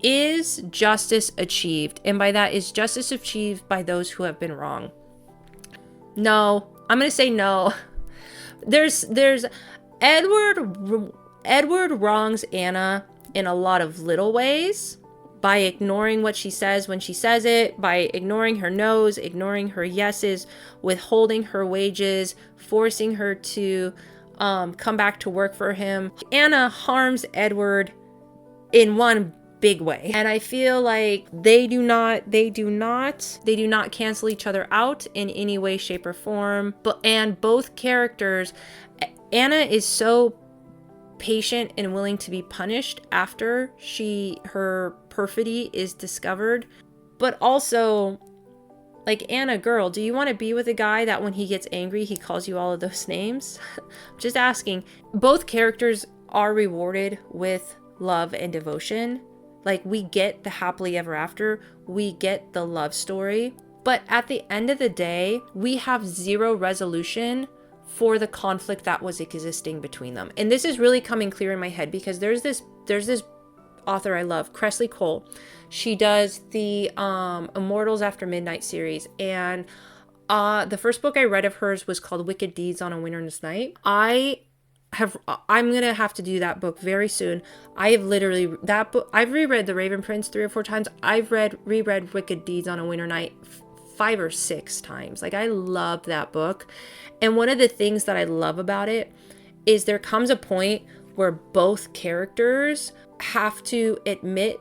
Is justice achieved? And by that, is justice achieved by those who have been wrong? No. I'm going to say no. There's Edward wrongs Anna in a lot of little ways, by ignoring what she says when she says it, by ignoring her no's, ignoring her yeses, withholding her wages, forcing her to come back to work for him. Anna harms Edward in one big way. And I feel like they do not cancel each other out in any way, shape, or form. And both characters, Anna is so patient and willing to be punished after her perfidy is discovered. But also, like, Anna, girl, do you want to be with a guy that when he gets angry, he calls you all of those names? Just asking. Both characters are rewarded with love and devotion. Like, we get the happily ever after, we get the love story, but at the end of the day, we have zero resolution for the conflict that was existing between them. And this is really coming clear in my head, because there's this author I love, Cressley Cole. She does the Immortals After Midnight series, and the first book I read of hers was called Wicked Deeds on a Winter's Night. I'm gonna have to do that book very soon. I've reread The Raven Prince 3 or 4 times. I've reread Wicked Deeds on a Winter Night 5 or 6 times. Like, I love that book. And one of the things that I love about it is there comes a point where both characters have to admit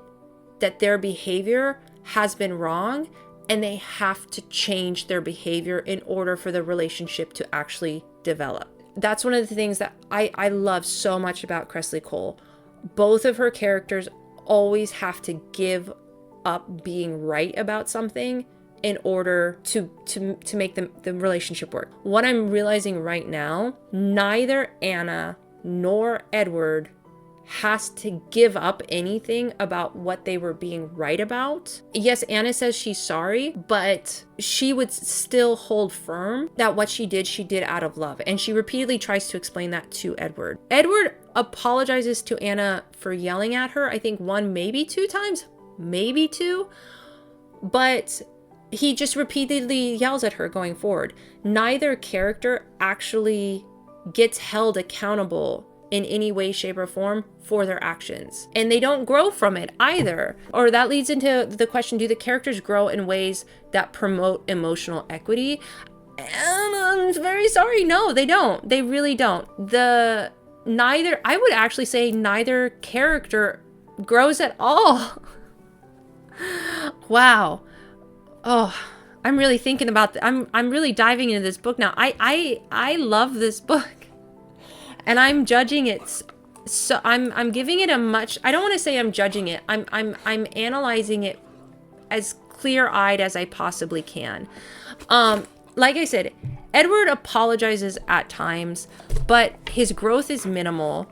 that their behavior has been wrong, and they have to change their behavior in order for the relationship to actually develop. That's one of the things that I love so much about Cressley Cole. Both of her characters always have to give up being right about something in order to make the relationship work. What I'm realizing right now, neither Anna nor Edward has to give up anything about what they were being right about. Yes, Anna says she's sorry, but she would still hold firm that what she did out of love. And she repeatedly tries to explain that to Edward. Edward apologizes to Anna for yelling at her, I think 1, maybe 2 times, maybe 2, but he just repeatedly yells at her going forward. Neither character actually gets held accountable in any way, shape, or form for their actions. And they don't grow from it either. Or that leads into the question, do the characters grow in ways that promote emotional equity? And I'm very sorry, no, they don't. They really don't. I would actually say neither character grows at all. Wow. Oh, I'm really thinking about I'm really diving into this book now. I love this book. And I'm judging it, so I'm giving it a much, I don't want to say I'm judging it. I'm analyzing it as clear-eyed as I possibly can. Like I said, Edward apologizes at times, but his growth is minimal.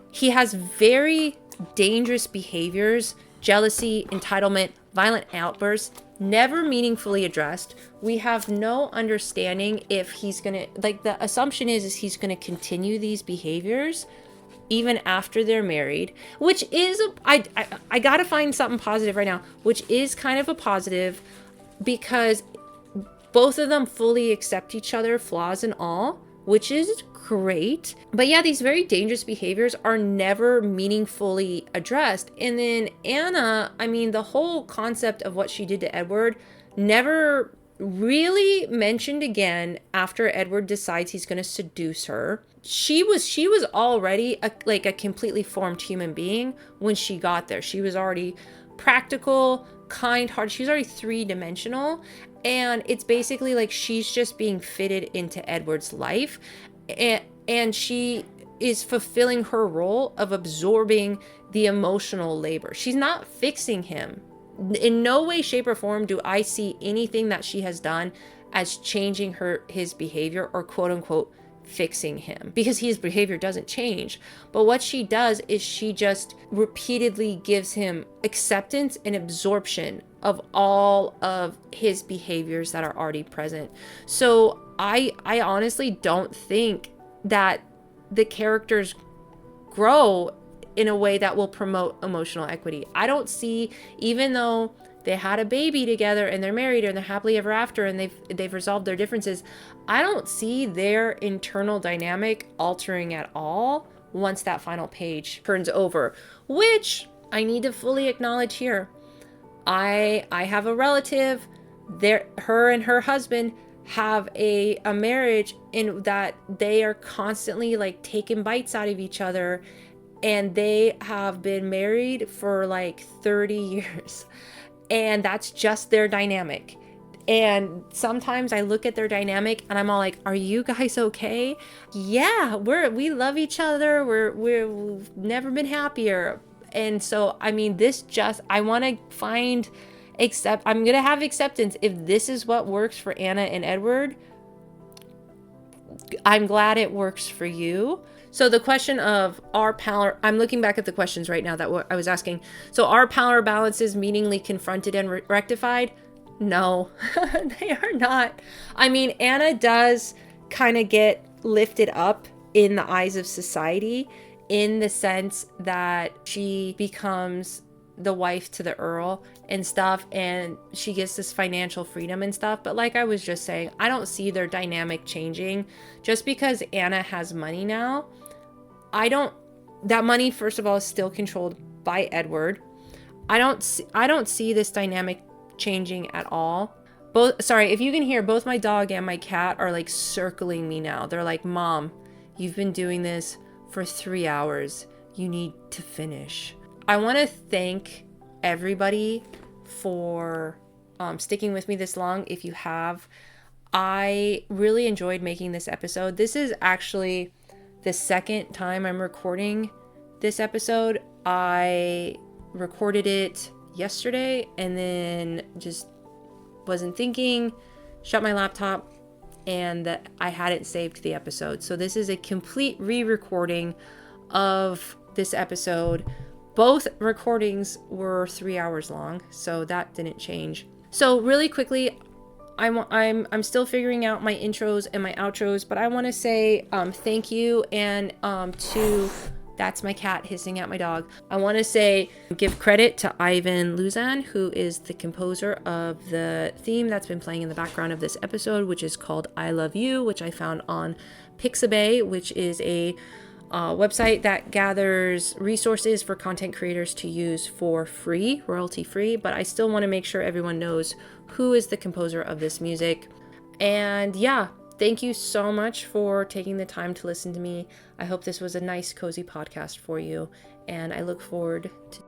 He has very dangerous behaviors, jealousy, entitlement, violent outbursts, never meaningfully addressed. We have no understanding if he's gonna, like, the assumption is he's gonna continue these behaviors even after they're married, which is I gotta find something positive right now, which is kind of a positive, because both of them fully accept each other, flaws and all, which is great. But yeah, these very dangerous behaviors are never meaningfully addressed. And then Anna, I mean, the whole concept of what she did to Edward never really mentioned again after Edward decides he's going to seduce her. She was already a completely formed human being when she got there. She was already practical, kind-hearted. She was already three-dimensional, and it's basically like she's just being fitted into Edward's life, and she is fulfilling her role of absorbing the emotional labor. She's not fixing him. In no way, shape, or form do I see anything that she has done as changing his behavior or quote unquote fixing him, because his behavior doesn't change. But what she does is she just repeatedly gives him acceptance and absorption of all of his behaviors that are already present. So I honestly don't think that the characters grow in a way that will promote emotional equity. I don't see, even though they had a baby together and they're married and they're happily ever after and they've resolved their differences, I don't see their internal dynamic altering at all once that final page turns over, which I need to fully acknowledge here. I have a relative, her and her husband have a marriage in that they are constantly like taking bites out of each other, and they have been married for like 30 years. And that's just their dynamic. And sometimes I look at their dynamic and I'm all like, are you guys okay? Yeah, we love each other. We've never been happier. And so, I mean, I want to I'm going to have acceptance. If this is what works for Anna and Edward, I'm glad it works for you. So the question of I'm looking back at the questions right now that I was asking. So are power balances meaningfully confronted and rectified? No, they are not. I mean, Anna does kind of get lifted up in the eyes of society in the sense that she becomes the wife to the Earl and stuff, and she gets this financial freedom and stuff. But like I was just saying, I don't see their dynamic changing just because Anna has money now. That money, first of all, is still controlled by Edward. I don't see this dynamic changing at all. If you can hear, both my dog and my cat are like circling me now. They're like, Mom, you've been doing this for 3 hours. You need to finish. I want to thank everybody for sticking with me this long. If you have, I really enjoyed making this episode. This is actually the second time I'm recording this episode. I recorded it yesterday and then just wasn't thinking, shut my laptop, and that I hadn't saved the episode. So this is a complete re-recording of this episode. Both recordings were 3 hours long, so that didn't change. So really quickly, I'm still figuring out my intros and my outros, but I want to say thank you, and that's my cat hissing at my dog. I want to give credit to Ivan Luzan, who is the composer of the theme that's been playing in the background of this episode, which is called I Love You, which I found on Pixabay, which is a website that gathers resources for content creators to use for free, royalty free, but I still want to make sure everyone knows who is the composer of this music. And yeah, thank you so much for taking the time to listen to me. I hope this was a nice, cozy podcast for you, and I look forward to